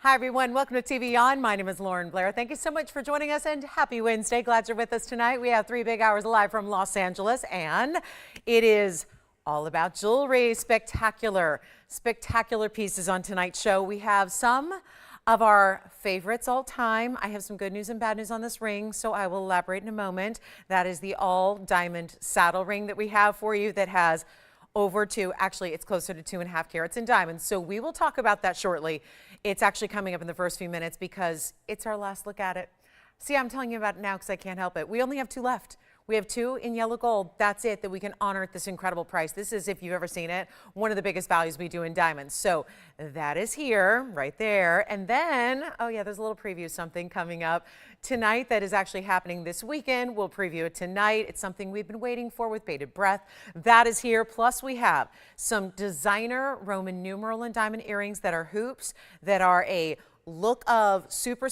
Hi, everyone. Welcome to TVON. My name is Blair. Thank you so much for joining us and happy Wednesday. Glad you're with us tonight. We have 3 big hours live from Los Angeles, and it is all about jewelry. Spectacular pieces on tonight's show. We have some of our favorites all time. I have some good news and bad news on this ring, so I will elaborate in a moment. That is the all diamond saddle ring that we have for you that has actually it's closer to 2.5 carats in diamonds. So we will talk about that shortly. It's actually coming up in the first few minutes because it's our last look at it. See, I'm telling you about it now because I can't help it. We only have 2 left. We have 2 in yellow gold. That's it, that we can honor at this incredible price. This is, if you've ever seen it, one of the biggest values we do in diamonds. So that is here, right there. And then, oh yeah, there's a little preview of something coming up tonight that is actually happening this weekend. We'll preview it tonight. It's something we've been waiting for with bated breath. That is here. Plus we have some designer Roman numeral and diamond earrings that are hoops, that are a look of super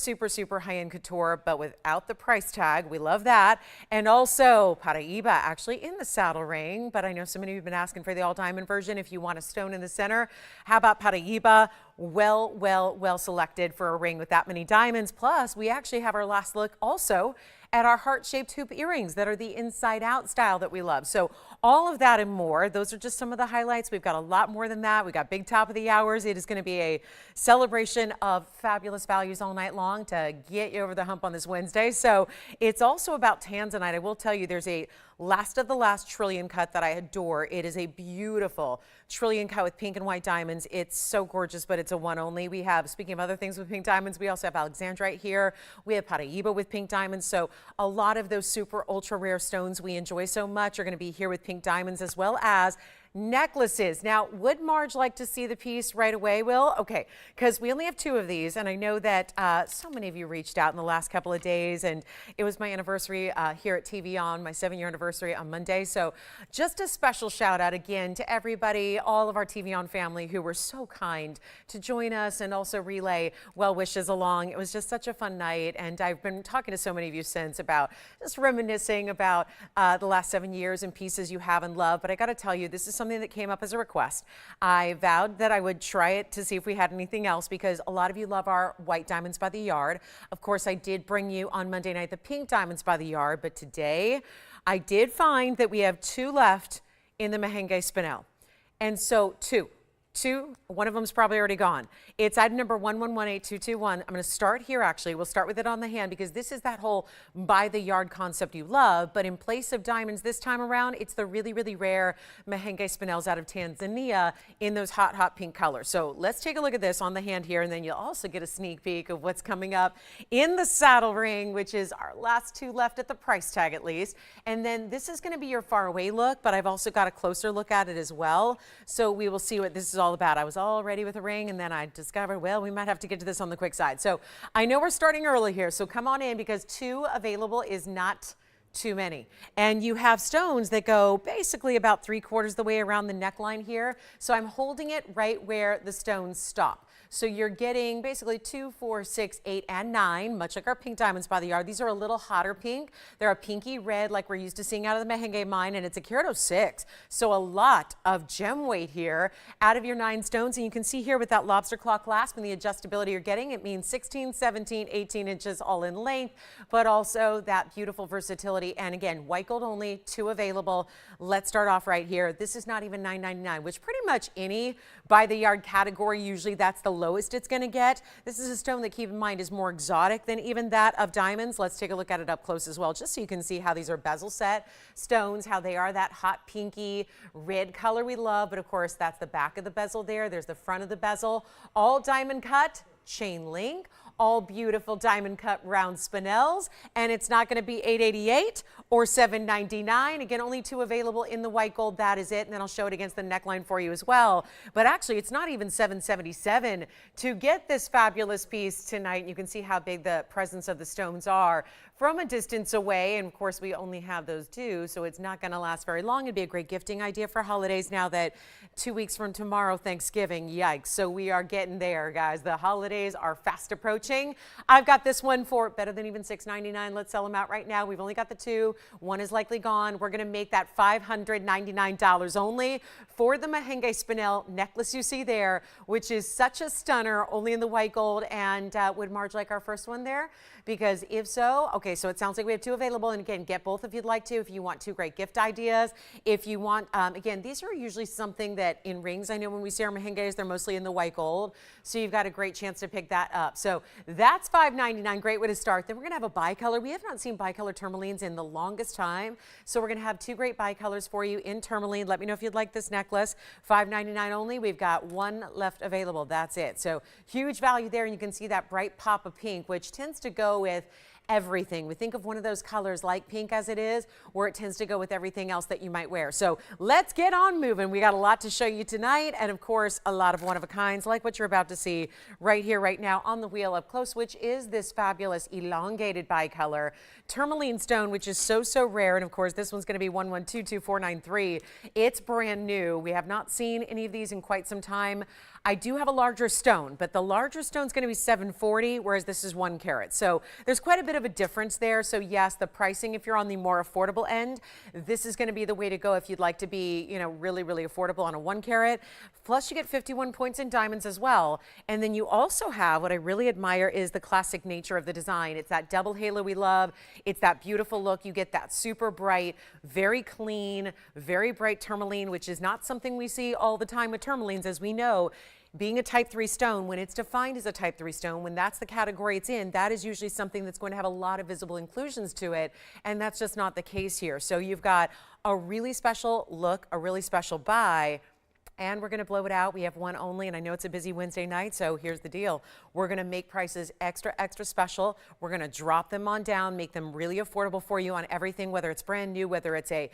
high-end couture, but without the price tag. We love that. And also Paiiba actually in the saddle ring, but I know so many of you have been asking for the all diamond version. If you want a stone in the center, how about Paiiba? Well selected for a ring with that many diamonds. Plus we actually have our last look also at our heart-shaped hoop earrings that are the inside-out style that we love. So all of that and more, those are just some of the highlights. We've got a lot more than that. We've got big top of the hours. It is going to be a celebration of fabulous values all night long to get you over the hump on this Wednesday. So it's also about Tanzanite. I will tell you, there's a last of the last trillion cut that I adore. It is a beautiful trillion cut with pink and white diamonds. It's so gorgeous, but it's a one only. We have, speaking of other things with pink diamonds, we also have Alexandrite here. We have Paiiba with pink diamonds. So a lot of those super ultra rare stones we enjoy so much are going to be here with pink diamonds, as well as necklaces. Now, would Marge like to see the piece right away, Will? Okay, because we only have 2 of these, and I know that so many of you reached out in the last couple of days, and it was my anniversary here at TVON, my 7-year anniversary on Monday. So just a special shout out again to everybody, all of our TVON family who were so kind to join us and also relay well wishes along. It was just such a fun night, and I've been talking to so many of you since about just reminiscing about the last 7 years and pieces you have and love. But I got to tell you, this is something that came up as a request. I vowed that I would try it to see if we had anything else, because a lot of you love our white diamonds by the yard. Of course, I did bring you on Monday night the pink diamonds by the yard, but today I did find that we have 2 left in the Mahenge Spinel. And so 2, one of them's probably already gone. It's item number 1118221. I'm going to start here actually. We'll start with it on the hand because this is that whole by the yard concept you love, but in place of diamonds this time around, it's the really rare Mahenge Spinels out of Tanzania in those hot pink colors. So let's take a look at this on the hand here, and then you'll also get a sneak peek of what's coming up in the saddle ring, which is our last 2 left at the price tag at least. And then this is going to be your far away look, but I've also got a closer look at it as well. So we will see what this is all about. I was all ready with a ring, and then I discovered, well, we might have to get to this on the quick side. So I know we're starting early here, so come on in, because 2 available is not too many. And you have stones that go basically about 3/4 the way around the neckline here. So I'm holding it right where the stones stop. So you're getting basically 2, 4, 6, 8, and 9, much like our pink diamonds by the yard. These are a little hotter pink. They're a pinky red like we're used to seeing out of the Mahenge mine, and it's a carat 06. So a lot of gem weight here out of your 9 stones. And you can see here with that lobster claw clasp and the adjustability you're getting, it means 16, 17, 18 inches all in length, but also that beautiful versatility. And again, white gold only, 2 available. Let's start off right here. This is not even $9.99, which pretty much any by the yard category, usually that's the lowest it's going to get. This is a stone that, keep in mind, is more exotic than even that of diamonds. Let's take a look at it up close as well, just so you can see how these are bezel set stones, how they are that hot pinky red color we love. But of course, that's the back of the bezel there. There's the front of the bezel, all diamond cut, chain link, all beautiful diamond cut round spinels, and it's not going to be $888 or $799. Again, only 2 available in the white gold. That is it, and then I'll show it against the neckline for you as well. But actually, it's not even $777 to get this fabulous piece tonight. You can see how big the presence of the stones are from a distance away. And of course, we only have those two, so it's not going to last very long. It'd be a great gifting idea for holidays now that 2 weeks from tomorrow, Thanksgiving, yikes. So we are getting there, guys. The holidays are fast approaching. I've got this one for better than even $6.99. Let's sell them out right now. We've only got the two. One is likely gone. We're going to make that $599 only for the Mahenge Spinel necklace you see there, which is such a stunner, only in the white gold. And would Marge like our first one there? Because if so, okay, so it sounds like we have two available. And again, get both if you'd like to, if you want two great gift ideas. If you want, again, these are usually something that in rings, I know when we see our Mahenges, they're mostly in the white gold. So you've got a great chance to pick that up. So that's $5.99, great way to start. Then we're gonna have a bicolor. We have not seen bicolor tourmalines in the longest time. So we're gonna have two great bicolors for you in tourmaline. Let me know if you'd like this necklace. $5.99 only. We've got one left available, that's it. So huge value there, and you can see that bright pop of pink, which tends to go with everything. We think of one of those colors like pink as it is, where it tends to go with everything else that you might wear. So let's get on moving. We got a lot to show you tonight, and of course, a lot of one-of-a-kinds like what you're about to see right here, right now on the wheel up close, which is this fabulous elongated bicolor tourmaline stone, which is so rare. And of course, this one's going to be 11222493. It's brand new. We have not seen any of these in quite some time. I do have a larger stone, but the larger stone is going to be $740, whereas this is 1 carat. So there's quite a bit of a difference there. So yes, the pricing, if you're on the more affordable end, this is going to be the way to go if you'd like to be, you know, really affordable on a 1 carat. Plus you get 51 points in diamonds as well. And then you also have, what I really admire is the classic nature of the design. It's that double halo we love. It's that beautiful look. You get that super bright, very clean, very bright tourmaline, which is not something we see all the time with tourmalines, as we know. Being a type 3 stone, when it's defined as a type 3 stone, when that's the category it's in, that is usually something that's going to have a lot of visible inclusions to it, and that's just not the case here. So you've got a really special look, a really special buy, and we're going to blow it out. We have one only, and I know it's a busy Wednesday night, so here's the deal. We're going to make prices extra special. We're going to drop them on down, make them really affordable for you on everything, whether it's brand new, whether it's a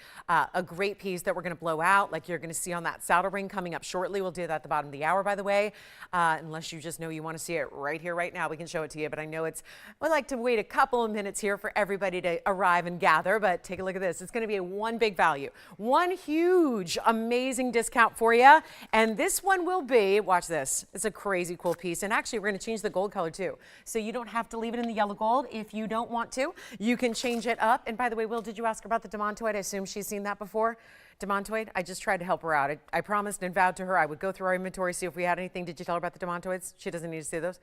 great piece that we're going to blow out, like you're going to see on that saddle ring coming up shortly. We'll do that at the bottom of the hour, by the way, unless you just know you want to see it right here, right now. We can show it to you, but I know we like to wait a couple of minutes here for everybody to arrive and gather, but take a look at this. It's going to be one big value, one huge, amazing discount for you. And this one will be, watch this, it's a crazy cool piece. And actually, we're going to change the gold color too. So you don't have to leave it in the yellow gold if you don't want to. You can change it up. And by the way, Will, did you ask about the Demantoid? I assume she's seen that before. Demantoid, I just tried to help her out. I promised and vowed to her I would go through our inventory, see if we had anything. Did you tell her about the Demantoids? She doesn't need to see those.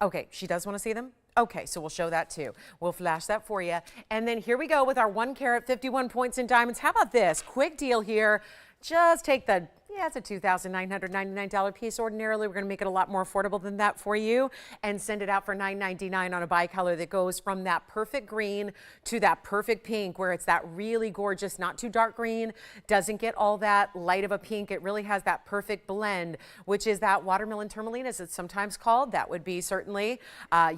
Okay, she does want to see them? Okay, so we'll show that too. We'll flash that for you. And then here we go with our 1 carat, 51 points in diamonds. How about this? Quick deal here. Just take the, yeah, it's a $2,999 piece. Ordinarily, we're going to make it a lot more affordable than that for you and send it out for $9.99 on a bicolor that goes from that perfect green to that perfect pink, where it's that really gorgeous, not too dark green, doesn't get all that light of a pink. It really has that perfect blend, which is that watermelon tourmaline, as it's sometimes called. That would be certainly,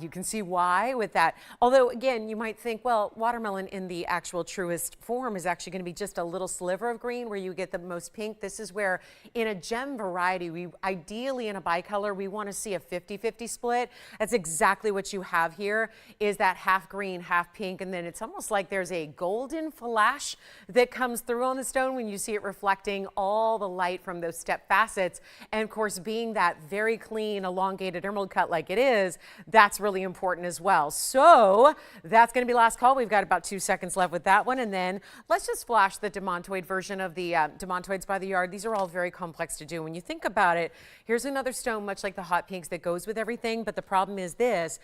you can see why with that. Although, again, you might think, well, watermelon in the actual truest form is actually going to be just a little sliver of green where you get the most pink. This is where in a gem variety, we ideally in a bicolor, we want to see a 50-50 split. That's exactly what you have here, is that half green, half pink, and then it's almost like there's a golden flash that comes through on the stone when you see it reflecting all the light from those step facets. And of course, being that very clean, elongated emerald cut like it is, that's really important as well. So that's going to be last call. We've got about 2 seconds left with that one. And then let's just flash the Demantoid version of the Demantoids by the yard. These are all very complex to do. When you think about it, here's another stone, much like the hot pinks, that goes with everything. But the problem is that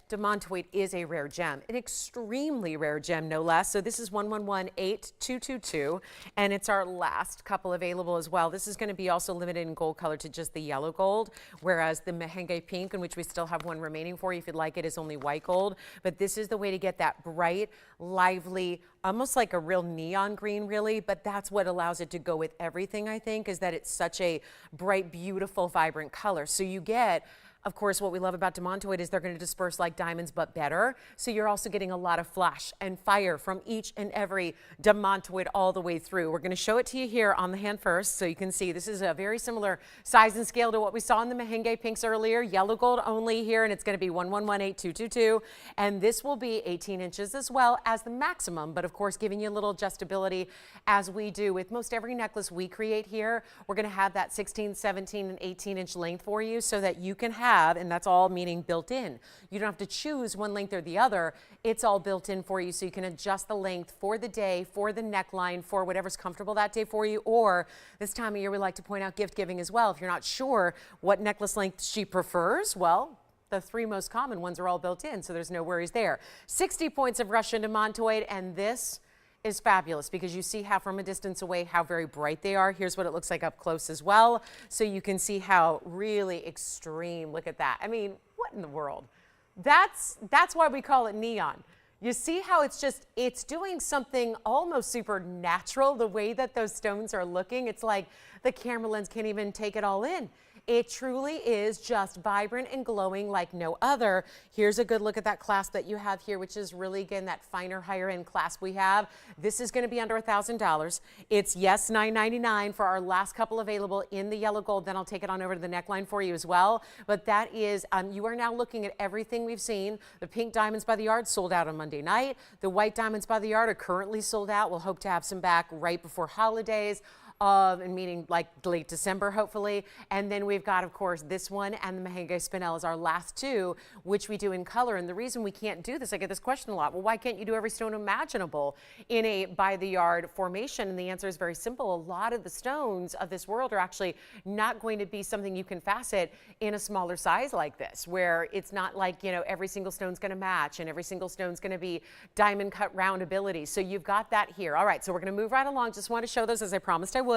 Demantoid is a rare gem, an extremely rare gem, no less. So this is 111822, and it's our last couple available as well. This is going to be also limited in gold color to just the yellow gold, whereas the Mahenge pink, in which we still have one remaining for you if you'd like it, is only white gold. But this is the way to get that bright, lively, almost like a real neon green, really, but that's what allows it to go with everything, I think, is that it's such a bright, beautiful, vibrant color. So you get Of course, what we love about Demantoid is they're going to disperse like diamonds, but better. So you're also getting a lot of flash and fire from each and every Demantoid all the way through. We're going to show it to you here on the hand first, so you can see this is a very similar size and scale to what we saw in the Mahenge pinks earlier. Yellow gold only here, and it's going to be 1118222, and this will be 18 inches as well as the maximum, but of course giving you a little adjustability as we do with most every necklace we create here. We're going to have that 16, 17, and 18 inch length for you so that you can have, and that's all meaning built in. You don't have to choose one length or the other. It's all built in for you, so you can adjust the length for the day, for the neckline, for whatever's comfortable that day for you. Or this time of year, we like to point out gift giving as well. If you're not sure what necklace length she prefers, well, the three most common ones are all built in, so there's no worries there. 60 points of Russian Demantoid, and this is fabulous because you see how from a distance away how very bright they are. Here's what it looks like up close as well. So you can see how really extreme, look at that. I mean, what in the world? That's why we call it neon. You see how it's doing something almost supernatural, the way that those stones are looking. It's like the camera lens can't even take it all in. It truly is just vibrant and glowing like no other. Here's a good look at that clasp that you have here, which is really, again, that finer, higher end clasp we have. This is going to be under $1,000. It's, yes, $999 for our last couple available in the yellow gold. Then I'll take it on over to the neckline for you as well. But that is, you are now looking at everything we've seen. The pink diamonds by the yard sold out on Monday night. The white diamonds by the yard are currently sold out. We'll hope to have some back right before holidays. And meaning like late December, hopefully. And then we've got, of course, this one and the Mahenge Spinel is our last two, which we do in color. And the reason we can't do this, I get this question a lot, well, why can't you do every stone imaginable in a by the yard formation? And the answer is very simple. A lot of the stones of this world are actually not going to be something you can facet in a smaller size like this, where it's not like, you know, every single stone's going to match and every single stone's going to be diamond cut round ability. So you've got that here. All right, so we're going to move right along. Just want to show those as I promised I would.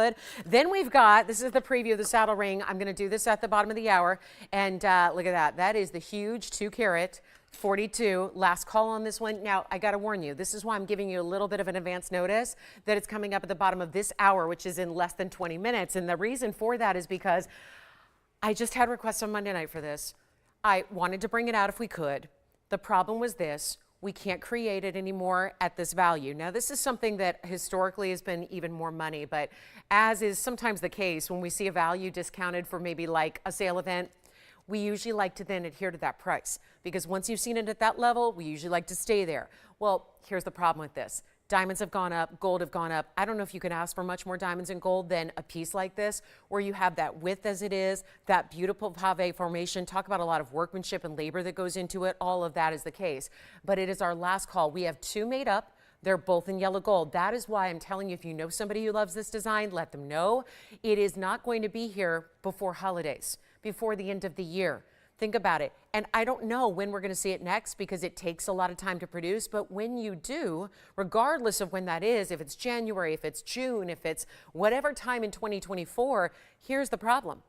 Then we've got, this is the preview of the saddle ring. I'm going to do this at the bottom of the hour. And look at that. That is the huge 2 carat 42. Last call on this one. Now, I got to warn you, this is why I'm giving you a little bit of an advance notice that it's coming up at the bottom of this hour, which is in less than 20 minutes. And the reason for that is because I just had requests on Monday night for this. I wanted to bring it out if we could. The problem was this. We can't create it anymore at this value. Now, this is something that historically has been even more money, but as is sometimes the case, when we see a value discounted for maybe like a sale event, we usually like to then adhere to that price, because once you've seen it at that level, we usually like to stay there. Well, here's the problem with this. Diamonds have gone up, gold have gone up. I don't know if you can ask for much more diamonds and gold than a piece like this, where you have that width as it is, that beautiful pave formation. Talk about a lot of workmanship and labor that goes into it. All of that is the case. But it is our last call. We have 2 made up. They're both in yellow gold. That is why I'm telling you, if you know somebody who loves this design, let them know. It is not going to be here before holidays, before the end of the year. Think about it. And I don't know when we're going to see it next, because it takes a lot of time to produce. But when you do, regardless of when that is, if it's January, if it's June, if it's whatever time in 2024, here's the problem.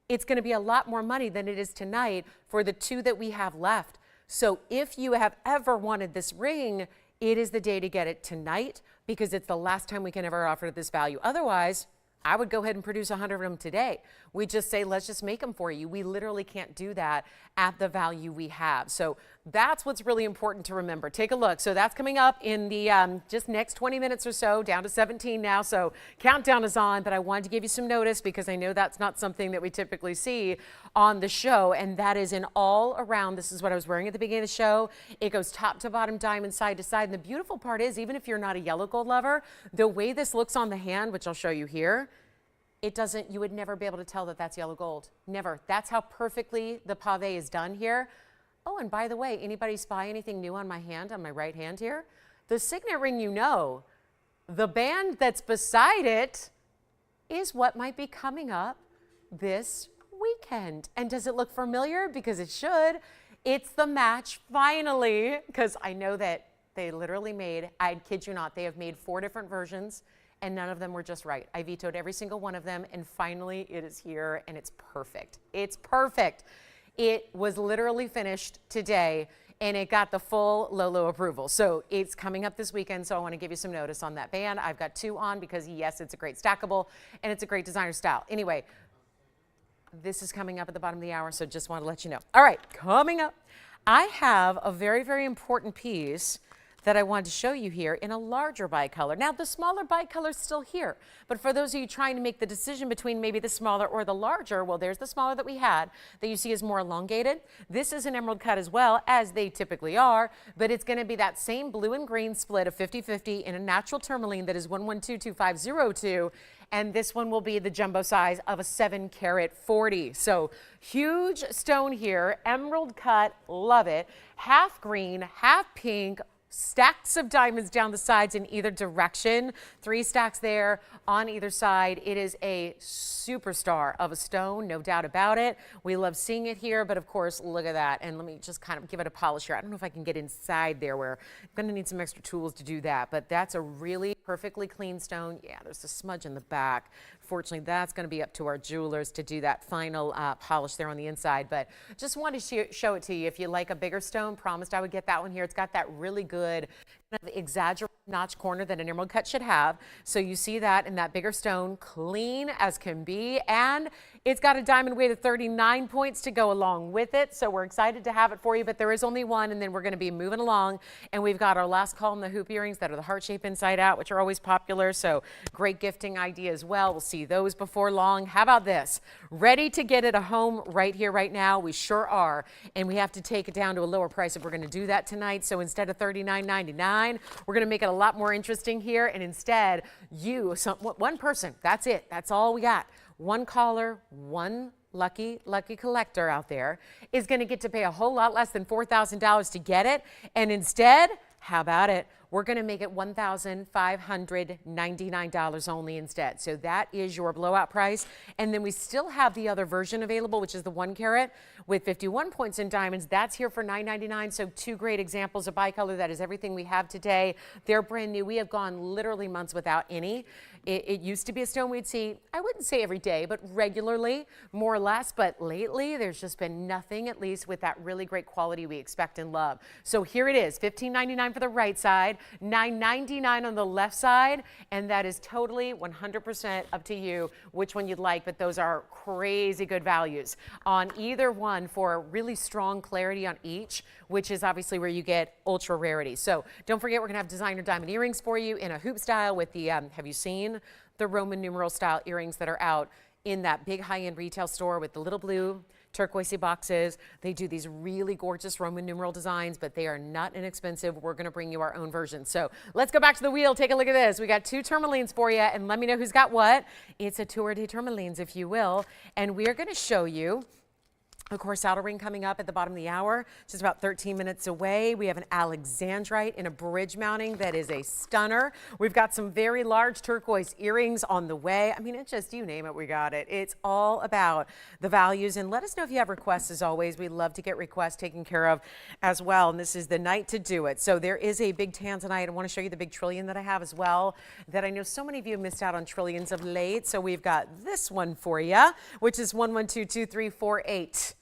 It's going to be a lot more money than it is tonight for the 2 that we have left. So if you have ever wanted this ring, it is the day to get it tonight, because it's the last time we can ever offer it this value. Otherwise, I would go ahead and produce 100 of them today. We just say, let's just make them for you. We literally can't do that at the value we have. So that's what's really important to remember. Take a look. So that's coming up in the just next 20 minutes or so, down to 17 now. So countdown is on, but I wanted to give you some notice because I know that's not something that we typically see on the show. And that is in all around. This is what I was wearing at the beginning of the show. It goes top to bottom, diamond, side to side. And the beautiful part is, even if you're not a yellow gold lover, the way this looks on the hand, which I'll show you here, it doesn't, you would never be able to tell that that's yellow gold. Never. That's how perfectly the pave is done here. Oh, and by the way, anybody spy anything new on my hand, on my right hand here? The signet ring, you know, the band that's beside it is what might be coming up this weekend. And does it look familiar? Because it should. It's the match, finally, because I know that they literally made, I kid you not, they have made 4 different versions, and none of them were just right. I vetoed every single one of them, and finally it is here, and it's perfect. It's perfect. It was literally finished today, and it got the full Lolo approval. So it's coming up this weekend, so I want to give you some notice on that band. I've got 2 on because, yes, it's a great stackable, and it's a great designer style. Anyway, This is coming up at the bottom of the hour, so just want to let you know. All right, coming up, I have a very, very important piece that I wanted to show you here in a larger bicolor. Now, the smaller bicolor is still here, but for those of you trying to make the decision between maybe the smaller or the larger, well, there's the smaller that we had that you see is more elongated. This is an emerald cut as well, as they typically are, but it's going to be that same blue and green split of 50-50 in a natural tourmaline that is 1122502. And this one will be the jumbo size of a 7-carat 40. So huge stone here, emerald cut, love it. Half green, half pink, stacks of diamonds down the sides in either direction. 3 stacks there on either side. It is a superstar of a stone, no doubt about it. We love seeing it here, but of course, look at that. And let me just kind of give it a polish here. I don't know if I can get inside there where I'm going to need some extra tools to do that, but that's a really perfectly clean stone. Yeah, there's a smudge in the back. Fortunately, that's going to be up to our jewelers to do that final polish there on the inside, but just wanted to show it to you. If you like a bigger stone, promised I would get that one here. It's got that really good kind of exaggerated notch corner that an emerald cut should have. So you see that in that bigger stone, clean as can be, and it's got a diamond weight of 39 points to go along with it. So we're excited to have it for you, but there is only one, and then we're going to be moving along. And we've got our last call in the hoop earrings that are the heart shape inside out, which are always popular. So great gifting idea as well. We'll see those before long. How about this? Ready to get it a home right here, right now? We sure are. And we have to take it down to a lower price if we're going to do that tonight. So instead of $39.99, we're going to make it a lot more interesting here. And instead, one person, that's it. That's all we got. One caller, one lucky collector out there is going to get to pay a whole lot less than $4,000 to get it. And instead, how about it? We're going to make it $1,599 only instead. So that is your blowout price. And then we still have the other version available, which is the 1 carat with 51 points in diamonds. That's here for $9.99. So 2 great examples of bicolor. That is everything we have today. They're brand new. We have gone literally months without any. It used to be a stone we'd see, I wouldn't say every day, but regularly, more or less. But lately, there's just been nothing, at least with that really great quality we expect and love. So here it is, $15.99 for the right side, $9.99 on the left side, and that is totally 100% up to you which one you'd like, but those are crazy good values on either one for really strong clarity on each, which is obviously where you get ultra rarity. So don't forget, we're gonna have designer diamond earrings for you in a hoop style with the, have you seen the Roman numeral style earrings that are out in that big high-end retail store with the little blue turquoise boxes? They do these really gorgeous Roman numeral designs, but they are not inexpensive. We're going to bring you our own version. So let's go back to the wheel. Take a look at this. We got 2 tourmalines for you, and let me know who's got what. It's a tour de tourmalines, if you will, and we are going to show you, of course, outer ring coming up at the bottom of the hour, just about 13 minutes away. We have an Alexandrite in a bridge mounting that is a stunner. We've got some very large turquoise earrings on the way. I mean, it's just, you name it, we got it. It's all about the values. And let us know if you have requests, as always. We love to get requests taken care of as well. And this is the night to do it. So there is a big Tanzanite. I want to show you the big trillion that I have as well, that I know so many of you have missed out on trillions of late. So we've got this one for you, which is 11222348.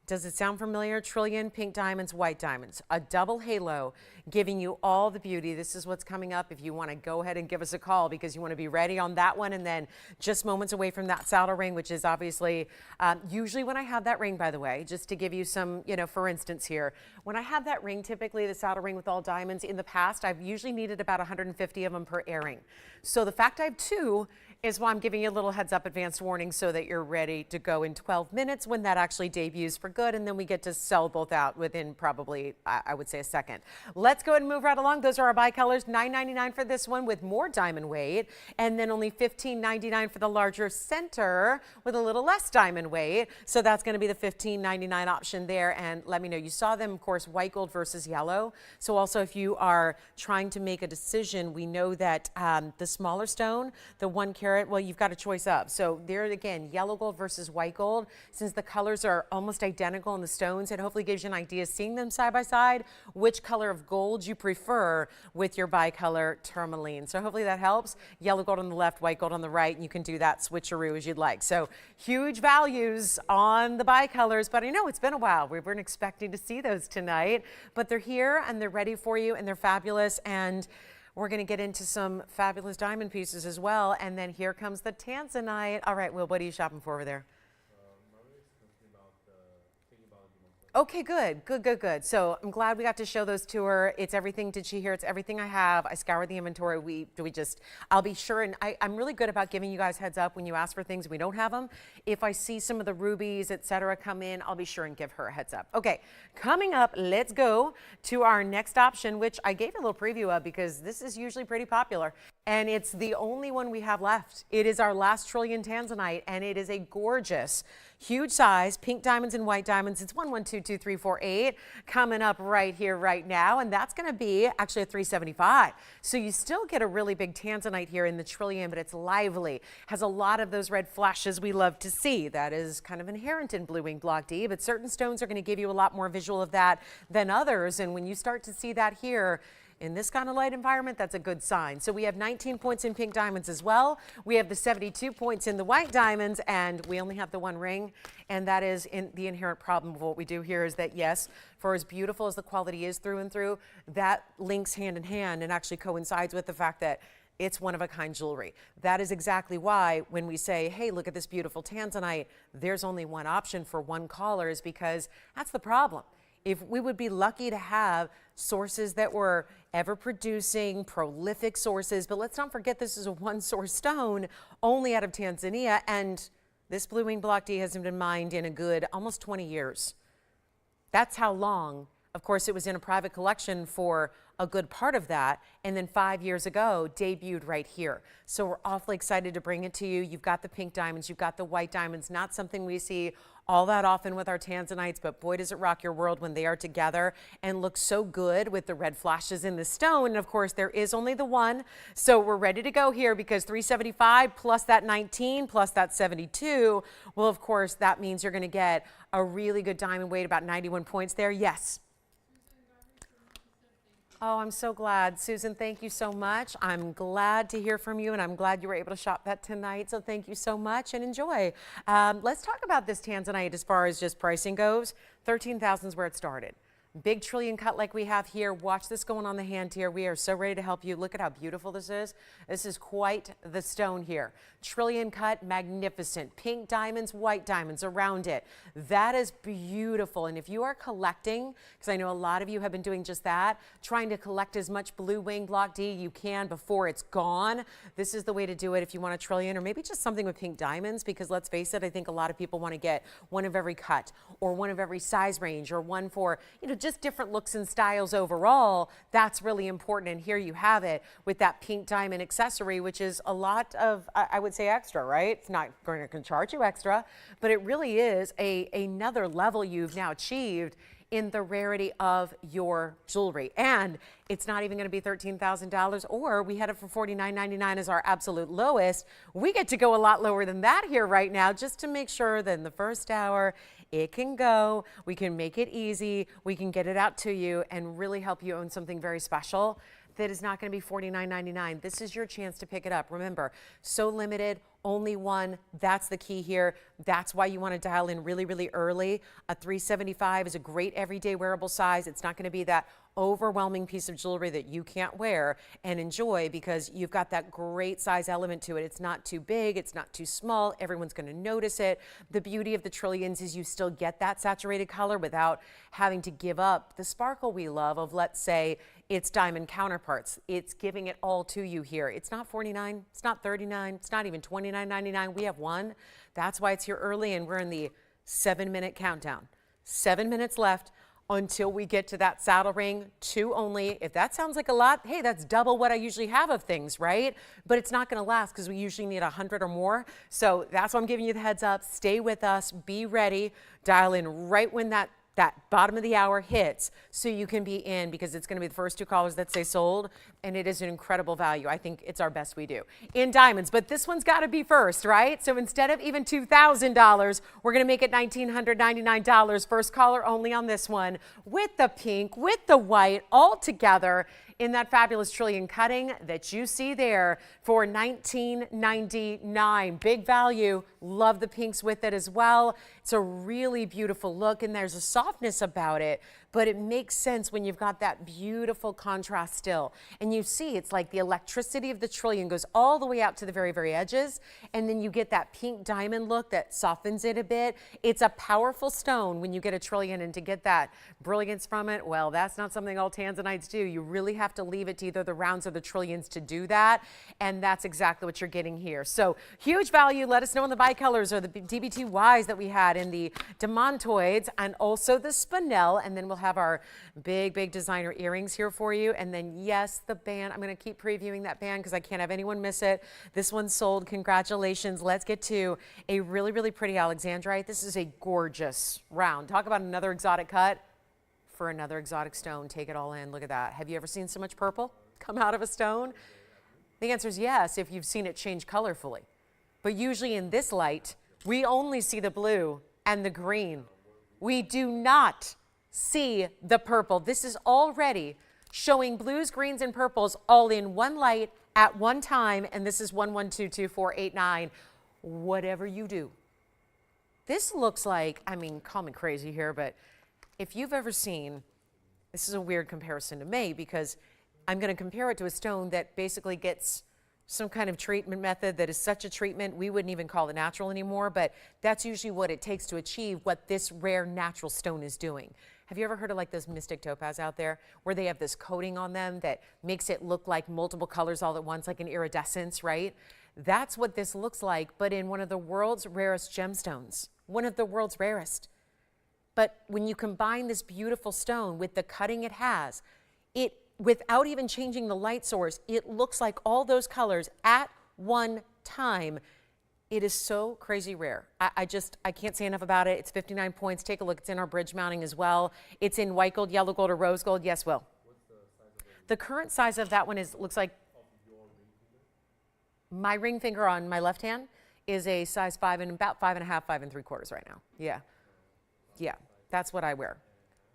Does it sound familiar? Trillion, pink diamonds, white diamonds, a double halo giving you all the beauty. This is what's coming up if you want to go ahead and give us a call, because you want to be ready on that one. And then just moments away from that saddle ring, which is obviously usually when I have that ring, by the way, just to give you some, for instance here, when I have that ring, typically the saddle ring with all diamonds, in the past, I've usually needed about 150 of them per airing. So the fact I have 2 is why I'm giving you a little heads up advance warning so that you're ready to go in 12 minutes when that actually debuts for good. And then we get to sell both out within probably, I would say, a second. Let's go ahead and move right along. Those are our bicolors. $9.99 for this one with more diamond weight. And then only $15.99 for the larger center with a little less diamond weight. So that's going to be the $15.99 option there. And let me know, you saw them, of course, white gold versus yellow. So also if you are trying to make a decision, we know that the smaller stone, the 1 carat, well, you've got a choice of. So there again, yellow gold versus white gold. Since the colors are almost identical in the stones, it hopefully gives you an idea, seeing them side by side, which color of gold you prefer with your bicolor tourmaline. So hopefully that helps. Yellow gold on the left, white gold on the right, and you can do that switcheroo as you'd like. So huge values on the bicolors, but I know it's been a while. We weren't expecting to see those tonight, but they're here and they're ready for you and they're fabulous. And we're going to get into some fabulous diamond pieces as well. And then here comes the Tanzanite. All right, Will, what are you shopping for over there? Okay, good, good, good, good. So I'm glad we got to show those to her. It's everything. Did she hear? It's everything I have. I scoured the inventory. I'll be sure. And I'm really good about giving you guys heads up when you ask for things and we don't have them. If I see some of the rubies, etc., come in, I'll be sure and give her a heads up. Okay, coming up, let's go to our next option, which I gave a little preview of because this is usually pretty popular. And it's the only one we have left. It is our last Trillion Tanzanite, and it is a gorgeous, huge size, pink diamonds and white diamonds. It's 11222348 coming up right here, right now, and that's going to be actually a 375. So you still get a really big Tanzanite here in the Trillion, but it's lively, has a lot of those red flashes we love to see. That is kind of inherent in Blue Wing Block D, but certain stones are going to give you a lot more visual of that than others, and when you start to see that here, in this kind of light environment, that's a good sign. So we have 19 points in pink diamonds as well. We have the 72 points in the white diamonds, and we only have the one ring. And that is the inherent problem of what we do here is that, yes, for as beautiful as the quality is through and through, that links hand in hand and actually coincides with the fact that it's one-of-a-kind jewelry. That is exactly why when we say, hey, look at this beautiful Tanzanite, there's only one option for one caller is because that's the problem. If we would be lucky to have sources that were ever producing, prolific sources, but let's not forget this is a one source stone only out of Tanzania, and this Blue Wing Block D hasn't been mined in a good almost 20 years. That's how long. Of course, it was in a private collection for a good part of that, and then 5 years ago debuted right here. So we're awfully excited to bring it to you. You've got the pink diamonds, you've got the white diamonds, not something we see all that often with our Tanzanites, but boy does it rock your world when they are together and look so good with the red flashes in the stone. And of course there is only the one, so we're ready to go here because 375 plus that 19 plus that 72, well, of course that means you're going to get a really good diamond weight, about 91 points there. Yes. Oh, I'm so glad. Susan, thank you so much. I'm glad to hear from you, and I'm glad you were able to shop that tonight. So thank you so much, and enjoy. Let's talk about this Tanzanite as far as just pricing goes. 13,000 is where it started. Big Trillion cut like we have here. Watch this going on the hand here. We are so ready to help you. Look at how beautiful this is. This is quite the stone here. Trillion cut, magnificent. Pink diamonds, white diamonds around it. That is beautiful. And if you are collecting, because I know a lot of you have been doing just that, trying to collect as much Blue Wing Block D you can before it's gone, this is the way to do it if you want a Trillion, or maybe just something with pink diamonds, because let's face it, I think a lot of people want to get one of every cut or one of every size range or one for, just different looks and styles overall. That's really important, and here you have it with that pink diamond accessory, which is a lot of, I would say, extra, right? It's not going to charge you extra, but it really is another level you've now achieved in the rarity of your jewelry. And it's not even going to be $13,000, or we had it for $49.99 as our absolute lowest. We get to go a lot lower than that here right now, just to make sure that in the first hour it can go, we can make it easy, we can get it out to you and really help you own something very special that is not going to be $49.99. This is your chance to pick it up. Remember, so limited, only one. That's the key here. That's why you want to dial in really, really early. A 375 is a great everyday wearable size. It's not going to be that overwhelming piece of jewelry that you can't wear and enjoy, because you've got that great size element to it. It's not too big, it's not too small. Everyone's going to notice it. The beauty of the Trillions is you still get that saturated color without having to give up the sparkle we love of, let's say, its diamond counterparts. It's giving it all to you here. It's not $49, it's not $39, it's not even $29.99. We have one. That's why it's here early, and we're in the 7-minute countdown. 7 minutes left until we get to that saddle ring. 2 only. If that sounds like a lot, hey, that's double what I usually have of things, right? But it's not going to last because we usually need 100 or more. So that's why I'm giving you the heads up. Stay with us. Be ready. Dial in right when that bottom of the hour hits so you can be in, because it's going to be the first 2 callers that say sold, and it is an incredible value. I think it's our best we do in diamonds, but this one's got to be first, right? So instead of even $2,000, we're going to make it $1,999. First caller only on this one, with the pink, with the white, all together in that fabulous Trillion cutting that you see there for $19.99. Big value. Love the pinks with it as well. It's a really beautiful look, and there's a softness about it but it makes sense when you've got that beautiful contrast still. And you see, it's like the electricity of the trillion goes all the way out to the very, very edges. And then you get that pink diamond look that softens it a bit. It's a powerful stone when you get a trillion, and to get that brilliance from it, well, that's not something all Tanzanites do. You really have to leave it to either the rounds or the trillions to do that. And that's exactly what you're getting here. So huge value. Let us know in the bicolors or the DBTYs that we had in the Demantoids, and also the Spinel. And then we'll have our big, big designer earrings here for you. And then, yes, the band. I'm going to keep previewing that band because I can't have anyone miss it. This one's sold. Congratulations. Let's get to a really, really pretty Alexandrite. This is a gorgeous round. Talk about another exotic cut for another exotic stone. Take it all in. Look at that. Have you ever seen so much purple come out of a stone? The answer is yes, if you've seen it change colorfully. But usually in this light, we only see the blue and the green. We do not see the purple. This is already showing blues, greens, and purples all in one light at one time, and this is 1122489. Whatever you do. This looks like, I mean, call me crazy here, but if you've ever seen, this is a weird comparison to me because I'm going to compare it to a stone that basically gets some kind of treatment method that is such a treatment we wouldn't even call it natural anymore, but that's usually what it takes to achieve what this rare natural stone is doing. Have you ever heard of like those mystic topaz out there where they have this coating on them that makes it look like multiple colors all at once, like an iridescence, right? That's what this looks like, but in one of the world's rarest gemstones, one of the world's rarest. But when you combine this beautiful stone with the cutting it has, it, without even changing the light source, it looks like all those colors at one time. It is so crazy rare. I can't say enough about it. It's 59 points. Take a look. It's in our bridge mounting as well. It's in white gold, yellow gold, or rose gold. Yes, Will. What's the size of it? The current size of that one is, looks like, my ring finger on my left hand is a size 5 and about 5.5, 5 3/4 right now. Yeah. Yeah, that's what I wear.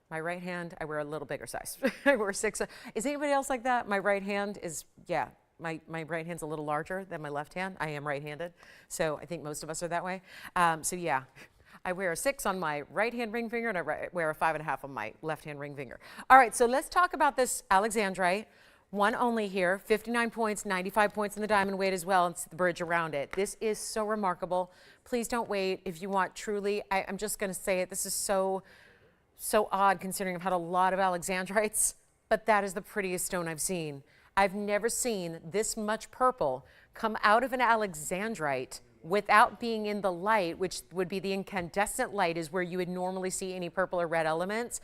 My right hand, I wear a little bigger size. I wear 6. Is anybody else like that? My right hand is, yeah, my right hand's a little larger than my left hand. I am right-handed, so I think most of us are that way. So yeah, I wear a 6 on my right hand ring finger, and I wear a 5.5 on my left hand ring finger. All right, so let's talk about this Alexandrite. One only here, 59 points, 95 points in the diamond weight as well. It's the bridge around it. This is so remarkable. Please don't wait if you want truly. I'm just going to say it. This is so odd considering I've had a lot of Alexandrites, but that is the prettiest stone I've seen. I've never seen this much purple come out of an Alexandrite without being in the light, which would be the incandescent light is where you would normally see any purple or red elements.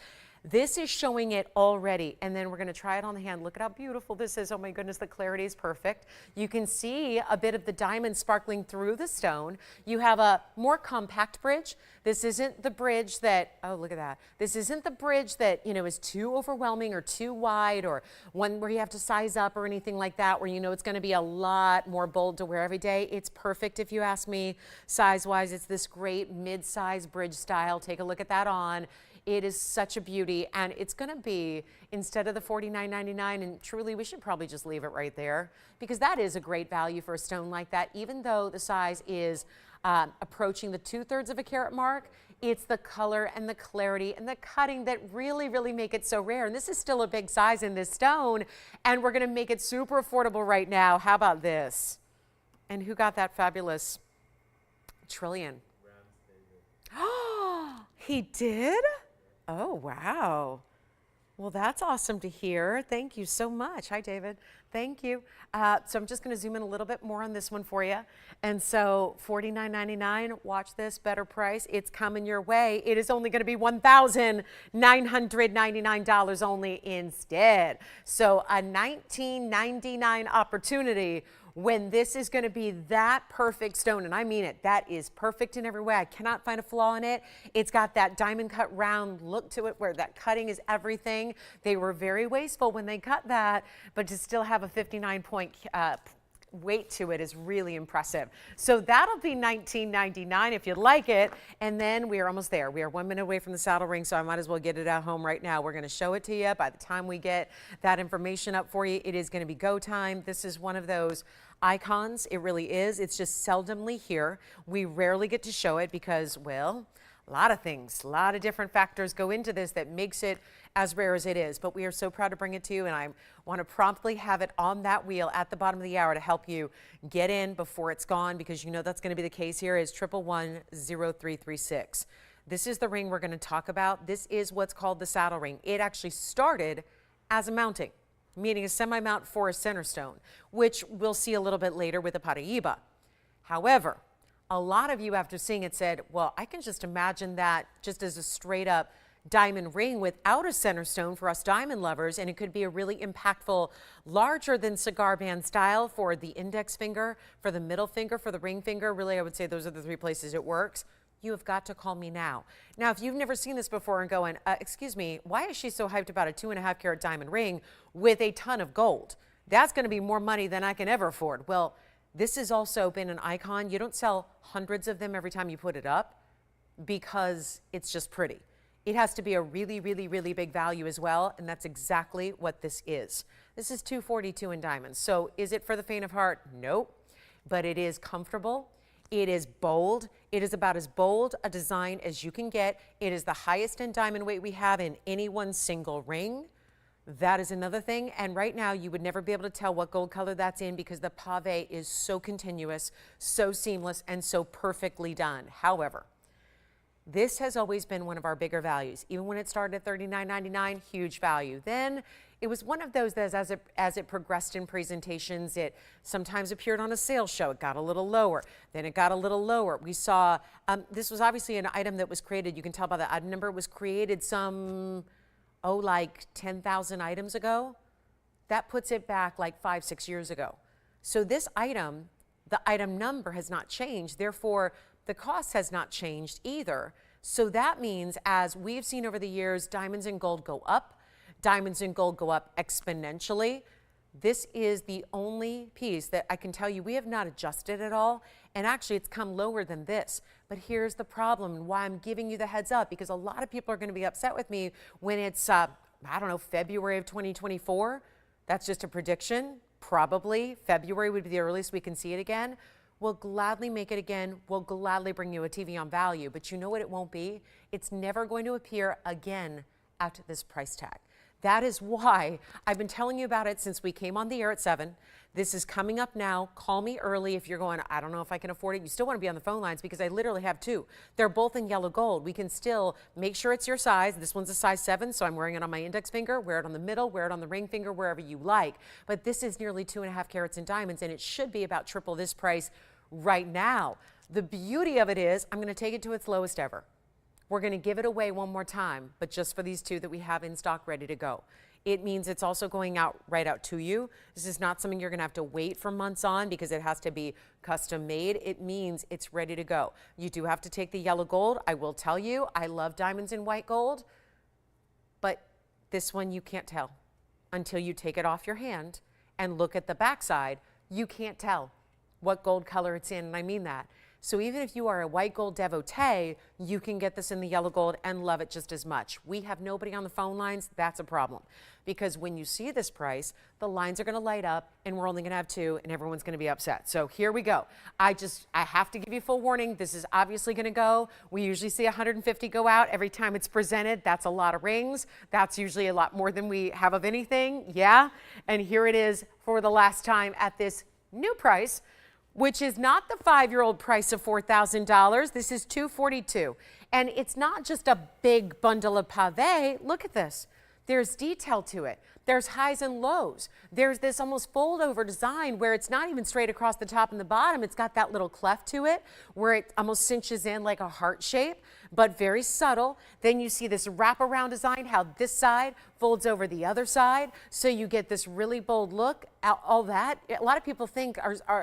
This is showing it already, and then we're going to try it on the hand. Look at how beautiful this is. Oh my goodness, the clarity is perfect. You can see a bit of the diamond sparkling through the stone. You have a more compact bridge. This isn't the bridge that, oh, look at that. This isn't the bridge that, you know, is too overwhelming or too wide or one where you have to size up or anything like that, where you know it's going to be a lot more bold to wear every day. It's perfect if you ask me. Size-wise, it's this great mid-size bridge style. Take a look at that on. It is such a beauty, and it's going to be, instead of the $49.99, and truly we should probably just leave it right there because that is a great value for a stone like that. Even though the size is approaching the 2/3 of a carat mark, it's the color and the clarity and the cutting that really, really make it so rare. And this is still a big size in this stone, and we're going to make it super affordable right now. How about this? And who got that fabulous trillion? Oh, he did? Oh, wow. Well, that's awesome to hear. Thank you so much. Hi, David. Thank you. So I'm just going to zoom in a little bit more on this one for you. And so $49.99, watch this, better price. It's coming your way. It is only going to be $1,999 only instead. So a $19.99 opportunity when this is going to be that perfect stone, and I mean it, that is perfect in every way. I cannot find a flaw in it. It's got that diamond cut round look to it where that cutting is everything. They were very wasteful when they cut that, but to still have a 59-point weight to it is really impressive. So that'll be $19.99 if you'd like it. And then we are almost there. We are 1 minute away from the saddle ring, so I might as well get it at home right now. We're going to show it to you. By the time we get that information up for you, it is going to be go time. This is one of those icons. It really is. It's just seldomly here. We rarely get to show it because, well, a lot of things, a lot of different factors go into this that makes it as rare as it is, but we are so proud to bring it to you, and I want to promptly have it on that wheel at the bottom of the hour to help you get in before it's gone, because you know that's going to be the case here. Is 1110336. This is the ring we're going to talk about. This is what's called the saddle ring. It actually started as a mounting, meaning a semi-mount for a center stone, which we'll see a little bit later with the Paiiba. However, a lot of you after seeing it said, well, I can just imagine that just as a straight up diamond ring without a center stone for us diamond lovers, and it could be a really impactful, larger than cigar band style for the index finger, for the middle finger, for the ring finger. Really, I would say those are the three places it works. You have got to call me now. Now, if you've never seen this before and going, excuse me, why is she so hyped about a 2.5 carat diamond ring with a ton of gold? That's going to be more money than I can ever afford. Well, this has also been an icon. You don't sell hundreds of them every time you put it up because it's just pretty. It has to be a really, really, really big value as well, and that's exactly what this is. This is $242 in diamonds. So is it for the faint of heart? Nope. But it is comfortable. It is bold. It is about as bold a design as you can get. It is the highest in diamond weight we have in any one single ring. That is another thing. And right now you would never be able to tell what gold color that's in because the pave is so continuous, so seamless, and so perfectly done. However, this has always been one of our bigger values. Even when it started at $39.99, huge value. Then it was one of those that as it progressed in presentations, it sometimes appeared on a sales show. It got a little lower. Then it got a little lower. We saw, this was obviously an item that was created. You can tell by the item number. It was created some, like 10,000 items ago. That puts it back like 5-6 years ago. So this item, the item number has not changed. Therefore, the cost has not changed either. So that means, as we've seen over the years, diamonds and gold go up. Diamonds and gold go up exponentially. This is the only piece that I can tell you we have not adjusted at all. And actually, it's come lower than this. But here's the problem and why I'm giving you the heads up, because a lot of people are going to be upset with me when it's, I don't know, February of 2024. That's just a prediction. Probably February would be the earliest we can see it again. We'll gladly make it again. We'll gladly bring you a TVON value, but you know what it won't be? It's never going to appear again at this price tag. That is why I've been telling you about it since we came on the air at 7. This is coming up now. Call me early if you're going, I don't know if I can afford it. You still want to be on the phone lines because I literally have two. They're both in yellow gold. We can still make sure it's your size. This one's a size 7, so I'm wearing it on my index finger. Wear it on the middle, wear it on the ring finger, wherever you like. But this is nearly 2.5 carats in diamonds, and it should be about triple this price right now. The beauty of it is I'm going to take it to its lowest ever. We're going to give it away one more time, but just for these two that we have in stock ready to go. It means it's also going out right out to you. This is not something you're going to have to wait for months on because it has to be custom made. It means it's ready to go. You do have to take the yellow gold. I will tell you, I love diamonds in white gold, but this one you can't tell until you take it off your hand and look at the backside. You can't tell what gold color it's in, and I mean that. So even if you are a white gold devotee, you can get this in the yellow gold and love it just as much. We have nobody on the phone lines. That's a problem. Because when you see this price, the lines are going to light up and we're only going to have two and everyone's going to be upset. So here we go. I have to give you full warning. This is obviously going to go. We usually see 150 go out every time it's presented. That's a lot of rings. That's usually a lot more than we have of anything. Yeah. And here it is for the last time at this new price, which is not the 5-year-old price of $4,000. This is $242. And it's not just a big bundle of pave. Look at this. There's detail to it. There's highs and lows. There's this almost fold over design where it's not even straight across the top and the bottom. It's got that little cleft to it where it almost cinches in like a heart shape, but very subtle. Then you see this wraparound design, how this side folds over the other side. So you get this really bold look. All that, a lot of people think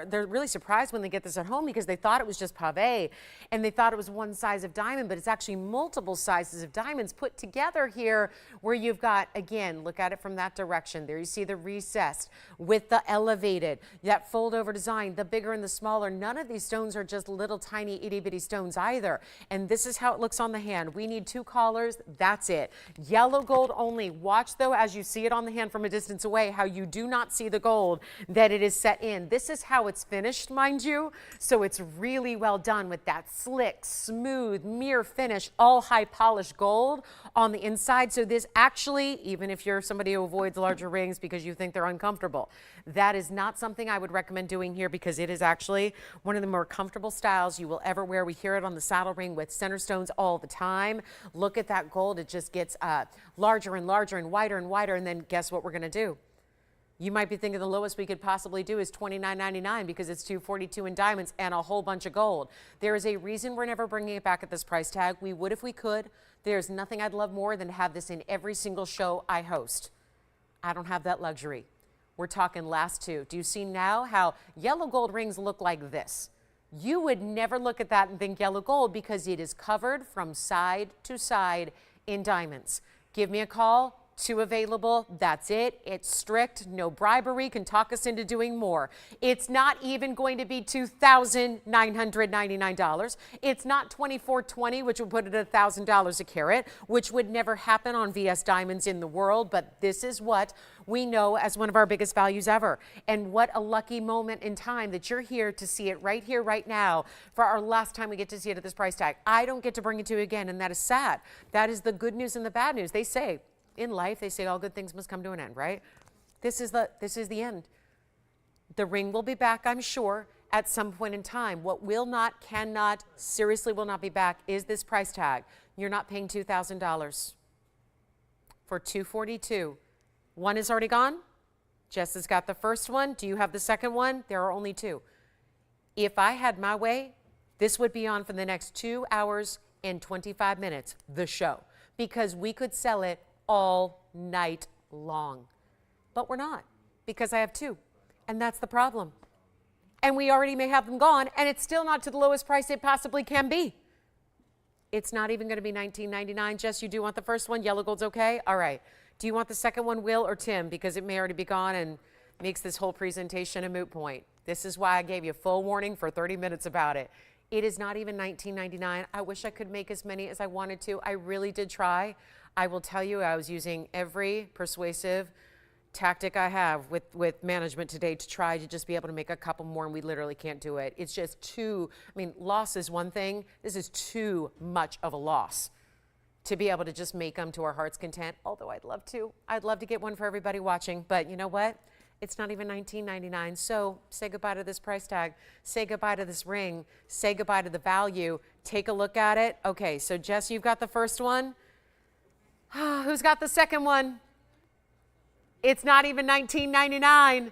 they're really surprised when they get this at home because they thought it was just pave and they thought it was one size of diamond, but it's actually multiple sizes of diamonds put together here where you've got, again, look at it from that that direction. There you see the recessed with the elevated, that fold over design, the bigger and the smaller. None of these stones are just little tiny itty bitty stones either. And this is how it looks on the hand. We need 2 collars. That's it. Yellow gold only. Watch though, as you see it on the hand from a distance away, how you do not see the gold that it is set in. This is how it's finished, mind you. So it's really well done with that slick, smooth, mirror finish, all high polished gold on the inside. So this actually, even if you're somebody who avoids larger rings because you think they're uncomfortable, that is not something I would recommend doing here, because it is actually one of the more comfortable styles you will ever wear. We hear it on the saddle ring with center stones all the time. Look at that gold. It just gets larger and larger and wider, and then guess what we're going to do? You might be thinking the lowest we could possibly do is $29.99 because it's $242 in diamonds and a whole bunch of gold. There is a reason we're never bringing it back at this price tag. We would if we could. There's nothing I'd love more than to have this in every single show I host. I don't have that luxury. We're talking last 2. Do you see now how yellow gold rings look like this? You would never look at that and think yellow gold because it is covered from side to side in diamonds. Give me a call. 2 available. That's it. It's strict. No bribery can talk us into doing more. It's not even going to be $2,999. It's not $2,420, which would put it at $1,000 a carat, which would never happen on VS Diamonds in the world. But this is what we know as one of our biggest values ever. And what a lucky moment in time that you're here to see it right here, right now, for our last time we get to see it at this price tag. I don't get to bring it to you again, and that is sad. That is the good news and the bad news. They say, in life, they say all good things must come to an end, right? This is the end. The ring will be back, I'm sure, at some point in time. What will not, cannot, seriously will not be back is this price tag. You're not paying $2,000 for $242. One is already gone. Jess has got the first one. Do you have the second one? There are only 2. If I had my way, this would be on for the next 2 hours and 25 minutes, the show, because we could sell it all night long. But we're not, because I have 2, and that's the problem. And we already may have them gone, and it's still not to the lowest price it possibly can be. It's not even going to be $19.99. Jess, you do want the first one? Yellow gold's okay? All right. Do you want the second one, Will or Tim? Because it may already be gone and makes this whole presentation a moot point. This is why I gave you full warning for 30 minutes about it. It is not even $19.99. I wish I could make as many as I wanted to. I really did try. I will tell you, I was using every persuasive tactic I have with management today to try to just be able to make a couple more, and we literally can't do it. It's just too, I mean, loss is one thing. This is too much of a loss to be able to just make them to our heart's content, although I'd love to. I'd love to get one for everybody watching, but you know what? It's not even $19.99, so say goodbye to this price tag. Say goodbye to this ring. Say goodbye to the value. Take a look at it. Okay, so Jess, you've got the first one. Who's got the second one? It's not even $19.99.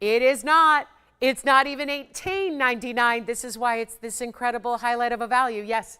It is not. It's not even $18.99. This is why it's this incredible highlight of a value. Yes.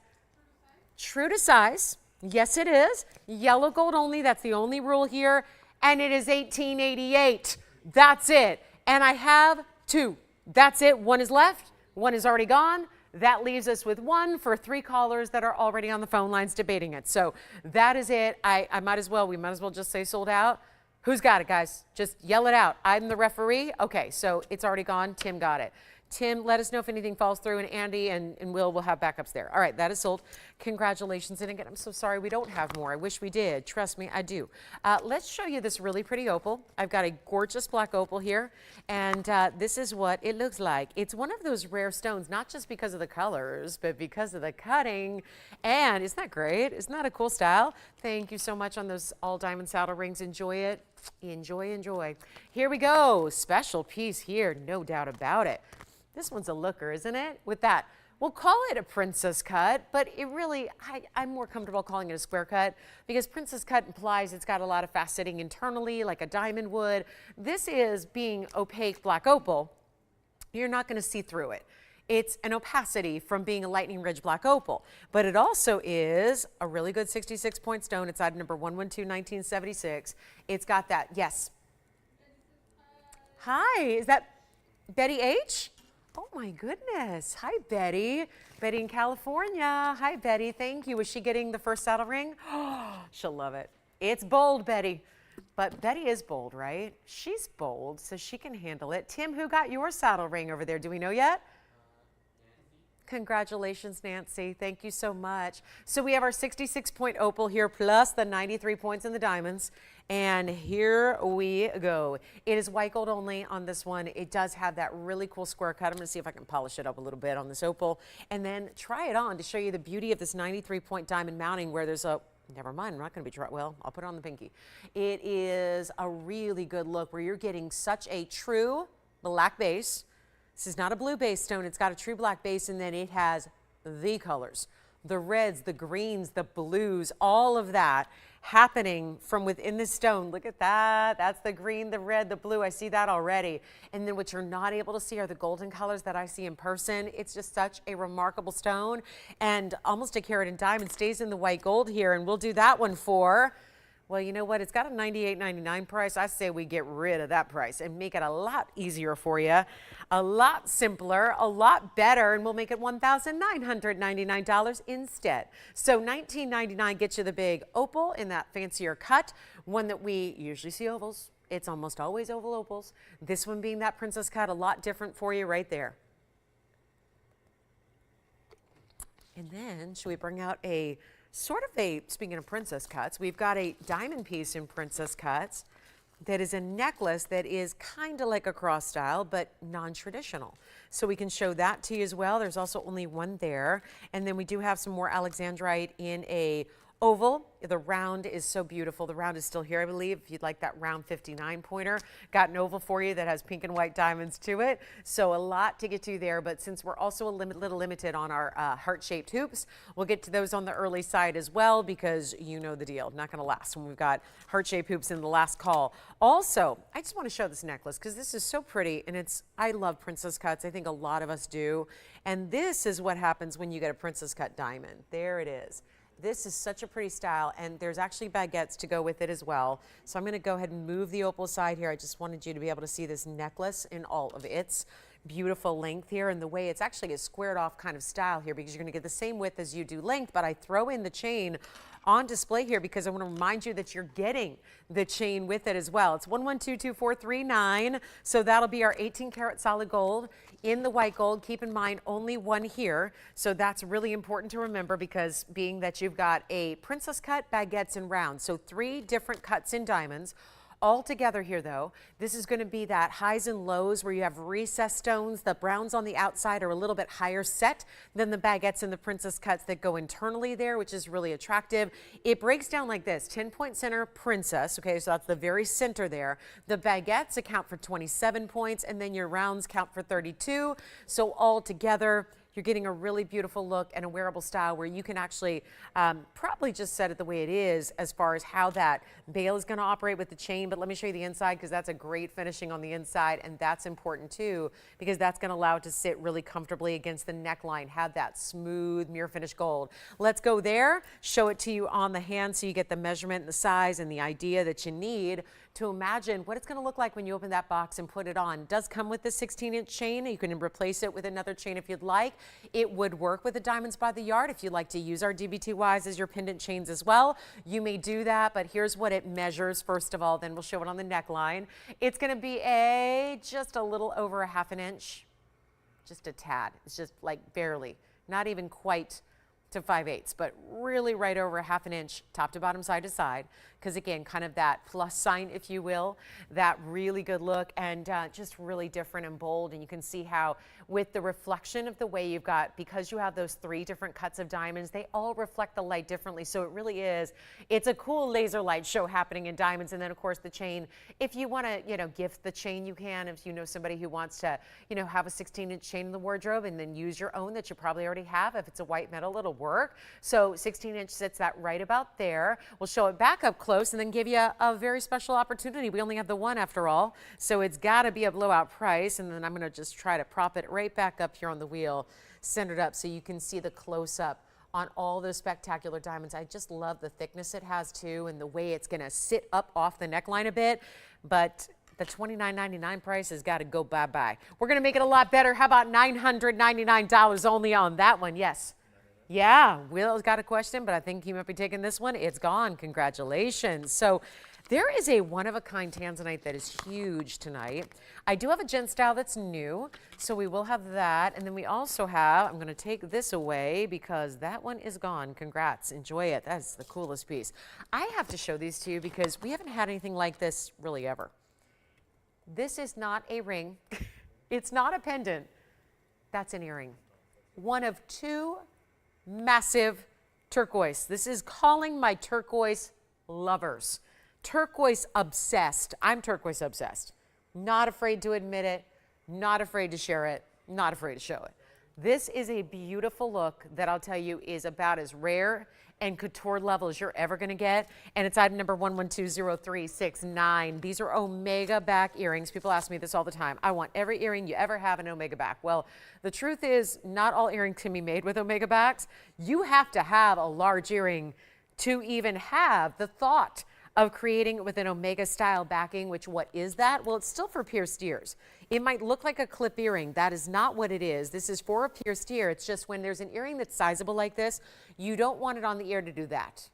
True to size. Yes, it is. Yellow gold only. That's the only rule here. And it is $18.88. That's it. And I have 2. That's it. One is left. One is already gone. That leaves us with 1 for 3 callers that are already on the phone lines debating it. So that is it. We might as well just say sold out. Who's got it, guys? Just yell it out. I'm the referee. Okay, so it's already gone. Tim got it. Tim, let us know if anything falls through, and Andy and Will have backups there. All right, that is sold. Congratulations. And again, I'm so sorry we don't have more. I wish we did. Trust me, I do. Let's show you this really pretty opal. I've got a gorgeous black opal here, and this is what it looks like. It's one of those rare stones, not just because of the colors, but because of the cutting. And isn't that great? Isn't that a cool style? Thank you so much on those all diamond saddle rings. Enjoy it. Enjoy, enjoy. Here we go. Special piece here, no doubt about it. This one's a looker, isn't it? With that, we'll call it a princess cut, but it really, I'm more comfortable calling it a square cut because princess cut implies it's got a lot of faceting internally, like a diamond would. This is being opaque black opal. You're not going to see through it. It's an opacity from being a lightning ridge black opal, but it also is a really good 66-point stone. It's item number 112-1976. It's got that, yes. Hi, is that Betty H? Oh my goodness. Hi, Betty. Betty in California. Hi, Betty. Thank you. Was she getting the first saddle ring? Oh, she'll love it. It's bold, Betty. But Betty is bold, right? She's bold, so she can handle it. Tim, who got your saddle ring over there? Do we know yet? Congratulations, Nancy. Thank you so much. So we have our 66-point opal here plus the 93 points in the diamonds. And here we go. It is white gold only on this one. It does have that really cool square cut. I'm going to see if I can polish it up a little bit on this opal and then try it on to show you the beauty of this 93-point diamond mounting where there's a never mind, I'm not going to be, well, I'll put it on the pinky. It is a really good look where you're getting such a true black base. This is not a blue base stone. It's got a true black base, and then it has the colors, the reds, the greens, the blues, all of that happening from within the stone. Look at that. That's the green, the red, the blue. I see that already. And then what you're not able to see are the golden colors that I see in person. It's just such a remarkable stone, and almost a carat in diamond stays in the white gold here. And we'll do that one for, well, you know what? It's got a $98.99 price. I say we get rid of that price and make it a lot easier for you, a lot simpler, a lot better, and we'll make it $1,999 instead. So $19.99 gets you the big opal in that fancier cut, one that we usually see ovals. It's almost always oval opals. This one being that princess cut, a lot different for you right there. And then should we bring out a sort of a, speaking of princess cuts, we've got a diamond piece in princess cuts that is a necklace that is kind of like a cross style, but non-traditional. So we can show that to you as well. There's also only one there. And then we do have some more Alexandrite in a oval. The round is so beautiful. The round is still here, I believe. If you'd like that round 59 pointer, got an oval for you that has pink and white diamonds to it. So a lot to get to there, but since we're also a little limited on our heart-shaped hoops, we'll get to those on the early side as well, because you know the deal. Not going to last when we've got heart-shaped hoops in the last call. Also, I just want to show this necklace because this is so pretty, and I love princess cuts. I think a lot of us do. And this is what happens when you get a princess cut diamond. There it is. This is such a pretty style, and there's actually baguettes to go with it as well. So I'm going to go ahead and move the opal side here. I just wanted you to be able to see this necklace in all of its beautiful length here, and the way it's actually a squared off kind of style here, because you're going to get the same width as you do length, but I throw in the chain on display here because I want to remind you that you're getting the chain with it as well. It's 11222439, so that'll be our 18 karat solid gold in the white gold. Keep in mind only one here, so that's really important to remember, because being that you've got a princess cut, baguettes, and rounds, so 3 different cuts in diamonds. All together here, though, this is going to be that highs and lows where you have recessed stones. The browns on the outside are a little bit higher set than the baguettes and the princess cuts that go internally there, which is really attractive. It breaks down like this: 10-point center princess. Okay, so that's the very center there. The baguettes account for 27 points, and then your rounds count for 32. So all together, you're getting a really beautiful look and a wearable style where you can actually probably just set it the way it is as far as how that bail is going to operate with the chain. But let me show you the inside, because that's a great finishing on the inside, and that's important too, because that's going to allow it to sit really comfortably against the neckline, have that smooth mirror finish gold. Let's go there, show it to you on the hand so you get the measurement and the size and the idea that you need to imagine what it's going to look like when you open that box and put it on. It does come with the 16-inch chain. You can replace it with another chain if you'd like. It would work with the Diamonds by the Yard if you'd like to use our DBTYs as your pendant chains as well. You may do that, but here's what it measures first of all, then we'll show it on the neckline. It's going to be just a little over a ½ inch, just a tad. It's just like barely, not even quite to 5/8, but really right over a ½ inch, top to bottom, side to side, because again, kind of that plus sign, if you will, that really good look, and just really different and bold. And you can see how with the reflection of the way you've got, because you have those 3 different cuts of diamonds, they all reflect the light differently. So it really is, it's a cool laser light show happening in diamonds. And then of course the chain, if you want to, gift the chain, you can. If you know somebody who wants to, have a 16-inch chain in the wardrobe and then use your own that you probably already have. If it's a white metal, it'll work. So 16-inch sits that right about there. We'll show it back up close and then give you a very special opportunity. We only have the one after all, so it's got to be a blowout price. And then I'm going to just try to prop it right back up here on the wheel, centered up so you can see the close-up on all those spectacular diamonds. I just love the thickness it has too, and the way it's going to sit up off the neckline a bit. But the $29.99 price has got to go bye-bye. We're going to make it a lot better. How about $999 only on that one? Yes. Yeah, Will's got a question, but I think he might be taking this one. It's gone. Congratulations. So There is a one-of-a-kind Tanzanite that is huge tonight. I do have a gent style that's new, so we will have that. And then we also have, I'm going to take this away because that one is gone. Congrats. Enjoy it. That's the coolest piece. I have to show these to you because we haven't had anything like this really ever. This is not a ring. It's not a pendant. That's an earring. One of two massive turquoise. This is calling my turquoise lovers. Turquoise obsessed. I'm turquoise obsessed. Not afraid to admit it, not afraid to share it, not afraid to show it. This is a beautiful look that I'll tell you is about as rare and couture level as you're ever going to get. And it's item number 1120369. These are omega back earrings. People ask me this all the time. I want every earring you ever have an omega back. Well, the truth is not all earrings can be made with omega backs. You have to have a large earring to even have the thought of creating it with an omega style backing, which what is that? Well, it's still for pierced ears. It might look like a clip earring. That is not what it is. This is for a pierced ear. It's just when there's an earring that's sizable like this, you don't want it on the ear to do that.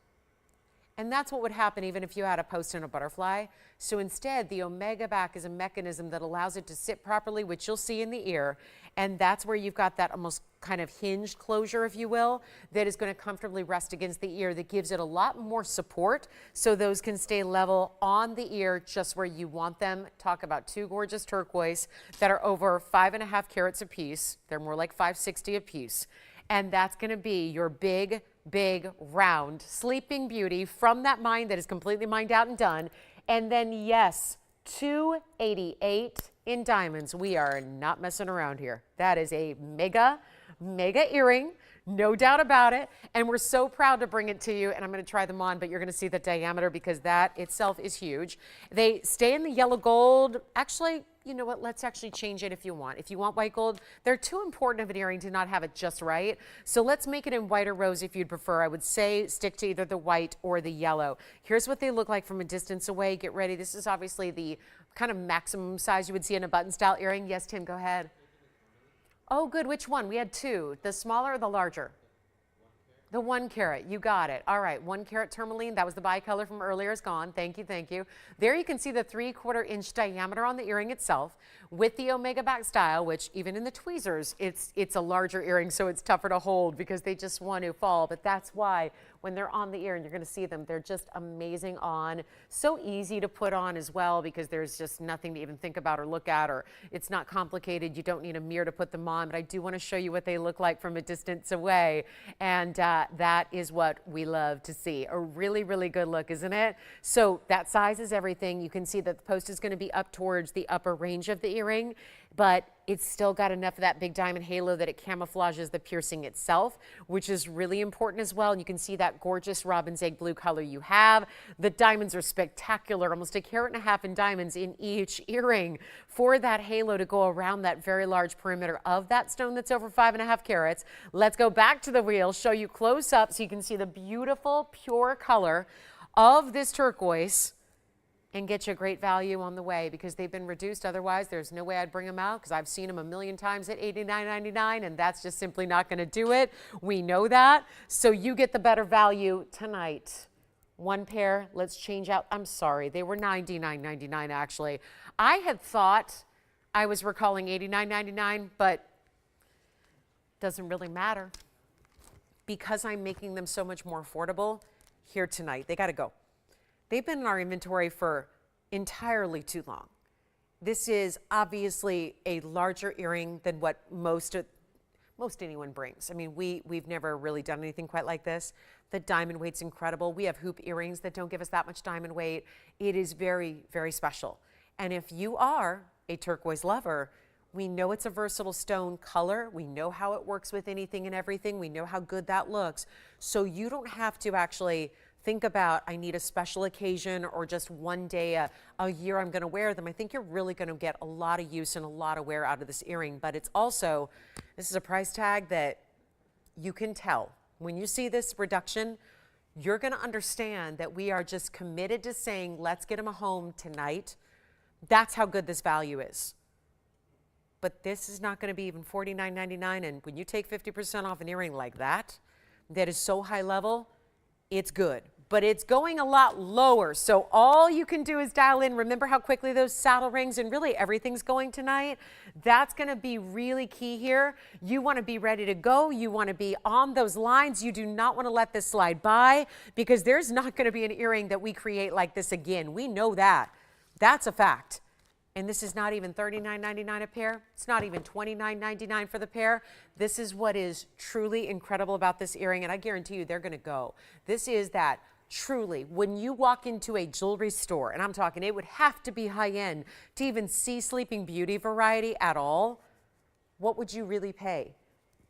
And that's what would happen even if you had a post and a butterfly. So instead, the omega back is a mechanism that allows it to sit properly, which you'll see in the ear. And that's where you've got that almost kind of hinged closure, if you will, that is going to comfortably rest against the ear, that gives it a lot more support so those can stay level on the ear just where you want them. Talk about two gorgeous turquoise that are over 5.5 carats a piece. They're more like 560 a piece. And that's going to be your big, big, round sleeping beauty from that mind that is completely mined out and done. And then, yes, 288 in diamonds. We are not messing around here. That is a mega, mega earring. No doubt about it. And we're so proud to bring it to you. And I'm going to try them on, but you're going to see the diameter because that itself is huge. They stay in the yellow gold. Actually, you know what? Let's actually change it if you want. If you want white gold, they're too important of an earring to not have it just right. So let's make it in white or rose if you'd prefer. I would say stick to either the white or the yellow. Here's what they look like from a distance away. Get ready. This is obviously the kind of maximum size you would see in a button style earring. Yes, Tim, go ahead. Oh, good. Which one? We had two. The smaller or the larger? The 1 carat, you got it. All right, 1 carat tourmaline, that was the bicolor from earlier, is gone. Thank you, thank you. There you can see the 3/4 inch diameter on the earring itself with the omega back style, which even in the tweezers, it's a larger earring, so it's tougher to hold because they just want to fall. But that's why when they're on the ear, and you're gonna see them, they're just amazing on. So easy to put on as well because there's just nothing to even think about or look at, or it's not complicated. You don't need a mirror to put them on, but I do wanna show you what they look like from a distance away. And that is what we love to see. A really, really good look, isn't it? So that size is everything. You can see that the post is going to be up towards the upper range of the earring, but it's still got enough of that big diamond halo that it camouflages the piercing itself, which is really important as well. And you can see that gorgeous robin's egg blue color you have. The diamonds are spectacular, almost 1.5 carats in diamonds in each earring for that halo to go around that very large perimeter of that stone that's over 5.5 carats. Let's go back to the wheel, show you close up so you can see the beautiful pure color of this turquoise and get you a great value on the way because they've been reduced. Otherwise, there's no way I'd bring them out because I've seen them a million times at $89.99, and that's just simply not going to do it. We know that. So you get the better value tonight. 1 pair, let's change out. I'm sorry, they were $99.99 actually. I had thought I was recalling $89.99, but doesn't really matter because I'm making them so much more affordable here tonight. They got to go. They've been in our inventory for entirely too long. This is obviously a larger earring than what most anyone brings. I mean, we've never really done anything quite like this. The diamond weight's incredible. We have hoop earrings that don't give us that much diamond weight. It is very, very special. And if you are a turquoise lover, we know it's a versatile stone color. We know how it works with anything and everything. We know how good that looks. So you don't have to actually think about, I need a special occasion or just one day a year I'm going to wear them. I think you're really going to get a lot of use and a lot of wear out of this earring. But it's also, this is a price tag that you can tell. When you see this reduction, you're going to understand that we are just committed to saying, let's get them a home tonight. That's how good this value is. But this is not going to be even $49.99. And when you take 50% off an earring like that, that is so high level, it's good. but it's going a lot lower. So all you can do is dial in. Remember how quickly those saddle rings and really everything's going tonight? That's going to be really key here. You want to be ready to go. You want to be on those lines. You do not want to let this slide by, because there's not going to be an earring that we create like this again. We know that. That's a fact. And this is not even $39.99 a pair. It's not even $29.99 for the pair. This is what is truly incredible about this earring, and I guarantee you they're going to go. This is that truly, when you walk into a jewelry store, and I'm talking it would have to be high-end to even see Sleeping Beauty variety at all, what would you really pay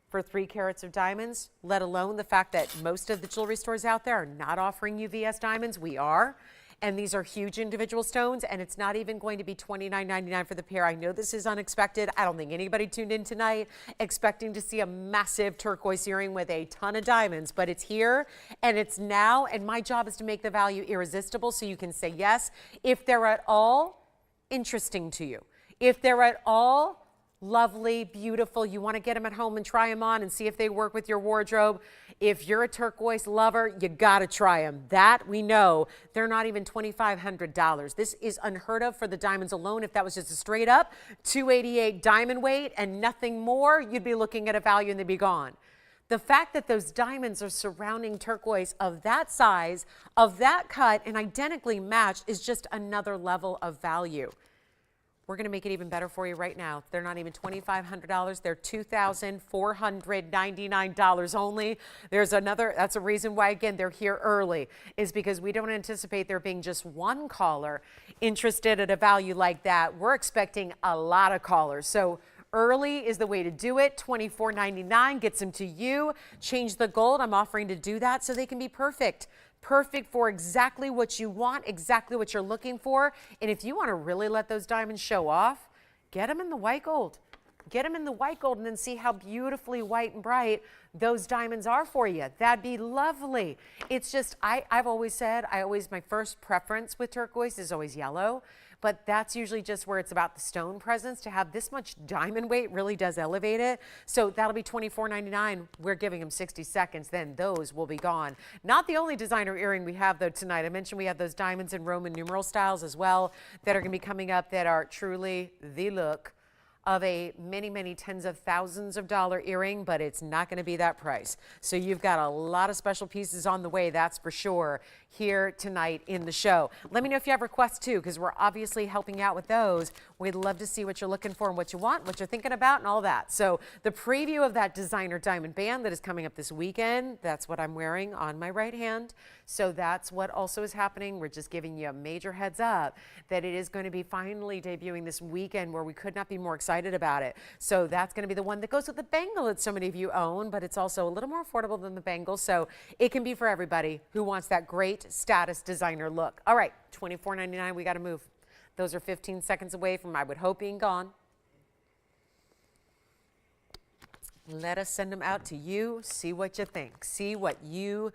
for 3 carats of diamonds, let alone the fact that most of the jewelry stores out there are not offering you VS diamonds? We are. And these are huge individual stones, and it's not even going to be $29.99 for the pair. I know this is unexpected. I don't think anybody tuned in tonight expecting to see a massive turquoise earring with a ton of diamonds, but it's here and it's now, and my job is to make the value irresistible so you can say yes if they're at all interesting to you. If they're at all lovely, beautiful, you want to get them at home and try them on and see if they work with your wardrobe. If you're a turquoise lover, you got to try them. That we know. They're not even $2,500. This is unheard of for the diamonds alone. If that was just a straight up 288 diamond weight and nothing more, you'd be looking at a value and they'd be gone. The fact that those diamonds are surrounding turquoise of that size, of that cut, and identically matched is just another level of value. We're going to make it even better for you right now. They're not even $2,500. They're $2,499 only. There's another, that's a reason why, again, they're here early, is because we don't anticipate there being just one caller interested at a value like that. We're expecting a lot of callers. So early is the way to do it. $24.99 gets them to you. Change the gold. I'm offering to do that so they can be perfect. Perfect for exactly what you want, exactly what you're looking for. And if you want to really let those diamonds show off, get them in the white gold. Get them in the white gold and then see how beautifully white and bright those diamonds are for you. That'd be lovely. It's just, I've always said, my first preference with turquoise is always yellow. But that's usually just where it's about the stone presence. To have this much diamond weight really does elevate it. So that'll be $24.99. We're giving them 60 seconds, then those will be gone. Not the only designer earring we have though tonight. I mentioned we have those diamonds in Roman numeral styles as well that are gonna be coming up that are truly the look of a many, many tens of thousands of dollar earring, but it's not going to be that price. So you've got a lot of special pieces on the way, that's for sure, here tonight in the show. Let me know if you have requests too, because we're obviously helping out with those. We'd love to see what you're looking for and what you want, what you're thinking about, and all that. So the preview of that designer diamond band that is coming up this weekend, that's what I'm wearing on my right hand. So that's what also is happening. We're just giving you a major heads up that it is going to be finally debuting this weekend, where we could not be more excited about it. So that's going to be the one that goes with the bangle that so many of you own, but it's also a little more affordable than the bangle. So it can be for everybody who wants that great status designer look. All right, $24.99, we got to move. Those are 15 seconds away from, I would hope, being gone. Let us send them out to you. See what you think. See what you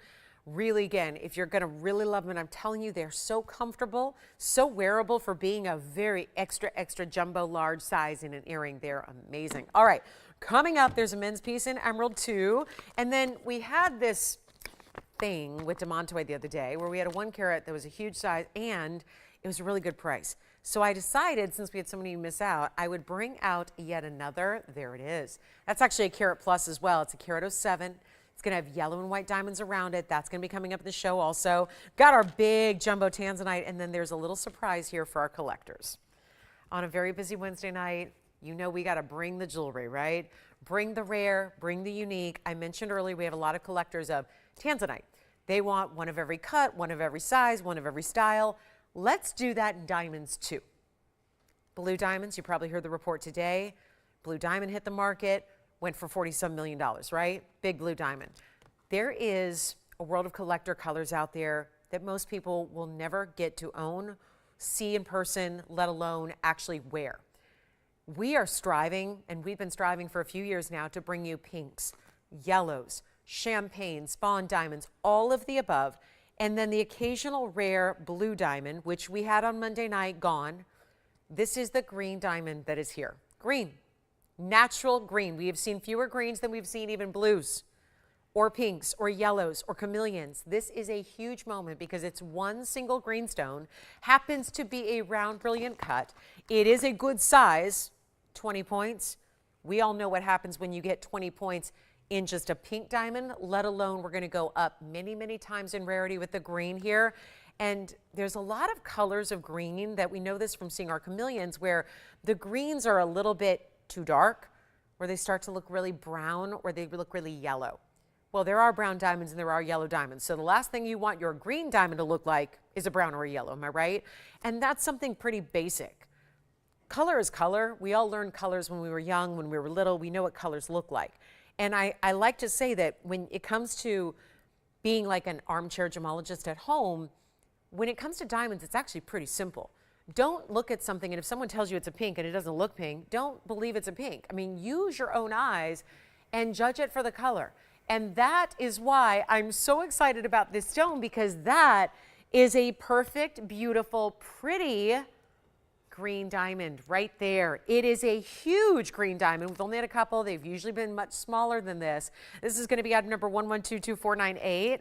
really, again, if you're going to really love them, and I'm telling you, they're so comfortable, so wearable for being a very extra jumbo large size in an earring. They're amazing. All right, coming up, there's a men's piece in emerald too. And then we had this thing with Demantoid the other day where we had a 1 carat that was a huge size and it was a really good price. So I decided, since we had so many miss out, I would bring out yet another. There it is. That's actually a carat plus as well. It's a carat 07. It's going to have yellow and white diamonds around it. That's going to be coming up in the show also. Got our big jumbo Tanzanite, and then there's a little surprise here for our collectors. On a very busy Wednesday night, you know we got to bring the jewelry, right? Bring the rare, bring the unique. I mentioned earlier we have a lot of collectors of Tanzanite. They want one of every cut, one of every size, one of every style. Let's do that in diamonds too. Blue diamonds, you probably heard the report today. Blue diamond hit the market, went for $40-some million, right? Big blue diamond. There is a world of collector colors out there that most people will never get to own, see in person, let alone actually wear. We are striving, and we've been striving for a few years now, to bring you pinks, yellows, champagne, spawn diamonds, all of the above, and then the occasional rare blue diamond, which we had on Monday night, gone. This is the green diamond that is here. Green, natural green. We have seen fewer greens than we've seen even blues or pinks or yellows or chameleons. This is a huge moment because it's one single green stone, happens to be a round, brilliant cut. It is a good size, 20 points. We all know what happens when you get 20 points in just a pink diamond, let alone we're going to go up many, many times in rarity with the green here. And there's a lot of colors of green that we know this from seeing our chameleons where the greens are a little bit too dark, where they start to look really brown or they look really yellow. Well, there are brown diamonds and there are yellow diamonds. So the last thing you want your green diamond to look like is a brown or a yellow, am I right? And that's something pretty basic. Color is color. We all learned colors when we were young, when we were little. We know what colors look like. And I like to say that when it comes to being like an armchair gemologist at home, when it comes to diamonds, it's actually pretty simple. Don't look at something and if someone tells you it's a pink and it doesn't look pink, don't believe it's a pink. I mean, use your own eyes and judge it for the color. And that is why I'm so excited about this stone, because that is a perfect, beautiful, pretty green diamond right there. It is a huge green diamond. We've only had a couple. They've usually been much smaller than this. This is going to be item number 11222498.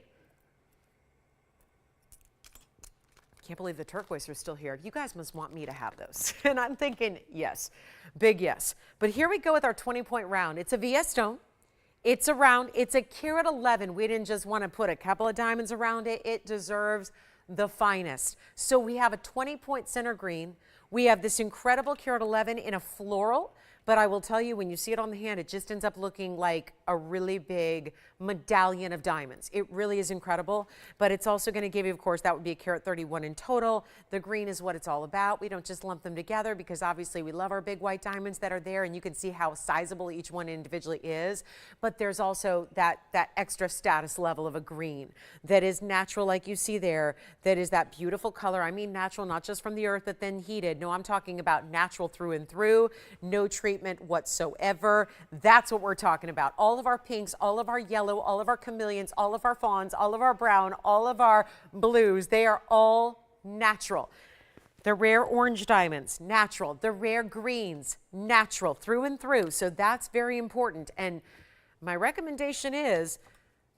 Can't believe the turquoise are still here. You guys must want me to have those. And I'm thinking, yes, big yes. But here we go with our 20-point round. It's a VS stone. It's a round. It's a carat 11. We didn't just want to put a couple of diamonds around it. It deserves the finest. So we have a 20-point center green. We have this incredible carat 11 in a floral. But I will tell you, when you see it on the hand, it just ends up looking like a really big medallion of diamonds. It really is incredible. But it's also going to give you, of course, that would be a carat 31 in total. The green is what it's all about. We don't just lump them together because obviously we love our big white diamonds that are there, and you can see how sizable each one individually is. But there's also that extra status level of a green that is natural, like you see there, that is that beautiful color. I mean natural, not just from the earth, but then heated. No, I'm talking about natural through and through, no treatment whatsoever. That's what we're talking about. All of our pinks, all of our yellow, all of our chameleons, all of our fawns, all of our brown, all of our blues, they are all natural. The rare orange diamonds, natural. The rare greens, natural through and through. So that's very important. And my recommendation is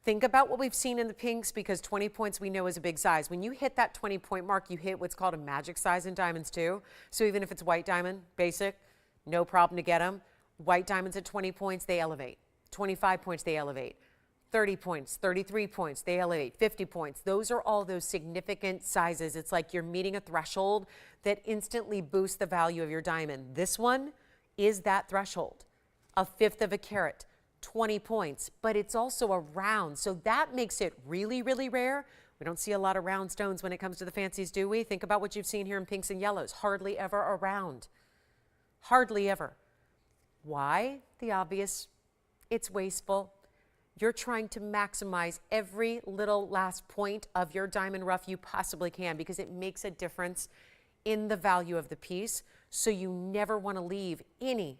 think about what we've seen in the pinks, because 20 points we know is a big size. When you hit that 20-point mark, you hit what's called a magic size in diamonds too. So even if it's white diamond, basic, no problem to get them. White diamonds at 20 points, they elevate. 25 points, they elevate. 30 points, 33 points, they elevate. 50 points. Those are all those significant sizes. It's like you're meeting a threshold that instantly boosts the value of your diamond. This one is that threshold. A fifth of a carat, 20 points, but it's also a round. So that makes it really, really rare. We don't see a lot of round stones when it comes to the fancies, do we? Think about what you've seen here in pinks and yellows. Hardly ever a round. Hardly ever. Why? The obvious. It's wasteful. You're trying to maximize every little last point of your diamond rough you possibly can, because it makes a difference in the value of the piece. So you never want to leave any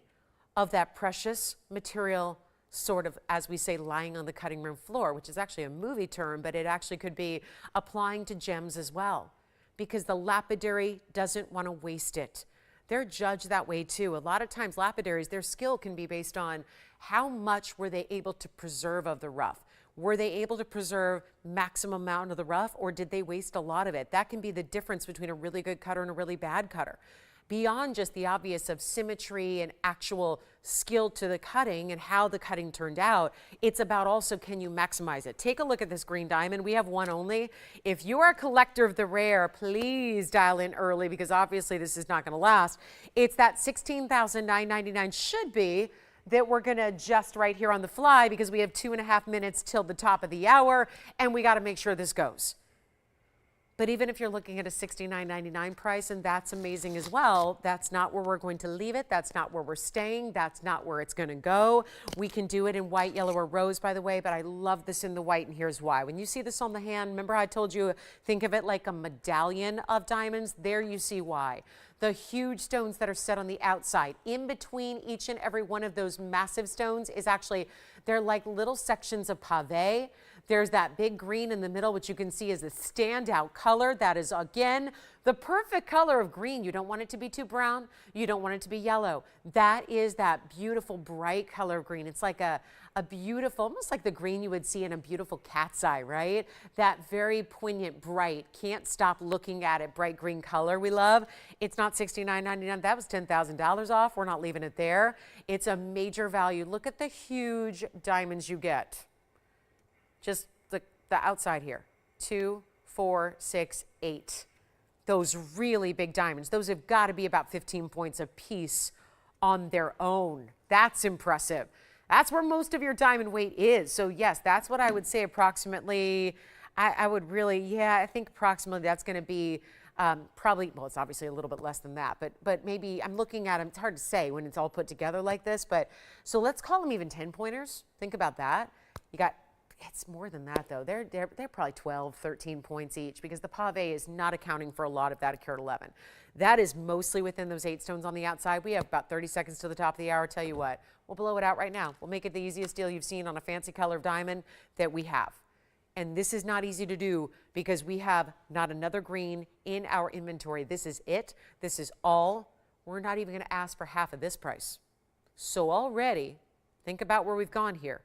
of that precious material sort of, as we say, lying on the cutting room floor, which is actually a movie term, but it actually could be applying to gems as well, because the lapidary doesn't want to waste it. They're judged that way too. A lot of times lapidaries, their skill can be based on how much were they able to preserve of the rough. Were they able to preserve maximum amount of the rough, or did they waste a lot of it? That can be the difference between a really good cutter and a really bad cutter. Beyond just the obvious of symmetry and actual skill to the cutting and how the cutting turned out, it's about also, can you maximize it? Take a look at this green diamond. We have one only. If you are a collector of the rare, please dial in early, because obviously this is not going to last. It's that $16,999 should be that we're going to adjust right here on the fly, because we have 2.5 minutes till the top of the hour, and we got to make sure this goes. But even if you're looking at a $69.99 price, and that's amazing as well, that's not where we're going to leave it. That's not where we're staying. That's not where it's going to go. We can do it in white, yellow, or rose, by the way, but I love this in the white, and here's why. When you see this on the hand, remember I told you, think of it like a medallion of diamonds? There you see why. The huge stones that are set on the outside, in between each and every one of those massive stones is actually, they're like little sections of pave. There's that big green in the middle, which you can see is a standout color. That is, again, The perfect color of green. You don't want it to be too brown. You don't want it to be yellow. That is that beautiful bright color of green. It's like a beautiful, almost like the green you would see in a beautiful cat's eye, right? That very poignant, bright, can't stop looking at it, bright green color we love. It's not $69.99. That was $10,000 off. We're not leaving it there. It's a major value. Look at the huge diamonds you get. Just the outside here. 2, 4, 6, 8. Those really big diamonds. Those have got to be about 15 points a piece on their own. That's impressive. That's where most of your diamond weight is. So yes, that's what I would say approximately. I would really, yeah, I think approximately that's going to be probably, well, it's obviously a little bit less than that, but maybe I'm looking at them. It's hard to say when it's all put together like this, but so let's call them even 10 pointers. Think about that. You got, it's more than that though. They're probably 12, 13 points each because the pave is not accounting for a lot of that at carat 11. That is mostly within those 8 stones on the outside. We have about 30 seconds to the top of the hour. Tell you what, we'll blow it out right now. We'll make it the easiest deal you've seen on a fancy color of diamond that we have. And this is not easy to do because we have not another green in our inventory. This is it. This is all. We're not even going to ask for half of this price. So already, think about where we've gone here.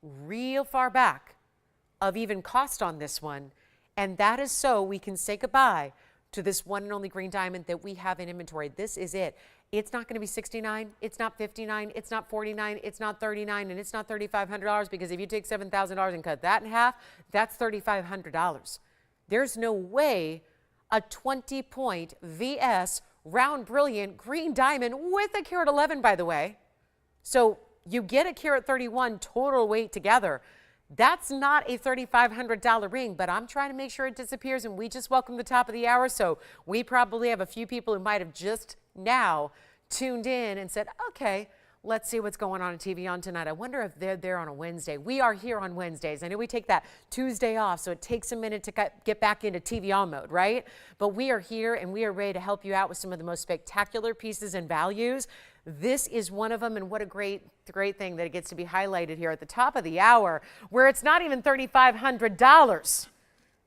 Real far back of even cost on this one. And that is so we can say goodbye to this one and only green diamond that we have in inventory. This is it. It's not going to be $69. It's not $59. It's not $49. It's not $39. And it's not $3,500 because if you take $7,000 and cut that in half, that's $3,500. There's no way a 20-point VS round brilliant green diamond with a carat 11, by the way. So you get a carat 31 total weight together. That's not a $3,500 ring, but I'm trying to make sure it disappears, and we just welcome the top of the hour, so we probably have a few people who might have just now tuned in and said, okay, let's see what's going on TVON tonight. I wonder if they're there on a Wednesday. We are here on Wednesdays. I know we take that Tuesday off, so it takes a minute to get back into TVON mode, right? But we are here, and we are ready to help you out with some of the most spectacular pieces and values. This is one of them, and what a great thing that it gets to be highlighted here at the top of the hour, where it's not even $3,500,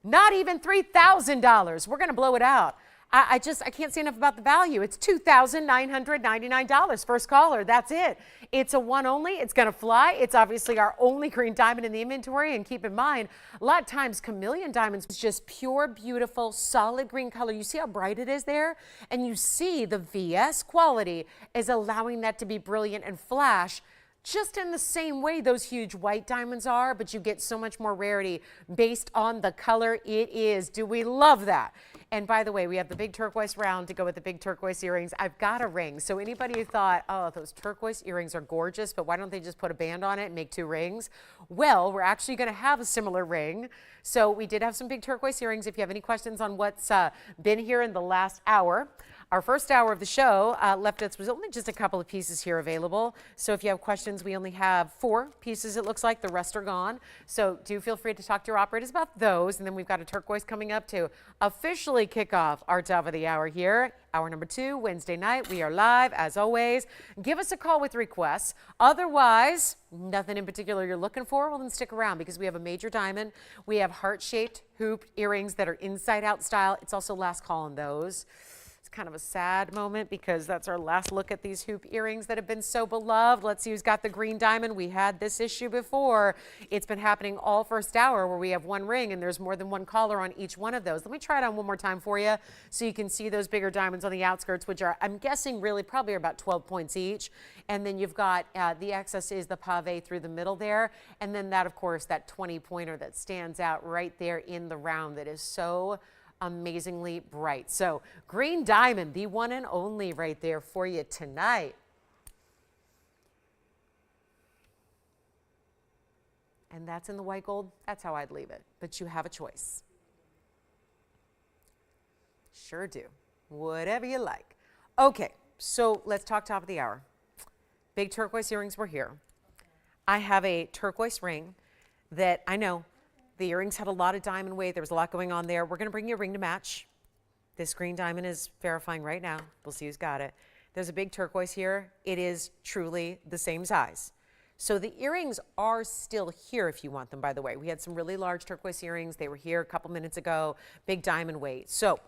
not even $3,000. We're going to blow it out. I can't say enough about the value. It's $2,999. First caller, that's it. It's a one only. It's going to fly. It's obviously our only green diamond in the inventory. And keep in mind, a lot of times chameleon diamonds is just pure, beautiful, solid green color. You see how bright it is there? And you see the VS quality is allowing that to be brilliant and flash just in the same way those huge white diamonds are, but you get so much more rarity based on the color it is. Do we love that? And by the way, we have the big turquoise round to go with the big turquoise earrings. I've got a ring. So anybody who thought, oh, those turquoise earrings are gorgeous, but why don't they just put a band on it and make 2 rings? Well, we're actually going to have a similar ring. So we did have some big turquoise earrings. If you have any questions on what's been here in the last hour, our first hour of the show left us with only just a couple of pieces here available. So if you have questions, we only have 4 pieces, it looks like. The rest are gone. So do feel free to talk to your operators about those. And then we've got a turquoise coming up to officially kick off our top of the hour here. Hour number 2, Wednesday night. We are live, as always. Give us a call with requests. Otherwise, nothing in particular you're looking for, well, then stick around because we have a major diamond. We have heart-shaped hoop earrings that are inside-out style. It's also last call on those. Kind of a sad moment because that's our last look at these hoop earrings that have been so beloved. Let's see who's got the green diamond. We had this issue before. It's been happening all first hour where we have 1 ring and there's more than 1 caller on each one of those. Let me try it on one more time for you so you can see those bigger diamonds on the outskirts, which are, I'm guessing, really probably about 12 points each. And then you've got the excess is the pave through the middle there. And then that, of course, that 20 pointer that stands out right there in the round that is so amazingly bright. So green diamond, the one and only right there for you tonight. And that's in the white gold. That's how I'd leave it. But you have a choice. Sure do. Whatever you like. Okay, so let's talk top of the hour. Big turquoise earrings were here. I have a turquoise ring that I know the earrings had a lot of diamond weight. There was a lot going on there. We're going to bring you a ring to match. This green diamond is verifying right now. We'll see who's got it. There's a big turquoise here. It is truly the same size. So the earrings are still here if you want them, by the way. We had some really large turquoise earrings. They were here a couple minutes ago. Big diamond weight. So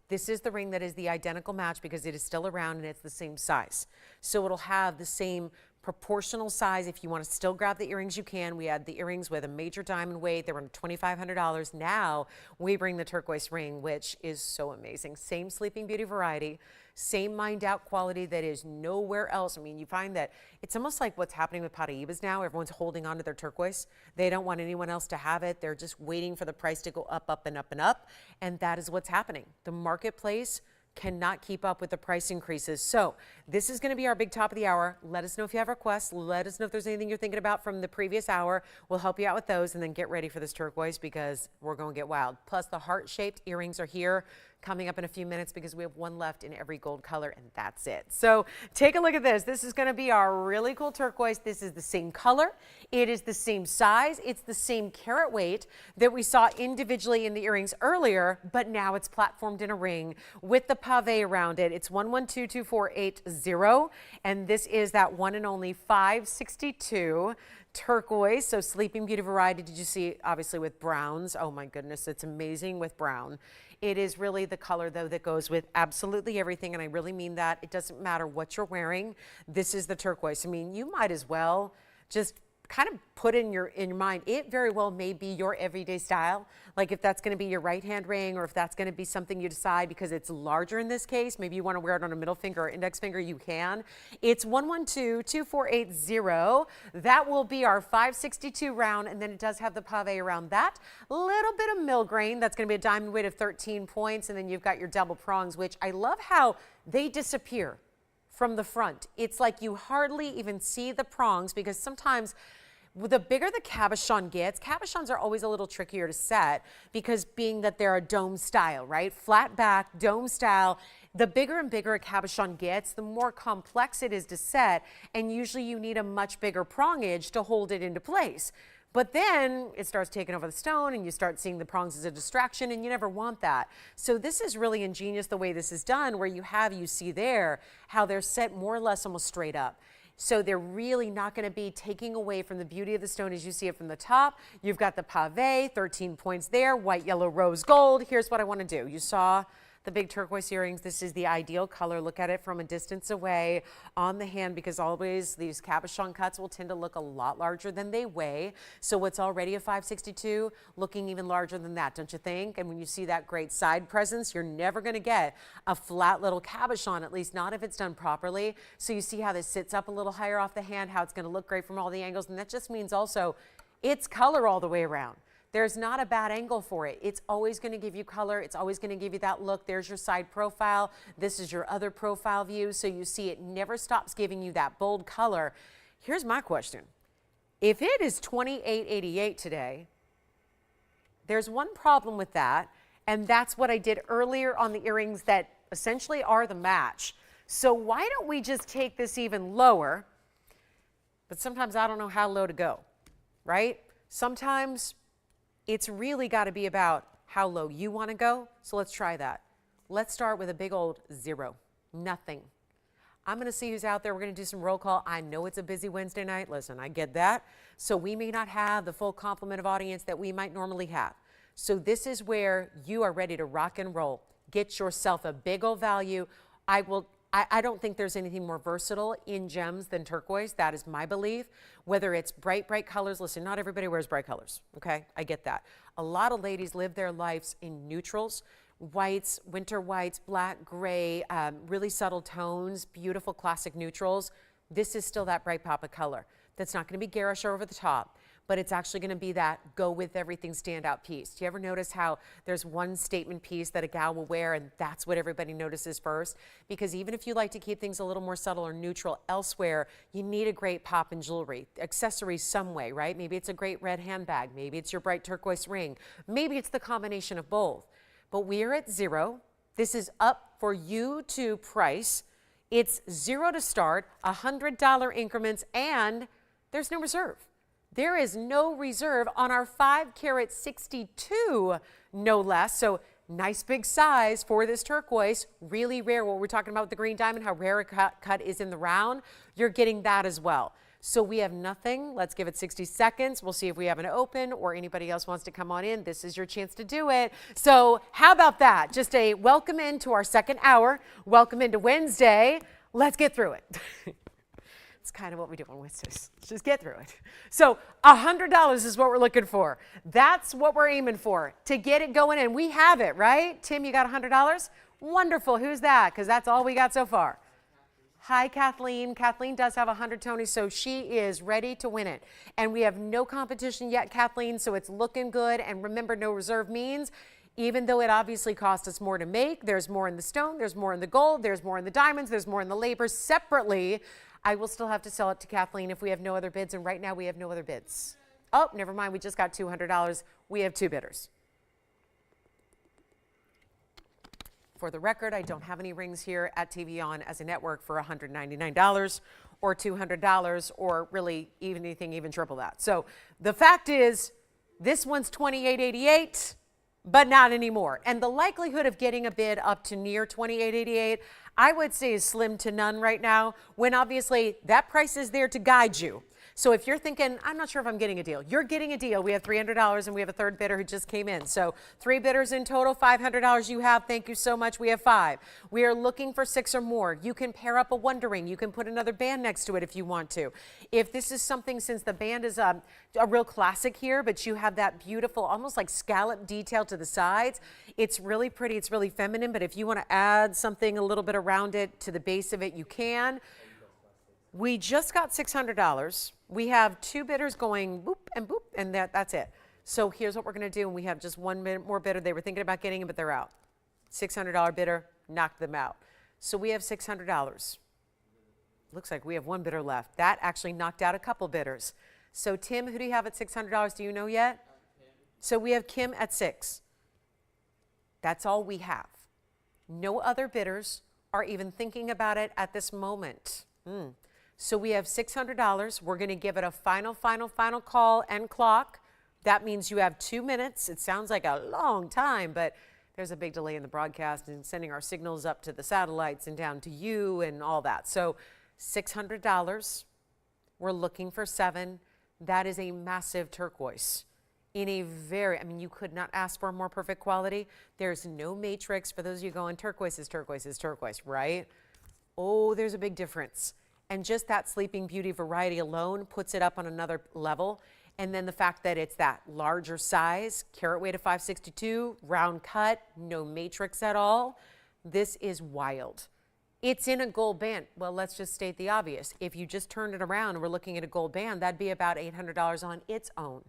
This is the ring that is the identical match because it is still around and it's the same size. So it'll have the same proportional size. If you want to still grab the earrings, you can. We had the earrings with a major diamond weight. They were $2,500. Now we bring the turquoise ring, which is so amazing. Same Sleeping Beauty variety, same mined out quality that is nowhere else. I mean, you find that it's almost like what's happening with Paiibas now. Everyone's holding on to their turquoise. They don't want anyone else to have it. They're just waiting for the price to go up, up, and up, and up. And that is what's happening. The marketplace cannot keep up with the price increases. So this is going to be our big top of the hour. Let us know if you have requests. Let us know if there's anything you're thinking about from the previous hour. We'll help you out with those, and then get ready for this turquoise because we're going to get wild. Plus the heart-shaped earrings are here coming up in a few minutes because we have one left in every gold color, and that's it. So take a look at this. This is going to be our really cool turquoise. This is the same color. It is the same size. It's the same carat weight that we saw individually in the earrings earlier, but now it's platformed in a ring with the pave around it. It's 1122480, and this is that one and only 562 turquoise. So Sleeping Beauty variety. Did you see, obviously, with browns? Oh my goodness, it's amazing with brown. It is really the color, though, that goes with absolutely everything, and I really mean that. It doesn't matter what you're wearing. This is the turquoise. I mean, you might as well just kind of put in your mind, it very well may be your everyday style. Like if that's going to be your right hand ring, or if that's going to be something you decide because it's larger in this case, maybe you want to wear it on a middle finger or index finger, you can. It's 1122480. That will be our 562 round, and then it does have the pave around that. Little bit of mill grain. That's going to be a diamond weight of 13 points, and then you've got your double prongs, which I love how they disappear from the front. It's like you hardly even see the prongs, because sometimes the bigger the cabochon gets, cabochons are always a little trickier to set because being that they're a dome style, right? Flat back, dome style. The bigger and bigger a cabochon gets, the more complex it is to set, and usually you need a much bigger prongage to hold it into place. But then it starts taking over the stone and you start seeing the prongs as a distraction, and you never want that. So this is really ingenious the way this is done, where you see there how they're set more or less almost straight up. So they're really not going to be taking away from the beauty of the stone as you see it from the top. You've got the pave, 13 points there, white, yellow, rose, gold. Here's what I want to do. You saw the big turquoise earrings. This is the ideal color. Look at it from a distance away on the hand, because always these cabochon cuts will tend to look a lot larger than they weigh. So what's already a 562 looking even larger than that, don't you think? And when you see that great side presence, you're never going to get a flat little cabochon, at least not if it's done properly. So you see how this sits up a little higher off the hand, how it's going to look great from all the angles. And that just means also it's color all the way around. There's not a bad angle for it. It's always going to give you color. It's always going to give you that look. There's your side profile. This is your other profile view. So you see it never stops giving you that bold color. Here's my question. If it is $28.88 today, there's one problem with that, and that's what I did earlier on the earrings that essentially are the match. So why don't we just take this even lower? But sometimes I don't know how low to go, right? Sometimes it's really got to be about how low you want to go. So let's try that. Let's start with a big old 0, nothing. I'm going to see who's out there. We're going to do some roll call. I know it's a busy Wednesday night. Listen, I get that. So we may not have the full complement of audience that we might normally have. So this is where you are ready to rock and roll. Get yourself a big old value. I don't think there's anything more versatile in gems than turquoise. That is my belief. Whether it's bright, bright colors. Listen, not everybody wears bright colors, okay? I get that. A lot of ladies live their lives in neutrals, whites, winter whites, black, gray, really subtle tones, beautiful classic neutrals. This is still that bright pop of color. That's not going to be garish or over the top, but it's actually going to be that go with everything standout piece. Do you ever notice how there's one statement piece that a gal will wear and that's what everybody notices first? Because even if you like to keep things a little more subtle or neutral elsewhere, you need a great pop in jewelry, accessories some way, right? Maybe it's a great red handbag. Maybe it's your bright turquoise ring. Maybe it's the combination of both. But we're at 0. This is up for you to price. It's 0 to start, $100 increments, and there's no reserve. There is no reserve on our 5-carat 62, no less. So nice big size for this turquoise, really rare. What we're talking about with the green diamond, how rare a cut is in the round, you're getting that as well. So we have nothing. Let's give it 60 seconds. We'll see if we have an open or anybody else wants to come on in. This is your chance to do it. So how about that? Just a welcome into our second hour. Welcome into Wednesday. Let's get through it. It's kind of what we do on Wednesdays. Let's just get through it. So $100 is what we're looking for. That's what we're aiming for, to get it going in. We have it, right? Tim, you got $100? Wonderful. Who's that? Because that's all we got so far. Hi, Kathleen. Kathleen does have 100, Tony, so she is ready to win it. And we have no competition yet, Kathleen, so it's looking good. And remember, no reserve means even though it obviously cost us more to make, there's more in the stone, there's more in the gold, there's more in the diamonds, there's more in the labor. Separately, I will still have to sell it to Kathleen if we have no other bids, and right now we have no other bids. Oh, never mind, we just got $200. We have 2 bidders. For the record, I don't have any rings here at TVON as a network for $199 or $200 or really even triple that. So the fact is, this one's $28.88, but not anymore. And the likelihood of getting a bid up to near $28.88, I would say is slim to none right now, when obviously that price is there to guide you. So if you're thinking, I'm not sure if I'm getting a deal, you're getting a deal. We have $300 and we have a third bidder who just came in. So 3 bidders in total, $500 you have. Thank you so much. We have 5. We are looking for 6 or more. You can pair up a Wonder Ring. You can put another band next to it if you want to. If this is something, since the band is a real classic here, but you have that beautiful, almost like scallop detail to the sides, it's really pretty. It's really feminine. But if you want to add something a little bit around it to the base of it, you can. We just got $600. We have 2 bidders going boop, and that's it. So here's what we're going to do. And we have just 1 more bidder. They were thinking about getting it, but they're out. $600 bidder, knocked them out. So we have $600. Looks like we have 1 bidder left. That actually knocked out a couple bidders. So Tim, who do you have at $600? Do you know yet? So we have Kim at 6. That's all we have. No other bidders are even thinking about it at this moment. So we have $600. We're going to give it a final call and clock. That means you have 2 minutes. It sounds like a long time, but there's a big delay in the broadcast and sending our signals up to the satellites and down to you and all that. So $600. We're looking for 7. That is a massive turquoise. In a very, I mean, you could not ask for a more perfect quality. There's no matrix. For those of you going, turquoise is turquoise, right? Oh, there's a big difference. And just that Sleeping Beauty variety alone puts it up on another level. And then the fact that it's that larger size, carat weight of 562, round cut, no matrix at all. This is wild. It's in a gold band. Well, let's just state the obvious. If you just turned it around and we're looking at a gold band, that'd be about $800 on its own.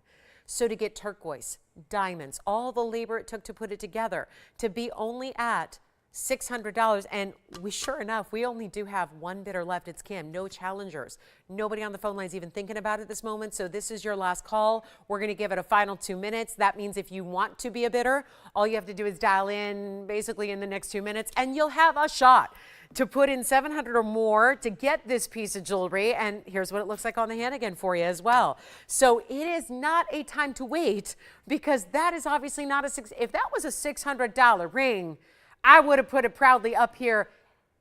So to get turquoise, diamonds, all the labor it took to put it together, to be only at $600, and sure enough, we only do have 1 bidder left. It's Kim. No challengers. Nobody on the phone lines even thinking about it at this moment. So this is your last call. We're going to give it a final 2 minutes. That means if you want to be a bidder, all you have to do is dial in basically in the next 2 minutes, and you'll have a shot to put in $700 or more to get this piece of jewelry. And here's what it looks like on the hand again for you as well. So it is not a time to wait, because that is obviously not if that was a $600 ring, I would have put it proudly up here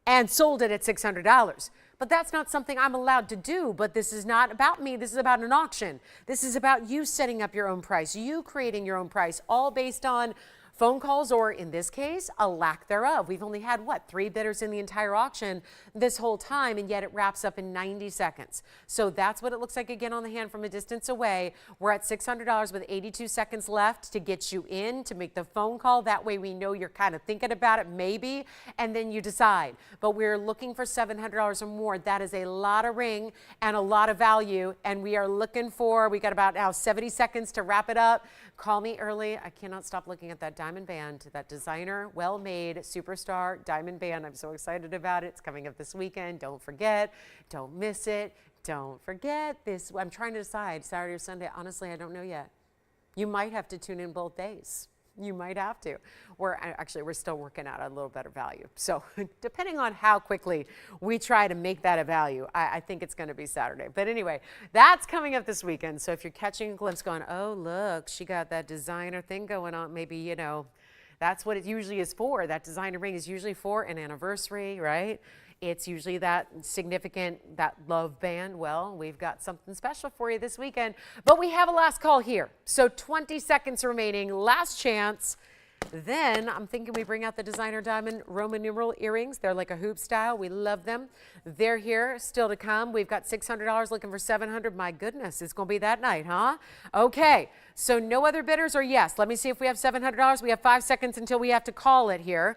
and sold it at $600. But that's not something I'm allowed to do. But this is not about me. This is about an auction. This is about you setting up your own price, you creating your own price, all based on phone calls, or in this case, a lack thereof. We've only had, 3 bidders in the entire auction this whole time, and yet it wraps up in 90 seconds. So that's what it looks like again on the hand from a distance away. We're at $600 with 82 seconds left to get you in, to make the phone call. That way we know you're kind of thinking about it, maybe, and then you decide. But we're looking for $700 or more. That is a lot of ring and a lot of value, and we are looking for, we got about now 70 seconds to wrap it up. Call me early. I cannot stop looking at that diamond band, that designer, well-made, superstar diamond band. I'm so excited about it. It's coming up this weekend. Don't forget. Don't miss it. Don't forget this. I'm trying to decide, Saturday or Sunday. Honestly, I don't know yet. You might have to tune in both days. You might have to. We're still working out a little better value. So depending on how quickly we try to make that a value, I think it's going to be Saturday. But anyway, that's coming up this weekend. So if you're catching a glimpse going, oh, look, she got that designer thing going on, maybe, that's what it usually is for. That designer ring is usually for an anniversary, right? It's usually that significant, that love band. Well, we've got something special for you this weekend, but we have a last call here. So 20 seconds remaining, last chance. Then I'm thinking we bring out the designer diamond Roman numeral earrings. They're like a hoop style. We love them. They're here still to come. We've got $600 looking for $700. My goodness, it's going to be that night, huh? Okay, so no other bidders or yes? Let me see if we have $700. We have 5 seconds until we have to call it here.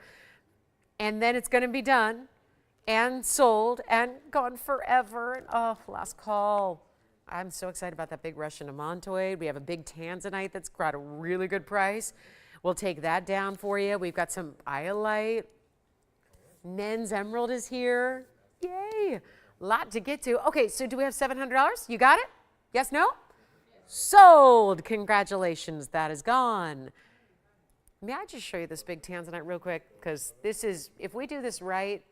And then it's going to be done and sold and gone forever. And oh, last call. I'm so excited about that big Russian Demantoid. We have a big Tanzanite that's got a really good price. We'll take that down for you. We've got some iolite. Men's emerald is here. Yay. Lot to get to. Okay, so do we have $700? You got it? Yes, no? Sold. Congratulations. That is gone. May I just show you this big Tanzanite real quick? Because this is, if we do this right,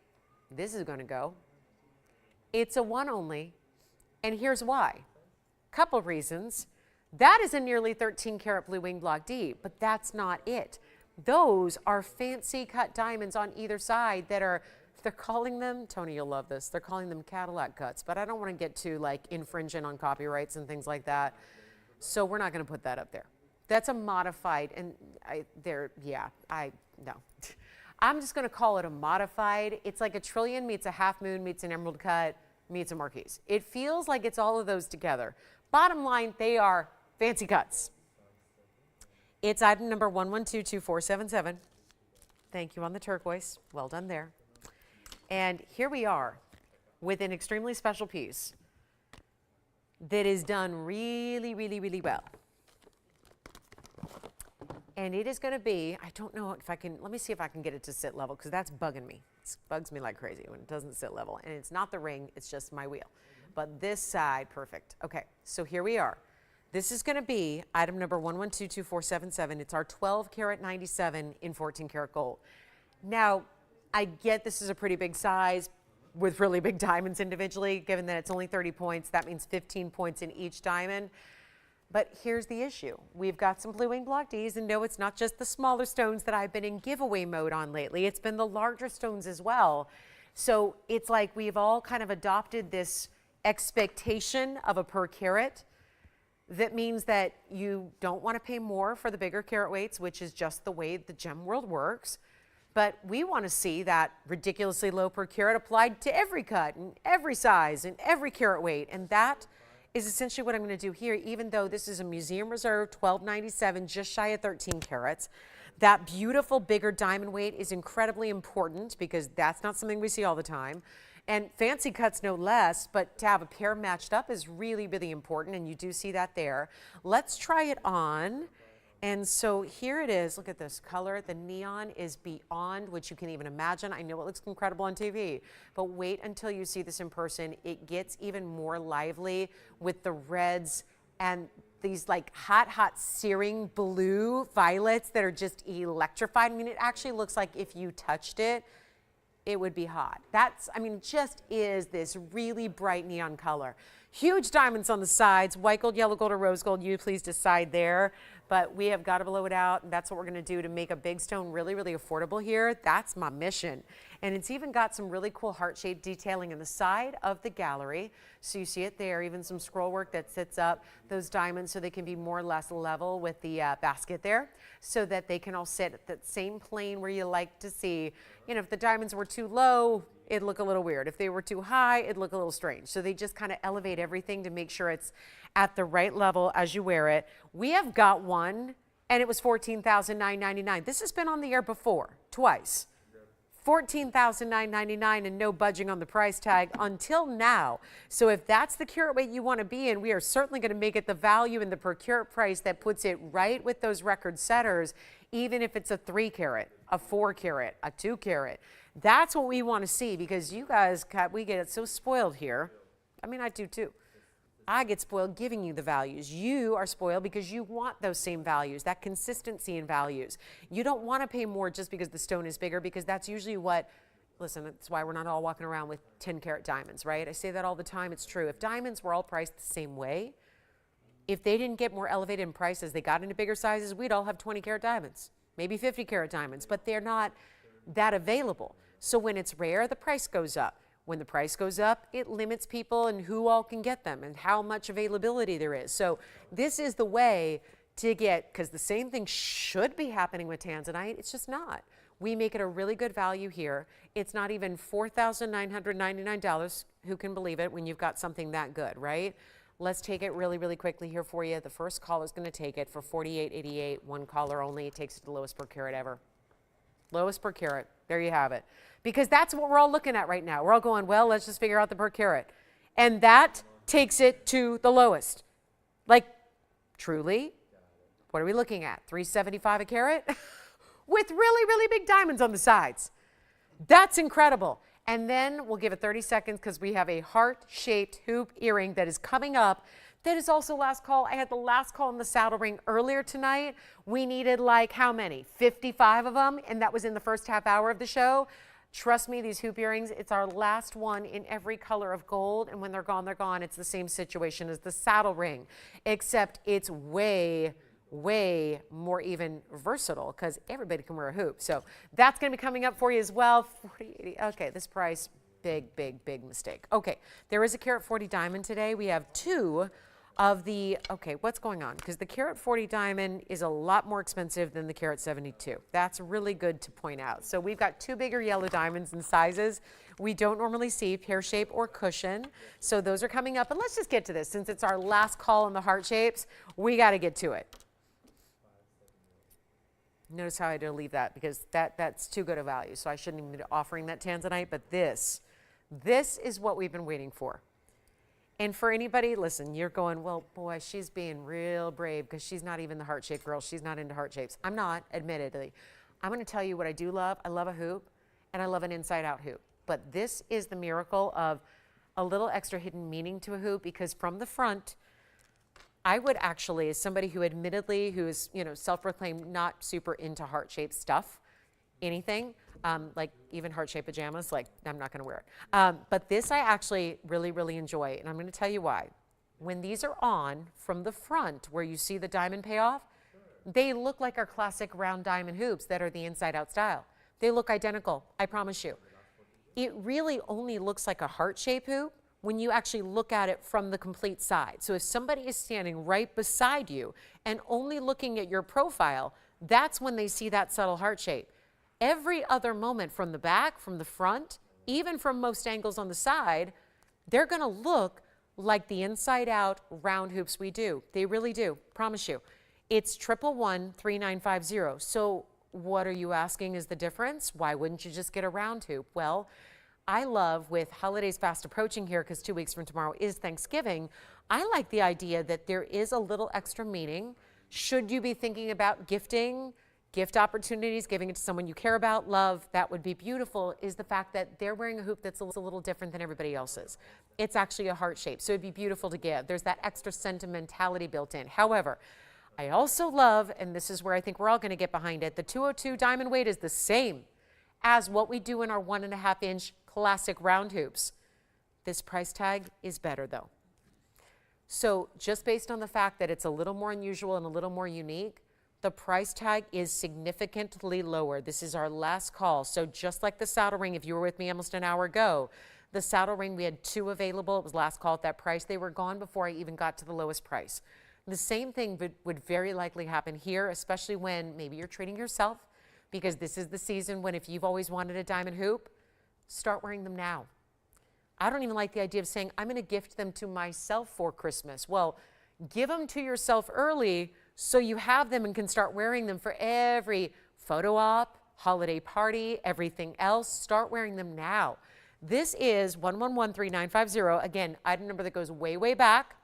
this is going to go. It's a one only. And here's why. Couple reasons. That is a nearly 13 karat blue wing block D, but that's not it. Those are fancy cut diamonds on either side that are, they're calling them, Tony, you'll love this, they're calling them Cadillac cuts, but I don't want to get too like infringing on copyrights and things like that. So we're not going to put that up there. That's a modified, and no. I'm just going to call it a modified. It's like a trillion meets a half moon meets an emerald cut meets a marquise. It feels like it's all of those together. Bottom line, they are fancy cuts. It's item number 1122477. Thank you on the turquoise. Well done there. And here we are with an extremely special piece that is done really, really, really well. And it is going to be, I don't know if I can, let me see if I can get it to sit level because that's bugging me. It bugs me like crazy when it doesn't sit level. And it's not the ring, it's just my wheel. But this side, perfect. Okay, so here we are. This is going to be item number 1122477. It's our 12 karat 97 in 14 karat gold. Now, I get this is a pretty big size with really big diamonds individually, given that it's only 30 points. That means 15 points in each diamond. But here's the issue. We've got some blue wing block Ds, and no, it's not just the smaller stones that I've been in giveaway mode on lately. It's been the larger stones as well. So it's like we've all kind of adopted this expectation of a per carat. That means that you don't want to pay more for the bigger carat weights, which is just the way the gem world works. But we want to see that ridiculously low per carat applied to every cut and every size and every carat weight. And that is essentially what I'm going to do here, even though this is a museum reserve 1297, just shy of 13 carats. That beautiful bigger diamond weight is incredibly important because that's not something we see all the time. And fancy cuts no less, but to have a pair matched up is really, really important, and you do see that there. Let's try it on. And so here it is. Look at this color. The neon is beyond what you can even imagine. I know it looks incredible on TV, but wait until you see this in person. It gets even more lively with the reds and these like hot, hot searing blue violets that are just electrified. I mean, it actually looks like if you touched it, it would be hot. That's, I mean, it just is this really bright neon color. Huge diamonds on the sides, white gold, yellow gold, or rose gold. You please decide there. But we have got to blow it out, and that's what we're going to do to make a big stone really, really affordable here. That's my mission. And it's even got some really cool heart-shaped detailing in the side of the gallery. So you see it there, even some scroll work that sits up those diamonds so they can be more or less level with the basket there, so that they can all sit at that same plane where you like to see. You know, if the diamonds were too low, it'd look a little weird. If they were too high, it'd look a little strange. So they just kind of elevate everything to make sure it's at the right level as you wear it. We have got one, and it was $14,999. This has been on the air before, twice. $14,999 and no budging on the price tag until now. So if that's the carat weight you want to be in, we are certainly going to make it the value in the per carat price that puts it right with those record setters, even if it's a 3 carat, a 4 carat, a 2 carat. That's what we want to see, because you guys, we get so spoiled here. I mean, I do too. I get spoiled giving you the values. You are spoiled because you want those same values, that consistency in values. You don't want to pay more just because the stone is bigger, because that's usually what, listen, that's why we're not all walking around with 10 karat diamonds, right? I say that all the time. It's true. If diamonds were all priced the same way, if they didn't get more elevated in price as they got into bigger sizes, we'd all have 20 karat diamonds, maybe 50 karat diamonds, but they're not that available. So when it's rare, the price goes up. When the price goes up, it limits people and who all can get them and how much availability there is. So this is the way to get, because the same thing should be happening with Tanzanite, it's just not. We make it a really good value here. It's not even $4,999. Who can believe it when you've got something that good, right? Let's take it really, really quickly here for you. The first caller is going to take it for $48.88. One caller only. It takes it to the lowest per carat ever. Lowest per carat. There you have it. Because that's what we're all looking at right now. We're all going, well, let's just figure out the per carat. And that takes it to the lowest. Like, truly, what are we looking at? $375 a carat? With really, really big diamonds on the sides. That's incredible. And then we'll give it 30 seconds because we have a heart-shaped hoop earring that is coming up. That is also last call. I had the last call on the saddle ring earlier tonight. We needed like how many? 55 of them, and that was in the first half hour of the show. Trust me, these hoop earrings, it's our last one in every color of gold, and when they're gone, they're gone. It's the same situation as the saddle ring, except it's way more even versatile because everybody can wear a hoop. So that's going to be coming up for you as well. 40, okay, this price, big mistake. Okay, there is a carat 40 diamond today. We have two of the, okay, what's going on? Because the carat 40 diamond is a lot more expensive than the carat 72. That's really good to point out. So we've got two bigger yellow diamonds in sizes we don't normally see, pear shape or cushion. So those are coming up. And let's just get to this. Since it's our last call on the heart shapes, we got to get to it. Notice how I had to leave that because that's too good a value. So I shouldn't even be offering that Tanzanite, but this is what we've been waiting for. And for anybody, listen, you're going, well, boy, she's being real brave because she's not even the heart-shaped girl. She's not into heart shapes. I'm not, admittedly. I'm going to tell you what I do love. I love a hoop, and I love an inside-out hoop. But this is the miracle of a little extra hidden meaning to a hoop because from the front, I would actually, as somebody who admittedly, who is, you know, self-proclaimed not super into heart-shaped stuff, anything, like even heart-shaped pajamas, like I'm not going to wear it. But this I actually really enjoy, and I'm going to tell you why. When these are on from the front where you see the diamond payoff, they look like our classic round diamond hoops that are the inside-out style. They look identical, I promise you. It really only looks like a heart-shaped hoop when you actually look at it from the complete side. So if somebody is standing right beside you and only looking at your profile, that's when they see that subtle heart shape. Every other moment from the back, from the front, even from most angles on the side, they're going to look like the inside out round hoops we do. They really do, promise you. It's 111-3950. So what are you asking is the difference? Why wouldn't you just get a round hoop? Well, I love, with holidays fast approaching here, because 2 weeks from tomorrow is Thanksgiving, I like the idea that there is a little extra meaning. Should you be thinking about gifting, gift opportunities, giving it to someone you care about, love, that would be beautiful, is the fact that they're wearing a hoop that's a little different than everybody else's. It's actually a heart shape, so it'd be beautiful to give. There's that extra sentimentality built in. However, I also love, and this is where I think we're all going to get behind it, the 202 diamond weight is the same as what we do in our 1.5 inch classic round hoops. This price tag is better though. So just based on the fact that it's a little more unusual and a little more unique, the price tag is significantly lower. This is our last call. So just like the saddle ring, if you were with me almost an hour ago, the saddle ring, we had two available. It was last call at that price. They were gone before I even got to the lowest price. The same thing would very likely happen here, especially when maybe you're treating yourself, because this is the season when if you've always wanted a diamond hoop, start wearing them now. I don't even like the idea of saying, I'm going to gift them to myself for Christmas. Well, give them to yourself early so you have them and can start wearing them for every photo op, holiday party, everything else. Start wearing them now. This is 111-3950. Again, item number that goes way back,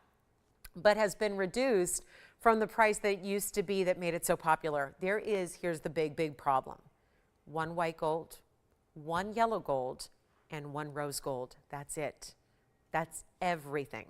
but has been reduced from the price that it used to be that made it so popular. Here's the big problem. One white gold, one yellow gold, and one rose gold. That's it. That's everything.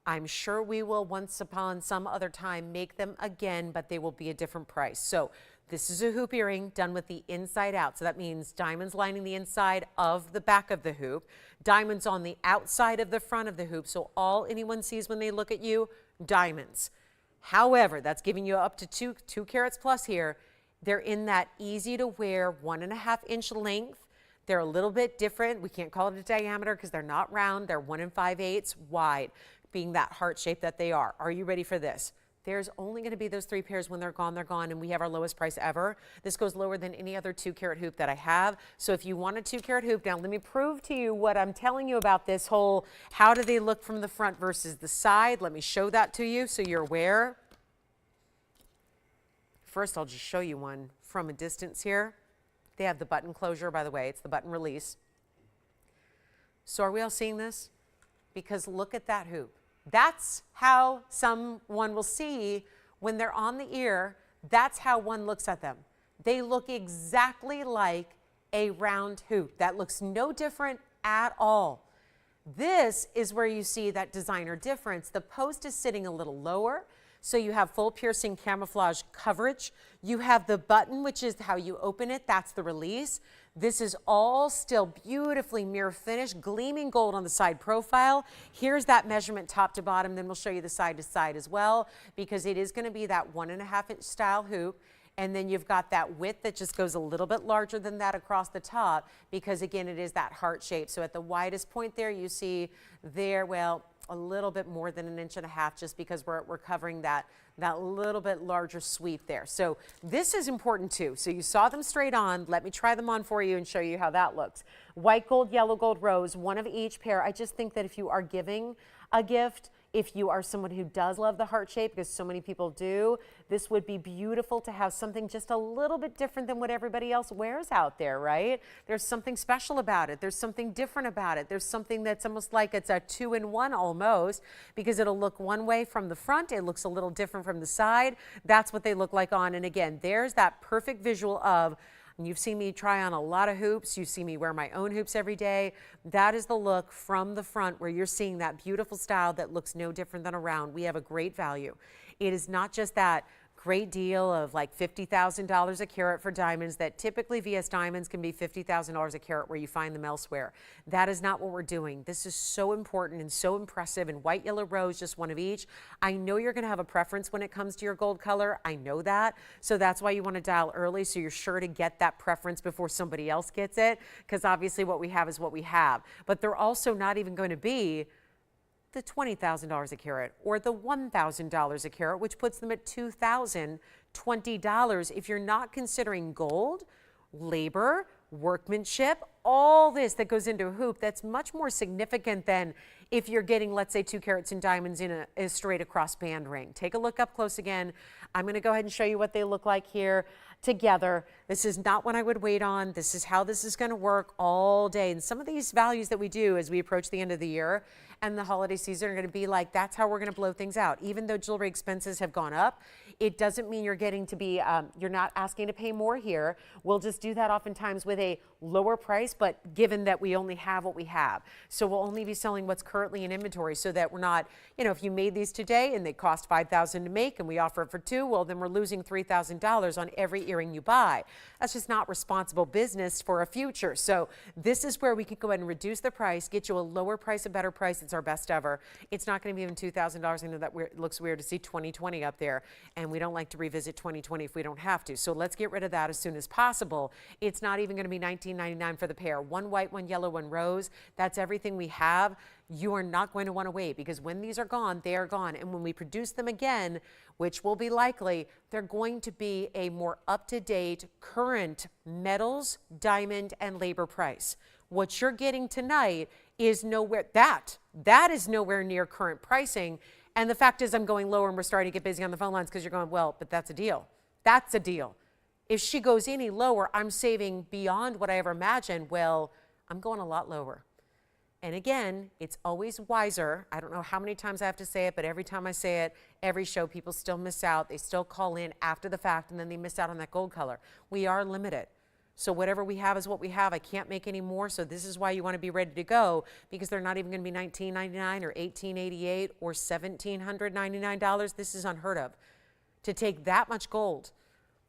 I'm sure we will once upon some other time make them again, but they will be a different price. So this is a hoop earring done with the inside out. So that means diamonds lining the inside of the back of the hoop, diamonds on the outside of the front of the hoop. So all anyone sees when they look at you, diamonds. However, that's giving you up to two carats plus here. They're in that easy to wear 1.5 inch length. They're a little bit different. We can't call it a diameter because they're not round. They're 1 5/8 wide, being that heart shape that they are. Are you ready for this? There's only going to be those 3 pairs. When they're gone, and we have our lowest price ever. This goes lower than any other 2-carat hoop that I have. So if you want a 2-carat hoop, now let me prove to you what I'm telling you about this whole, how do they look from the front versus the side? Let me show that to you so you're aware. First, I'll just show you one from a distance here. They have the button closure, by the way. It's the button release. So are we all seeing this? Because look at that hoop. That's how someone will see when they're on the ear. That's how one looks at them. They look exactly like a round hoop. That looks no different at all. This is where you see that designer difference. The post is sitting a little lower, so you have full piercing camouflage coverage. You have the button, which is how you open it. That's the release. This is all still beautifully mirror finished, gleaming gold on the side profile. Here's that measurement top to bottom. Then we'll show you the side to side as well, because it is going to be that 1 1/2-inch style hoop. And then you've got that width that just goes a little bit larger than that across the top, because again, it is that heart shape. So at the widest point there, you see there, well, a little bit more than 1.5 inches, just because we're covering that little bit larger sweep there. So this is important too. So you saw them straight on. Let me try them on for you and show you how that looks. White gold, yellow gold, rose, one of each pair. I just think that if you are giving a gift, if you are someone who does love the heart shape, because so many people do, this would be beautiful to have something just a little bit different than what everybody else wears out there, right? There's something special about it. There's something different about it. There's something that's almost like it's a 2-in-1 almost, because it'll look one way from the front. It looks a little different from the side. That's what they look like on. And again, there's that perfect visual of, and you've seen me try on a lot of hoops. You see me wear my own hoops every day. That is the look from the front, where you're seeing that beautiful style that looks no different than around. We have a great value. It is not just that great deal of like $50,000 a carat for diamonds that typically VS Diamonds can be $50,000 a carat where you find them elsewhere. That is not what we're doing. This is so important and so impressive. And white, yellow, rose, just one of each. I know you're going to have a preference when it comes to your gold color. I know that. So that's why you want to dial early, so you're sure to get that preference before somebody else gets it, because obviously what we have is what we have. But they're also not even going to be the $20,000 a carat or the $1,000 a carat, which puts them at $2,020 if you're not considering gold, labor, workmanship, all this that goes into a hoop. That's much more significant than if you're getting, let's say, 2 carats in diamonds in a straight across band ring. Take a look up close again. I'm going to go ahead and show you what they look like here together. This is not what I would wait on. This is how this is going to work all day. And some of these values that we do as we approach the end of the year and the holiday season are going to be like, that's how we're going to blow things out. Even though jewelry expenses have gone up, it doesn't mean you're getting to be, you're not asking to pay more here. We'll just do that oftentimes with a lower price, but given that we only have what we have. So we'll only be selling what's currently in inventory, so that we're not, you know, if you made these today and they cost $5,000 to make and we offer it for $2,000, well, then we're losing $3,000 on every earring you buy. That's just not responsible business for a future. So this is where we can go ahead and reduce the price, get you a lower price, a better price. It's our best ever. It's not going to be even $2,000. I know that it looks weird to see 2020 up there, and we don't like to revisit 2020 if we don't have to. So let's get rid of that as soon as possible. It's not even going to be $19.99 for the pair. One white, one yellow, one rose. That's everything we have. You are not going to want to wait, because when these are gone, they are gone. And when we produce them again, which will be likely, they're going to be a more up-to-date, current metals, diamond, and labor price. What you're getting tonight is nowhere, that is nowhere near current pricing. And the fact is, I'm going lower and we're starting to get busy on the phone lines, because you're going, well, but that's a deal. That's a deal. If she goes any lower, I'm saving beyond what I ever imagined. Well, I'm going a lot lower. And again, it's always wiser. I don't know how many times I have to say it, but every time I say it, every show, people still miss out. They still call in after the fact, and then they miss out on that gold color. We are limited. So whatever we have is what we have. I can't make any more. So this is why you want to be ready to go, because they're not even going to be $19.99 or $18.88 or $1,799. This is unheard of. To take that much gold,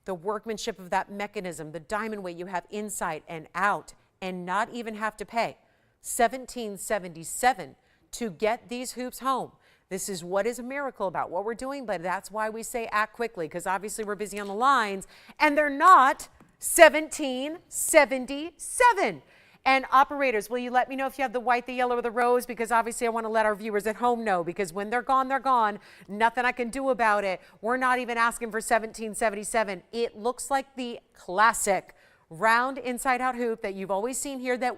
the workmanship of that mechanism, the diamond weight you have inside and out, and not even have to pay $1,777 to get these hoops home. This is what is a miracle about what we're doing, but that's why we say act quickly, because obviously we're busy on the lines, and they're not $1,777. And operators, will you let me know if you have the white, the yellow, or the rose? Because obviously I want to let our viewers at home know, because when they're gone, they're gone. Nothing I can do about it. We're not even asking for $17.77. It looks like the classic round inside out hoop that you've always seen here that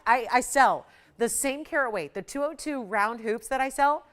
I sell. The same carat weight, the 202 round hoops that I sell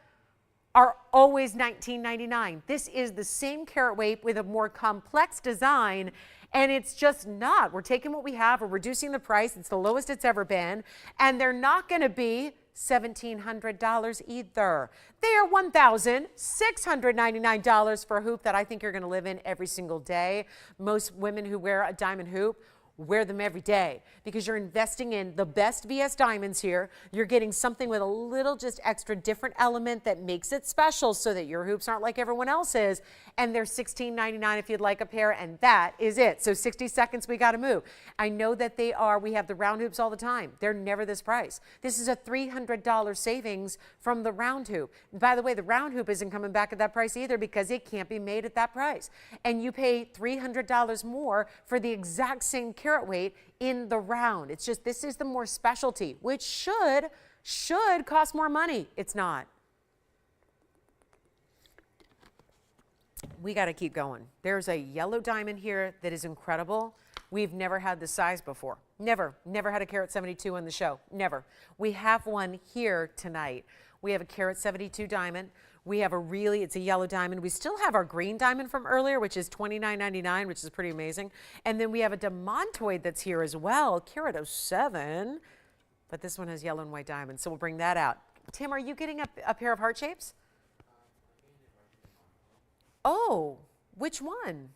are always $19.99. This is the same carat weight with a more complex design, and it's just not. We're taking what we have, we're reducing the price. It's the lowest it's ever been, and they're not going to be $1,700 either. They are $1,699 for a hoop that I think you're going to live in every single day. Most women who wear a diamond hoop wear them every day because you're investing in the best VS diamonds here. You're getting something with a little just extra different element that makes it special so that your hoops aren't like everyone else's. And they're $16.99 if you'd like a pair, and that is it. So 60 seconds, we got to move. I know that we have the round hoops all the time. They're never this price. This is a $300 savings from the round hoop. And by the way, the round hoop isn't coming back at that price either because it can't be made at that price. And you pay $300 more for the exact same carat weight in the round. It's just, this is the more specialty, which should cost more money. It's not. We got to keep going. There's a yellow diamond here that is incredible. We've never had this size before. Never had a carat 72 on the show. Never. We have one here tonight. We have a carat 72 diamond. We have it's a yellow diamond. We still have our green diamond from earlier, which is $29.99, which is pretty amazing. And then we have a Demantoid that's here as well, carat 07. But this one has yellow and white diamonds, so we'll bring that out. Tim, are you getting a pair of heart shapes? Oh, which one?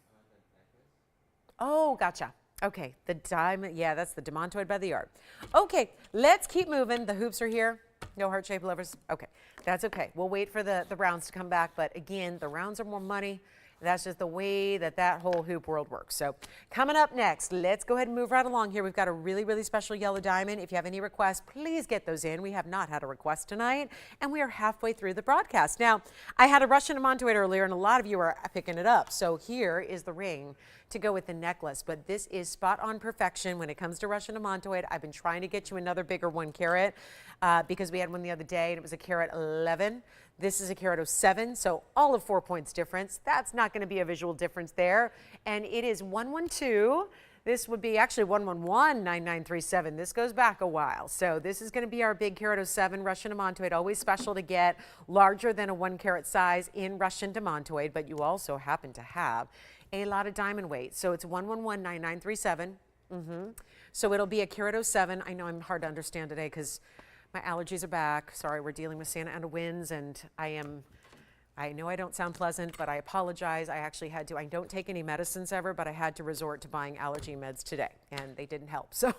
Oh, gotcha. Okay, the diamond, yeah, that's the Demantoid by the yard. Okay, let's keep moving. The hoops are here. No heart-shaped lovers? Okay, that's okay. We'll wait for the rounds to come back, but again, the rounds are more money. That's just the way that whole hoop world works. So coming up next, let's go ahead and move right along here. We've got a really, really special yellow diamond. If you have any requests, please get those in. We have not had a request tonight, and we are halfway through the broadcast. Now, I had a Russian Demantoid earlier, and a lot of you are picking it up. So here is the ring to go with the necklace, but this is spot on perfection when it comes to Russian Demantoid. I've been trying to get you another bigger 1 carat because we had one the other day, and it was a carat 11. This is a carat 07, so all of 4 points difference. That's not going to be a visual difference there. And it is 112. This would be actually 111-9937. This goes back a while. So this is going to be our big carat 07 Russian Demantoid. Always special to get larger than a 1 carat size in Russian Demantoid, but you also happen to have a lot of diamond weight. So it's 111-9937. So it'll be a carat 07. I know I'm hard to understand today because my allergies are back. Sorry, we're dealing with Santa Ana winds, and I know I don't sound pleasant, but I apologize. I actually had to. I don't take any medicines ever, but I had to resort to buying allergy meds today, and they didn't help. So,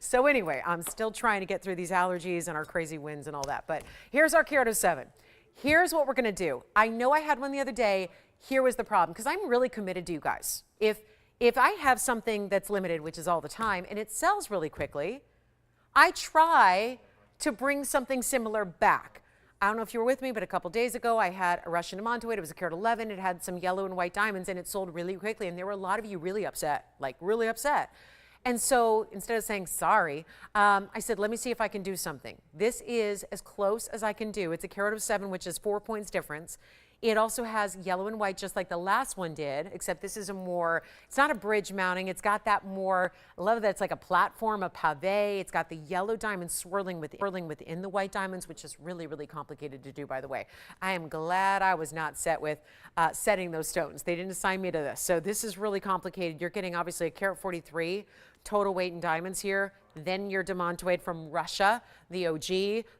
so anyway, I'm still trying to get through these allergies and our crazy winds and all that. But here's our carat 07. Here's what we're going to do. I know I had one the other day. Here was the problem, because I'm really committed to you guys. If I have something that's limited, which is all the time, and it sells really quickly, I try to bring something similar back. I don't know if you were with me, but a couple days ago I had a Russian Demantoid. It was a carat 11. It had some yellow and white diamonds, and it sold really quickly. And there were a lot of you really upset, like really upset. And so instead of saying sorry, I said, let me see if I can do something. This is as close as I can do. It's a carat 07, which is 4 points difference. It also has yellow and white, just like the last one did, except this is it's not a bridge mounting. It's got that more, I love that it's like a platform, a pave. It's got the yellow diamonds swirling within the white diamonds, which is really, really complicated to do, by the way. I am glad I was not set with setting those stones. They didn't assign me to this. So this is really complicated. You're getting obviously a carat 43 total weight in diamonds here. Then your Demantoid from Russia, the OG,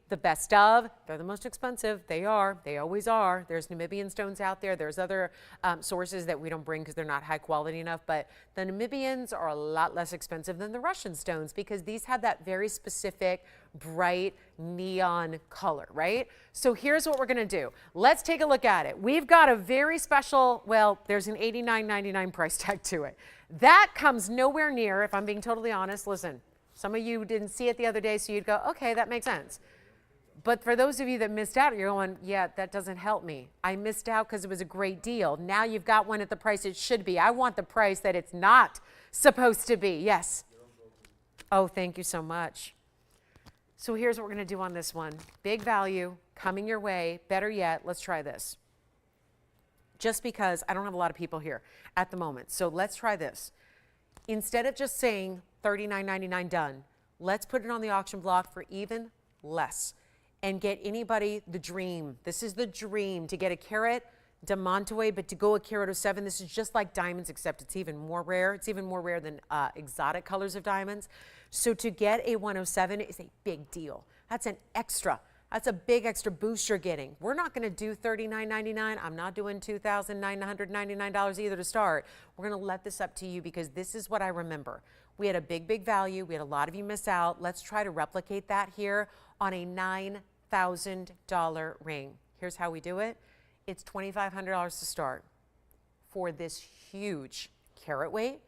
the best of. They're the most expensive. They are. They always are. There's Namibian stones out there. There's other sources that we don't bring because they're not high quality enough. But the Namibians are a lot less expensive than the Russian stones because these have that very specific, bright neon color, right? So here's what we're going to do. Let's take a look at it. We've got a very special, well, there's an $89.99 price tag to it. That comes nowhere near, if I'm being totally honest, listen. Some of you didn't see it the other day, so you'd go, okay, that makes sense. But for those of you that missed out, you're going, yeah, that doesn't help me. I missed out because it was a great deal. Now you've got one at the price it should be. I want the price that it's not supposed to be. Yes? Oh, thank you so much. So here's what we're going to do on this one. Big value coming your way. Better yet, let's try this. Just because I don't have a lot of people here at the moment. So let's try this. Instead of just saying $39.99 done, let's put it on the auction block for even less and get anybody the dream. This is the dream to get a carat Demantoid, but to go a carat 07, this is just like diamonds, except it's even more rare. It's even more rare than exotic colors of diamonds. So to get a 107 is a big deal. That's an extra. That's a big extra boost you're getting. We're not going to do $39.99. I'm not doing $2,999 either to start. We're going to let this up to you because this is what I remember. We had a big value. We had a lot of you miss out. Let's try to replicate that here on a $9,000 ring. Here's how we do it. It's $2,500 to start for this huge carat weight.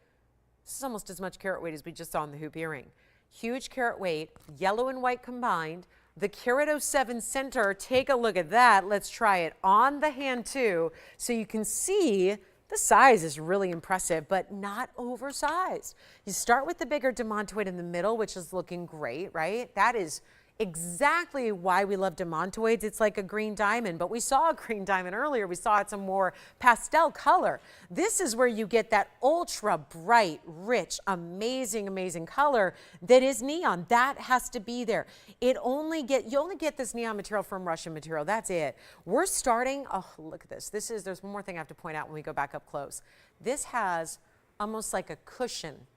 This is almost as much carat weight as we just saw in the hoop earring. Huge carat weight, yellow and white combined. The carat 07 center, take a look at that. Let's try it on the hand too. So you can see the size is really impressive, but not oversized. You start with the bigger Demantoid in the middle, which is looking great, right? That is exactly why we love Demantoids. It's like a green diamond, but we saw a green diamond earlier. We saw it some more pastel color. This is where you get that ultra bright, rich, amazing color that is neon. That has to be there. You only get this neon material from Russian material. That's it. We're starting, oh, look at this. There's one more thing I have to point out when we go back up close. This has almost like a cushion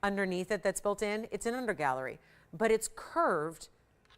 underneath it that's built in. It's an undergallery, but it's curved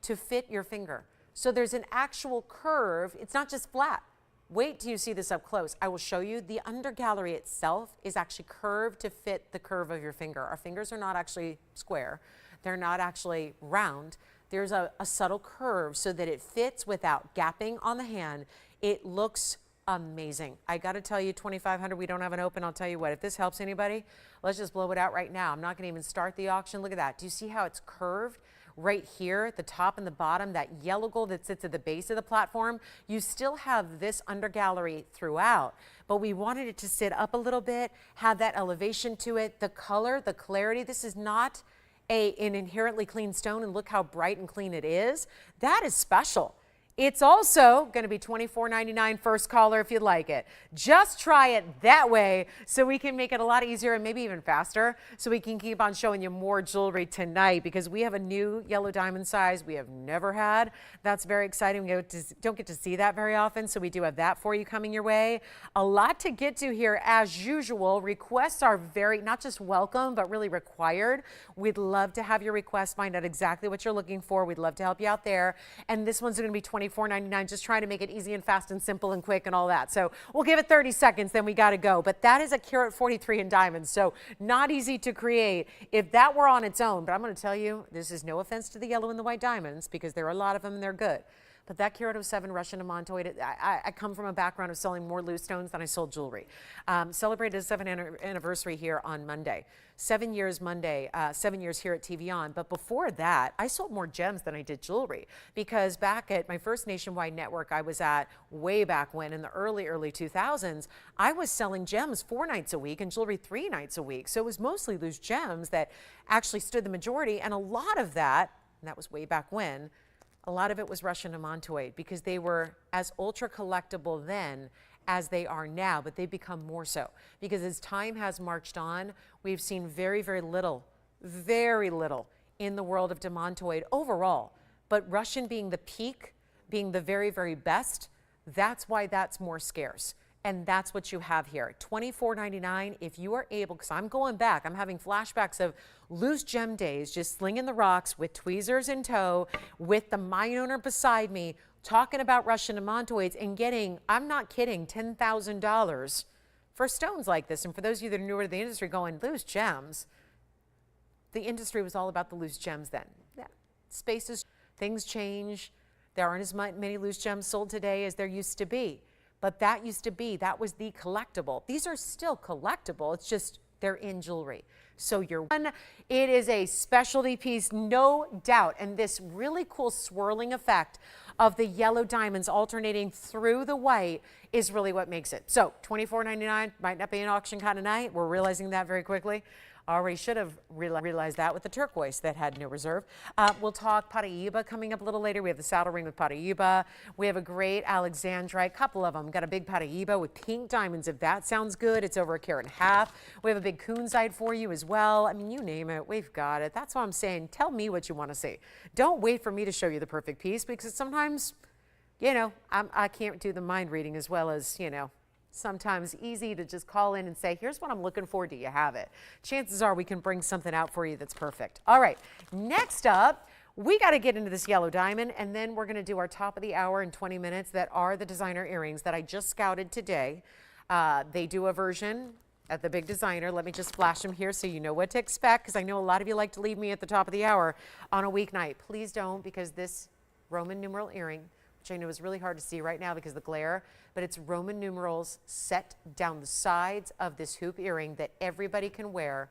to fit your finger. So there's an actual curve. It's not just flat. Wait till you see this up close. I will show you the undergallery itself is actually curved to fit the curve of your finger. Our fingers are not actually square. They're not actually round. There's a subtle curve so that it fits without gapping on the hand. It looks amazing. I got to tell you, 2,500, we don't have an open. I'll tell you what, if this helps anybody, let's just blow it out right now. I'm not going to even start the auction. Look at that. Do you see how it's curved? Right here at the top and the bottom, that yellow gold that sits at the base of the platform, you still have this undergallery throughout, but we wanted it to sit up a little bit, have that elevation to it, the color, the clarity. This is not an inherently clean stone, and look how bright and clean it is. That is special. It's also going to be $24.99 first caller if you'd like it. Just try it that way so we can make it a lot easier and maybe even faster so we can keep on showing you more jewelry tonight because we have a new yellow diamond size we have never had. That's very exciting. We don't get to see that very often, so we do have that for you coming your way. A lot to get to here as usual. Requests are very, not just welcome, but really required. We'd love to have your requests, find out exactly what you're looking for. We'd love to help you out there. And this one's going to be $24.99, just trying to make it easy and fast and simple and quick and all that. So we'll give it 30 seconds, then we got to go. But that is a carat 43 in diamonds, so not easy to create if that were on its own. But I'm going to tell you, this is no offense to the yellow and the white diamonds because there are a lot of them and they're good. But that carat 07 Russian Demantoid, I come from a background of selling more loose stones than I sold jewelry. Celebrated a 7th anniversary here on Monday. 7 years Monday, 7 years here at TVON. But before that, I sold more gems than I did jewelry because back at my first nationwide network I was at way back when in the early 2000s, I was selling gems 4 nights a week and jewelry 3 nights a week. So it was mostly loose gems that actually stood the majority. And a lot of that, and that was way back when, a lot of it was Russian Demantoid because they were as ultra collectible then as they are now, but they've become more so because as time has marched on, we've seen very little in the world of Demantoid overall. But Russian being the peak, being the very best, that's why that's more scarce. And that's what you have here. $24.99 if you are able, because I'm going back, I'm having flashbacks of loose gem days, just slinging the rocks with tweezers in tow, with the mine owner beside me, talking about Russian Demantoids and getting, I'm not kidding, $10,000 for stones like this. And for those of you that are newer to the industry going, loose gems, the industry was all about the loose gems then. Yeah. Spaces, things change. There aren't as many loose gems sold today as there used to be. But that used to be, that was the collectible. These are still collectible, it's just they're in jewelry. So it is a specialty piece, no doubt. And this really cool swirling effect of the yellow diamonds alternating through the white is really what makes it. So $24.99 might not be an auction kind of night. We're realizing that very quickly. Already should have realized that with the turquoise that had no reserve. We'll talk Paiiba coming up a little later. We have the saddle ring with Paiiba. We have a great Alexandrite, couple of them. Got a big Paiiba with pink diamonds, if that sounds good. It's over 1.5 carats. We have a big kunzite for you as well. I mean, you name it, we've got it. That's why I'm saying, tell me what you want to see. Don't wait for me to show you the perfect piece, because sometimes, you know, I can't do the mind reading as well as, you know, sometimes easy to just call in and say, here's what I'm looking for, do you have it? Chances are we can bring something out for you that's perfect. All right, next up, we got to get into this yellow diamond, and then we're going to do our top of the hour in 20 minutes that are the designer earrings that I just scouted today. They do a version at the big designer. Let me just flash them here so you know what to expect, because I know a lot of you like to leave me at the top of the hour on a weeknight. Please don't, because this Roman numeral earring, which I know is really hard to see right now because of the glare, but it's Roman numerals set down the sides of this hoop earring that everybody can wear.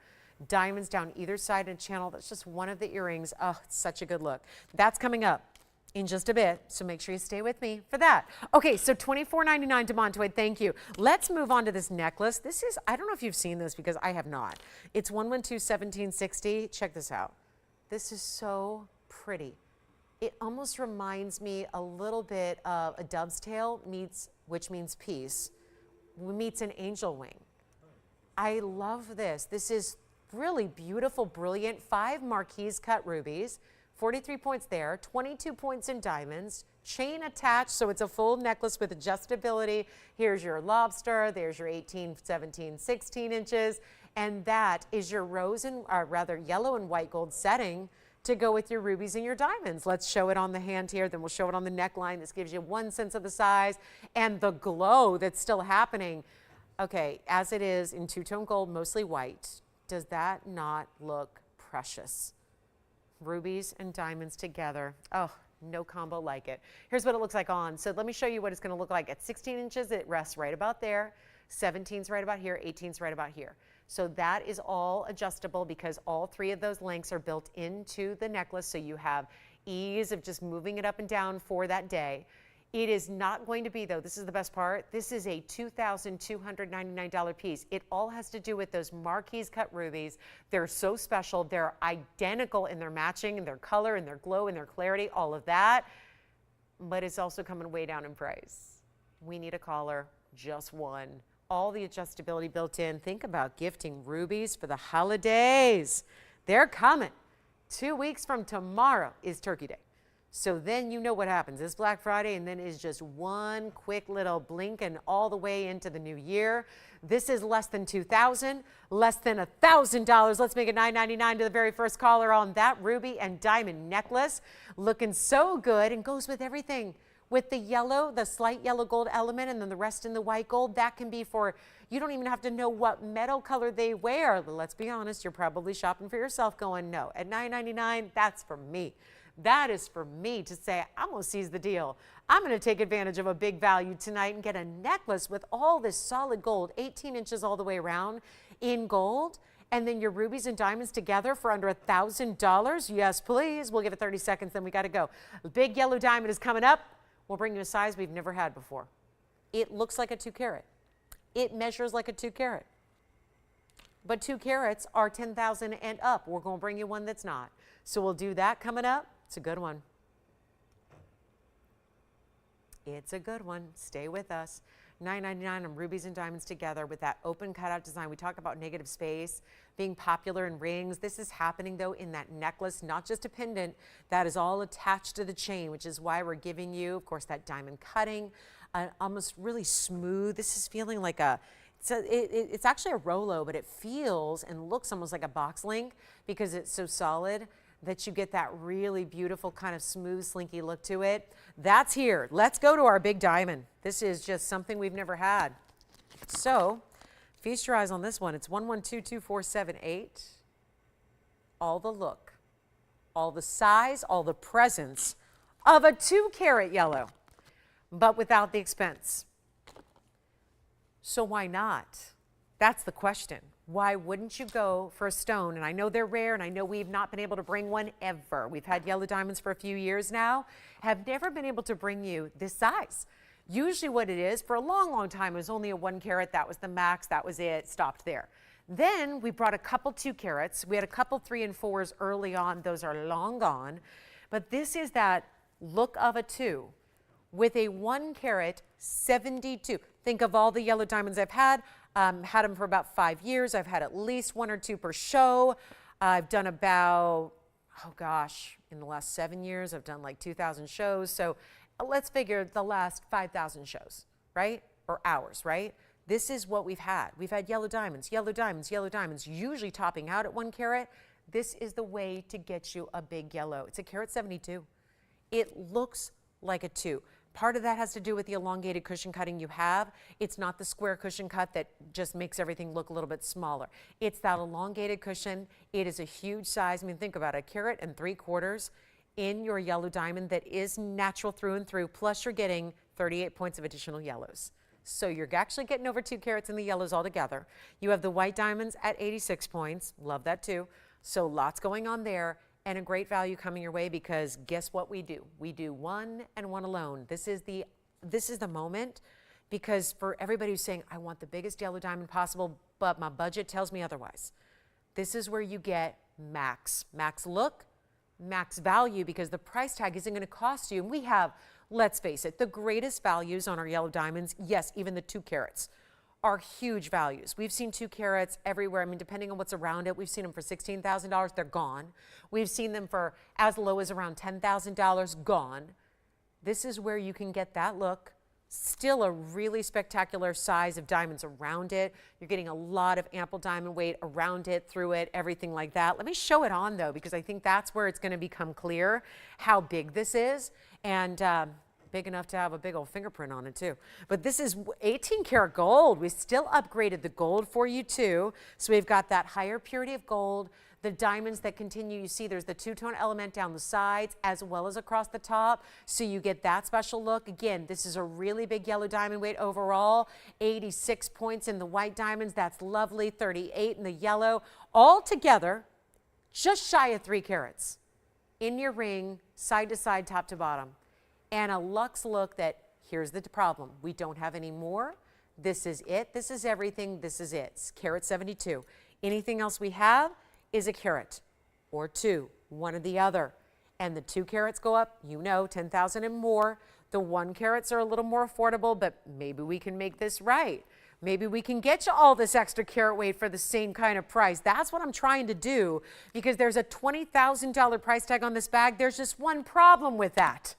Diamonds down either side and channel. That's just one of the earrings. Oh, it's such a good look. That's coming up in just a bit, so make sure you stay with me for that. Okay, so $24.99 Demantoid, thank you. Let's move on to this necklace. This is, I don't know if you've seen this because I have not. It's 112-1760. Check this out. This is so pretty. It almost reminds me a little bit of a dove's tail meets, which means peace, meets an angel wing. I love this. This is really beautiful, brilliant. 5 marquise cut rubies, 43 points there, 22 points in diamonds, chain attached, so it's a full necklace with adjustability. Here's your lobster, there's your 18, 17, 16 inches, and that is your rose and, rather yellow and white gold setting to go with your rubies and your diamonds. Let's show it on the hand here, then we'll show it on the neckline. This gives you one sense of the size and the glow that's still happening. Okay, as it is in two-tone gold, mostly white, does that not look precious? Rubies and diamonds together. Oh, no combo like it. Here's what it looks like on. So let me show you what it's going to look like. At 16 inches, it rests right about there. 17's right about here. 18's right about here. So that is all adjustable because all 3 of those lengths are built into the necklace, so you have ease of just moving it up and down for that day. It is not going to be, though, this is the best part, this is a $2,299 piece. It all has to do with those marquise cut rubies. They're so special. They're identical in their matching, in their color, in their glow, in their clarity, all of that. But it's also coming way down in price. We need a caller, just one. All the adjustability built in. Think about gifting rubies for the holidays. They're coming. 2 weeks from tomorrow is Turkey Day. So then you know what happens. It's Black Friday, and then it's just one quick little blink and all the way into the new year. This is less than $2,000, less than $1,000. Let's make it $9.99 to the very first caller on that ruby and diamond necklace. Looking so good and goes with everything. With the yellow, the slight yellow gold element, and then the rest in the white gold, that can be for, you don't even have to know what metal color they wear. Let's be honest, you're probably shopping for yourself going, no, at $9.99, that's for me. That is for me to say, I'm going to seize the deal. I'm going to take advantage of a big value tonight and get a necklace with all this solid gold, 18 inches all the way around in gold, and then your rubies and diamonds together for under $1,000. Yes, please. We'll give it 30 seconds, then we got to go. The big yellow diamond is coming up. We'll bring you a size we've never had before. It looks like a 2 carat. It measures like a 2 carat. But 2 carats are 10,000 and up. We're going to bring you one that's not. So we'll do that coming up. It's a good one. It's a good one. Stay with us. $9.99 on rubies and diamonds together with that open cutout design. We talk about negative space being popular in rings. This is happening, though, in that necklace, not just a pendant. That is all attached to the chain, which is why we're giving you, of course, that diamond cutting, almost really smooth. This is feeling like it's actually a Rolo, but it feels and looks almost like a box link because it's so solid that you get that really beautiful kind of smooth, slinky look to it. That's here. Let's go to our big diamond. This is just something we've never had. So feast your eyes on this one. It's 1122478. All the look, all the size, all the presence of a 2 carat yellow, but without the expense. So why not? That's the question. Why wouldn't you go for a stone? And I know they're rare, and I know we've not been able to bring one ever. We've had yellow diamonds for a few years now, have never been able to bring you this size. Usually what it is, for a long, long time, it was only a 1 carat. That was the max. That was it. Stopped there. Then we brought a couple 2 carats. We had a couple 3 and 4s early on. Those are long gone. But this is that look of a 2 with a 1 carat 72. Think of all the yellow diamonds I've had. Had them for about 5 years. I've had at least 1 or 2 per show. I've done about, oh gosh, in the last 7 years, I've done like 2,000 shows. So let's figure the last 5,000 shows, right? Or hours, right? This is what we've had. We've had yellow diamonds, yellow diamonds, yellow diamonds, usually topping out at 1 carat. This is the way to get you a big yellow. It's a carat 72. It looks like a 2. Part of that has to do with the elongated cushion cutting you have. It's not the square cushion cut that just makes everything look a little bit smaller. It's that elongated cushion. It is a huge size. I mean, think about it, 1 3/4 in your yellow diamond that is natural through and through, plus you're getting 38 points of additional yellows. So you're actually getting over 2 carats in the yellows altogether. You have the white diamonds at 86 points. Love that too. So lots going on there and a great value coming your way because guess what we do? We do 1 and 1 alone. This is the moment because for everybody who's saying, I want the biggest yellow diamond possible, but my budget tells me otherwise. This is where you get max look, max value because the price tag isn't going to cost you. And we have, let's face it, the greatest values on our yellow diamonds, yes, even the 2 carats, are huge values. We've seen 2 carats everywhere. I mean, depending on what's around it, we've seen them for $16,000. They're gone. We've seen them for as low as around $10,000. Gone. This is where you can get that look. Still a really spectacular size of diamonds around it. You're getting a lot of ample diamond weight around it, through it, everything like that. Let me show it on though, because I think that's where it's going to become clear how big this is. And big enough to have a big old fingerprint on it too. But this is 18 karat gold. We still upgraded the gold for you too. So we've got that higher purity of gold, the diamonds that continue. You see there's the 2-tone element down the sides as well as across the top. So you get that special look. Again, this is a really big yellow diamond weight overall. 86 points in the white diamonds. That's lovely. 38 in the yellow. All together, just shy of 3 carats in your ring, side to side, top to bottom. And a luxe look that, here's the problem, we don't have any more. This is it, this is everything, this is it. It's carat 72. Anything else we have is a carat or 2, one or the other. And the 2 carats go up, you know, 10,000 and more. The 1 carats are a little more affordable, but maybe we can make this right. Maybe we can get you all this extra carat weight for the same kind of price. That's what I'm trying to do because there's a $20,000 price tag on this bag. There's just one problem with that.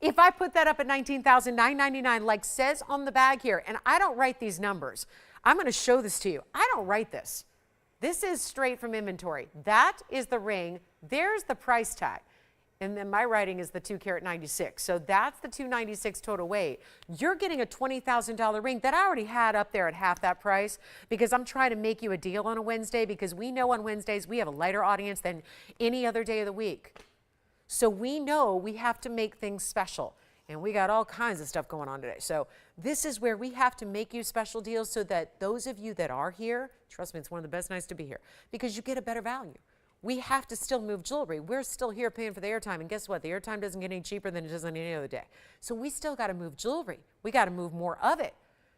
If I put that up at $19,999, like says on the bag here, and I don't write these numbers, I'm going to show this to you. I don't write this. This is straight from inventory. That is the ring. There's the price tag. And then my writing is the 2 carat 96. So that's the 296 total weight. You're getting a $20,000 ring that I already had up there at half that price because I'm trying to make you a deal on a Wednesday because we know on Wednesdays we have a lighter audience than any other day of the week. So we know we have to make things special. And we got all kinds of stuff going on today. So this is where we have to make you special deals so that those of you that are here, trust me, it's one of the best nights to be here because you get a better value. We have to still move jewelry. We're still here paying for the airtime. And guess what? The airtime doesn't get any cheaper than it does on any other day. So we still got to move jewelry. We got to move more of it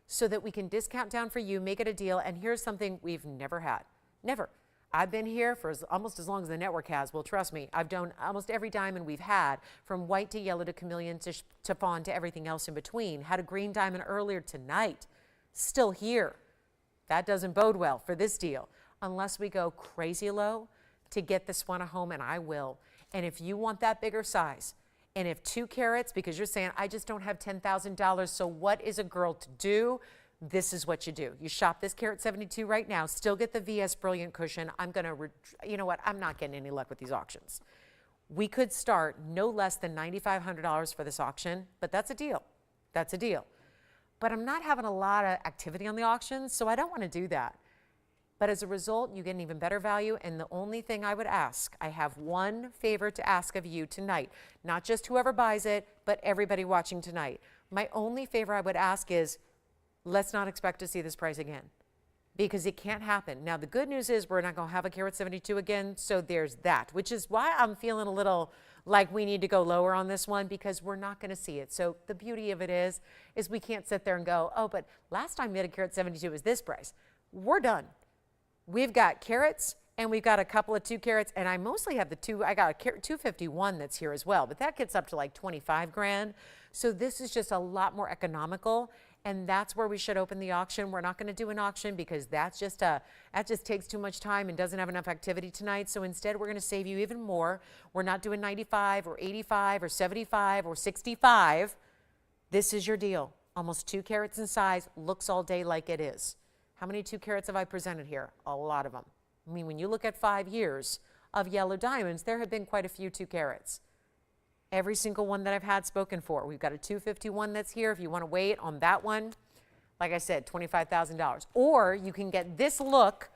so that we can discount down for you, make it a deal. And here's something we've never had. Never. I've been here for almost as long as the network has. Well, trust me, I've done almost every diamond we've had, from white to yellow to chameleon to fawn to everything else in between. Had a green diamond earlier tonight. Still here. That doesn't bode well for this deal unless we go crazy low to get this one a home, and I will. And if you want that bigger size, and if 2 carats, because you're saying, I just don't have $10,000, so what is a girl to do? This is what you do. You shop this carat 72 right now, still get the VS Brilliant cushion. I'm going to, you know what, I'm not getting any luck with these auctions. We could start no less than $9,500 for this auction, but that's a deal. That's a deal. But I'm not having a lot of activity on the auctions, so I don't want to do that. But as a result, you get an even better value, and the only thing I would ask, I have one favor to ask of you tonight, not just whoever buys it, but everybody watching tonight. My only favor I would ask is, let's not expect to see this price again because it can't happen. Now, the good news is we're not going to have a carat 72 again, so there's that, which is why I'm feeling a little like we need to go lower on this one because we're not going to see it. So the beauty of it is we can't sit there and go, oh, but last time we had a carat 72 was this price. We're done. we've got carats and we've got a couple of 2 carats, and I mostly have I got a 251 that's here as well, but that gets up to like 25 grand. So this is just a lot more economical, and that's where we should open the auction. We're not going to do an auction because that just takes too much time and doesn't have enough activity tonight. So instead, we're going to save you even more. We're not doing 95 or 85 or 75 or 65. This is your deal. Almost 2 carats in size, looks all day like it is. How many 2 carats have I presented here? A lot of them. I mean, when you look at 5 years of yellow diamonds, there have been quite a few 2 carats. Every single one that I've had spoken for. We've got a 251 that's here. If you want to wait on that one, like I said, $25,000. Or you can get this look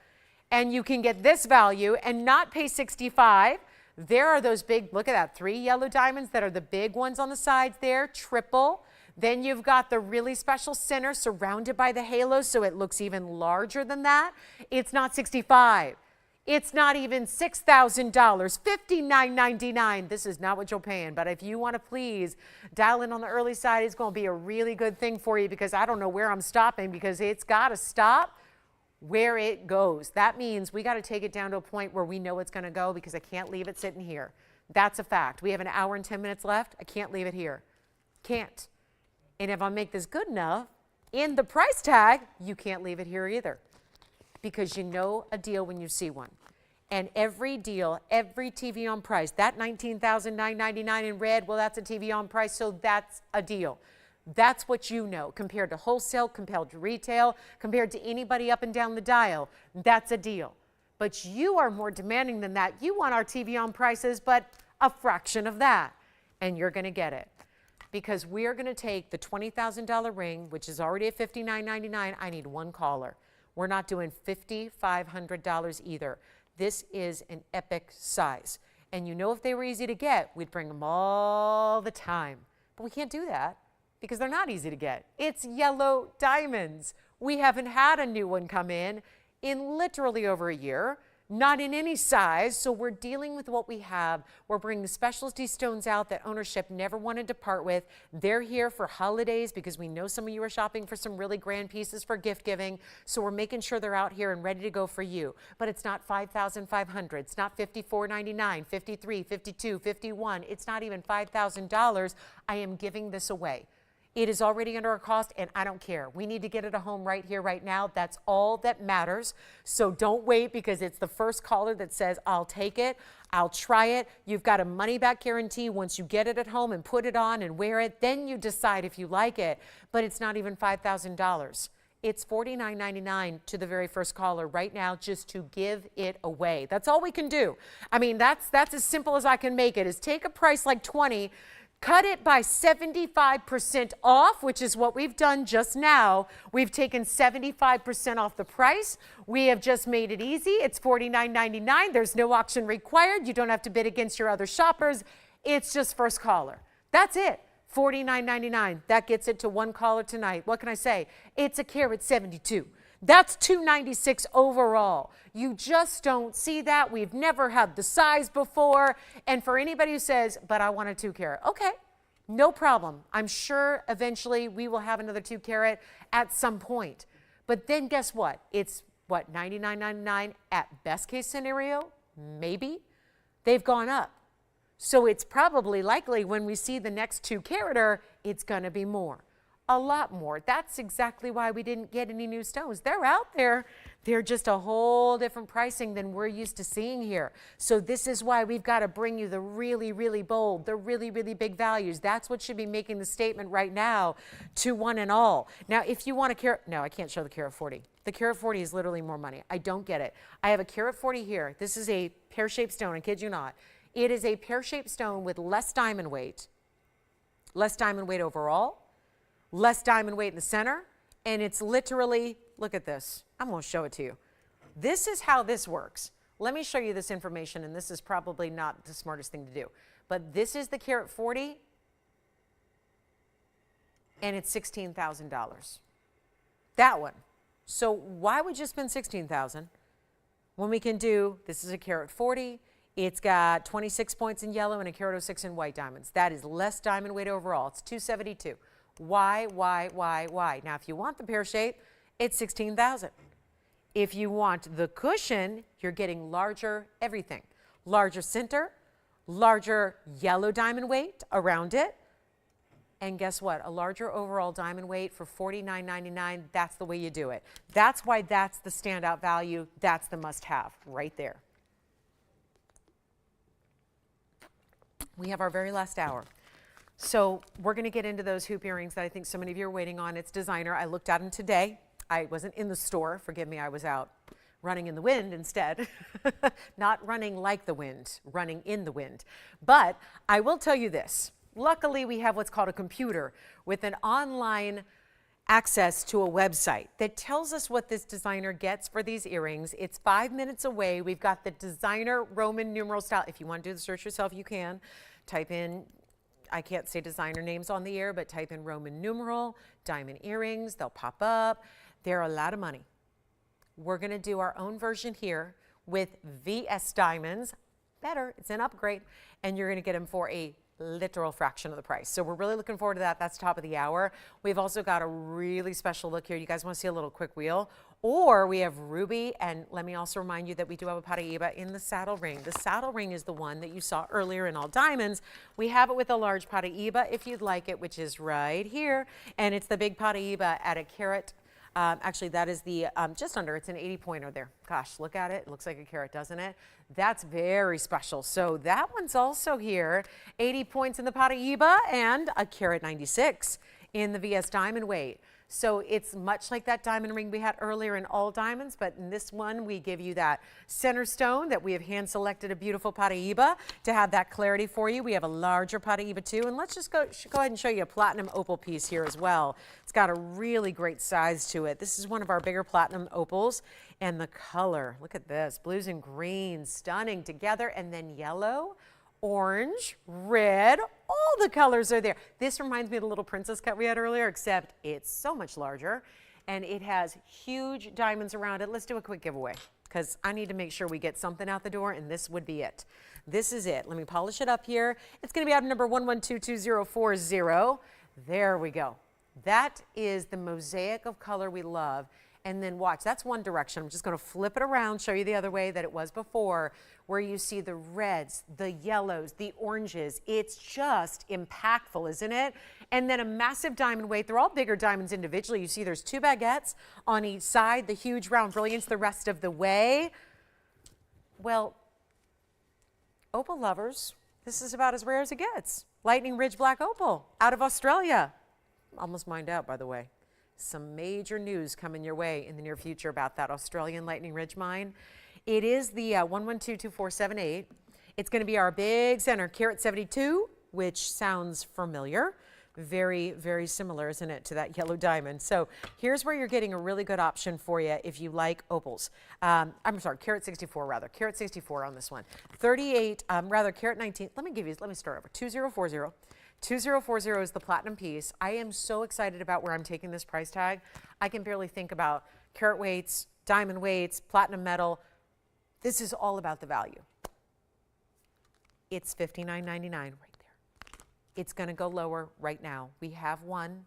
and you can get this value and not pay 65. There are those big, look at that, 3 yellow diamonds that are the big ones on the sides there, triple. Then you've got the really special center surrounded by the halo, so it looks even larger than that. It's not 65. It's not even $6,000, $59.99. This is not what you're paying, but if you want to please dial in on the early side, it's going to be a really good thing for you because I don't know where I'm stopping because it's got to stop where it goes. That means we got to take it down to a point where we know it's going to go because I can't leave it sitting here. That's a fact. We have an hour and 10 minutes left. I can't leave it here. Can't. And if I make this good enough, in the price tag, you can't leave it here either. Because you know a deal when you see one. And every deal, every TVON price, that $19,999 in red, well, that's a TVON price, so that's a deal. That's what you know, compared to wholesale, compared to retail, compared to anybody up and down the dial, that's a deal. But you are more demanding than that. You want our TVON prices, but a fraction of that, and you're gonna get it. Because we are gonna take the $20,000 ring, which is already at $59.99, I need 1 caller. We're not doing $5,500 either. This is an epic size. And you know if they were easy to get, we'd bring them all the time. But we can't do that because they're not easy to get. It's yellow diamonds. We haven't had a new one come in literally over a year. Not in any size, so we're dealing with what we have. We're bringing specialty stones out that ownership never wanted to part with. They're here for holidays because we know some of you are shopping for some really grand pieces for gift giving, so we're making sure they're out here and ready to go for you. But it's not $5,500, it's not $54.99, $53, $52, $51, it's not even $5,000. I am giving this away. It is already under our cost, and I don't care. We need to get it a home right here, right now. That's all that matters. So don't wait because it's the first caller that says, I'll take it, I'll try it. You've got a money-back guarantee. Once you get it at home and put it on and wear it, then you decide if you like it. But it's not even $5,000. It's $49.99 to the very first caller right now just to give it away. That's all we can do. I mean, that's as simple as I can make it, is take a price like $20, cut it by 75% off, which is what we've done just now. We've taken 75% off the price. We have just made it easy. It's $49.99. There's no auction required. You don't have to bid against your other shoppers. It's just first caller. That's it. $49.99. That gets it to 1 caller tonight. What can I say? It's a carat 72. That's $296 overall. You just don't see that. We've never had the size before. And for anybody who says, but I want a 2 carat, okay, no problem. I'm sure eventually we will have another 2 carat at some point. But then guess what? It's what, $99.99 at best case scenario? Maybe. They've gone up. So it's probably likely when we see the next 2 carater, it's going to be more. A lot more. That's exactly why we didn't get any new stones. They're out there. They're just a whole different pricing than we're used to seeing here. So this is why we've got to bring you the really, really bold, the really, really big values. That's what should be making the statement right now to one and all. Now, if you want a carat, no, I can't show the carat 40. The carat 40 is literally more money. I don't get it. I have a carat 40 here. This is a pear-shaped stone, I kid you not. It is a pear-shaped stone with less diamond weight overall, less diamond weight in the center, and it's literally, look at this. I'm going to show it to you. This is how this works. Let me show you this information, and this is probably not the smartest thing to do. But this is the carat 40, and it's $16,000. That one. So why would you spend $16,000 when we can do, this is a carat 40, it's got 26 points in yellow and a carat 06 in white diamonds. That is less diamond weight overall. It's $272. Why? Now, if you want the pear shape, it's $16,000. If you want the cushion, you're getting larger everything. Larger center, larger yellow diamond weight around it. And guess what? A larger overall diamond weight for $49.99, that's the way you do it. That's why that's the standout value. That's the must-have right there. We have our very last hour. So we're going to get into those hoop earrings that I think so many of you are waiting on. It's designer. I looked at them today. I wasn't in the store. Forgive me, I was out running in the wind instead. Not running like the wind, running in the wind. But I will tell you this. Luckily, we have what's called a computer with an online access to a website that tells us what this designer gets for these earrings. It's 5 minutes away. We've got the designer Roman numeral style. If you want to do the search yourself, you can. Type in, I can't say designer names on the air, but type in Roman numeral, diamond earrings. They'll pop up. They're a lot of money. We're going to do our own version here with VS diamonds. Better, it's an upgrade. And you're going to get them for a literal fraction of the price. So we're really looking forward to that. That's top of the hour. We've also got a really special look here. You guys want to see a little quick wheel? Or we have ruby, and let me also remind you that we do have a Paiiba in the saddle ring. The saddle ring is the one that you saw earlier in all diamonds. We have it with a large Paiiba if you'd like it, which is right here. And it's the big Paiiba at a carat. Actually, that is the just under, it's an 80 pointer there. Gosh, look at it. It looks like a carat, doesn't it? That's very special. So that one's also here. 80 points in the Paiiba and a carat 96 in the VS diamond weight. So it's much like that diamond ring we had earlier in all diamonds, but in this one we give you that center stone that we have hand selected a beautiful Paiiba to have that clarity for you. We have a larger Paiiba too, and let's just go ahead and show you a platinum opal piece here as well. It's got a really great size to it. This is one of our bigger platinum opals, and the color, look at this, blues and greens, stunning together, and then yellow, orange, red, all the colors are there. This reminds me of the little princess cut we had earlier, except it's so much larger and it has huge diamonds around it. Let's do a quick giveaway because I need to make sure we get something out the door, and this would be it. This is it. Let me polish it up here. It's going to be out of number 11222040. There we go. That is the mosaic of color we love. And then watch, that's one direction. I'm just going to flip it around, show you the other way that it was before, where you see the reds, the yellows, the oranges. It's just impactful, isn't it? And then a massive diamond weight. They're all bigger diamonds individually. You see there's 2 baguettes on each side, the huge round brilliance the rest of the way. Well, opal lovers, this is about as rare as it gets. Lightning Ridge Black Opal out of Australia. Almost mined out, by the way. Some major news coming your way in the near future about that Australian Lightning Ridge mine. It is the 11222478. It's going to be our big center, carat 72, which sounds familiar. Very, very similar, isn't it, to that yellow diamond? So here's where you're getting a really good option for you if you like opals. I'm sorry, carat 64 rather. Carat 64 on this one. 38, carat 19. Let me start over. 2040. 2040 is the platinum piece. I am so excited about where I'm taking this price tag. I can barely think about carat weights, diamond weights, platinum metal. This is all about the value. It's $59.99 right there. It's going to go lower right now. We have one.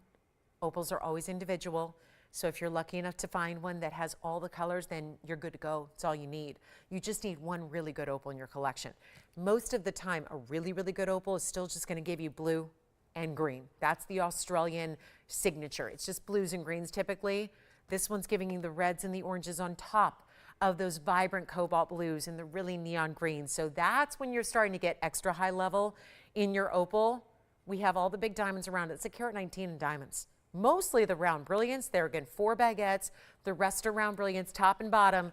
Opals are always individual. So if you're lucky enough to find one that has all the colors, then you're good to go. It's all you need. You just need one really good opal in your collection. Most of the time, a really, really good opal is still just going to give you blue and green. That's the Australian signature. It's just blues and greens typically. This one's giving you the reds and the oranges on top of those vibrant cobalt blues and the really neon greens. So that's when you're starting to get extra high level in your opal. We have all the big diamonds around it. It's a carat 19 in diamonds. Mostly the round brilliance. There again, 4 baguettes. The rest are round brilliance, top and bottom.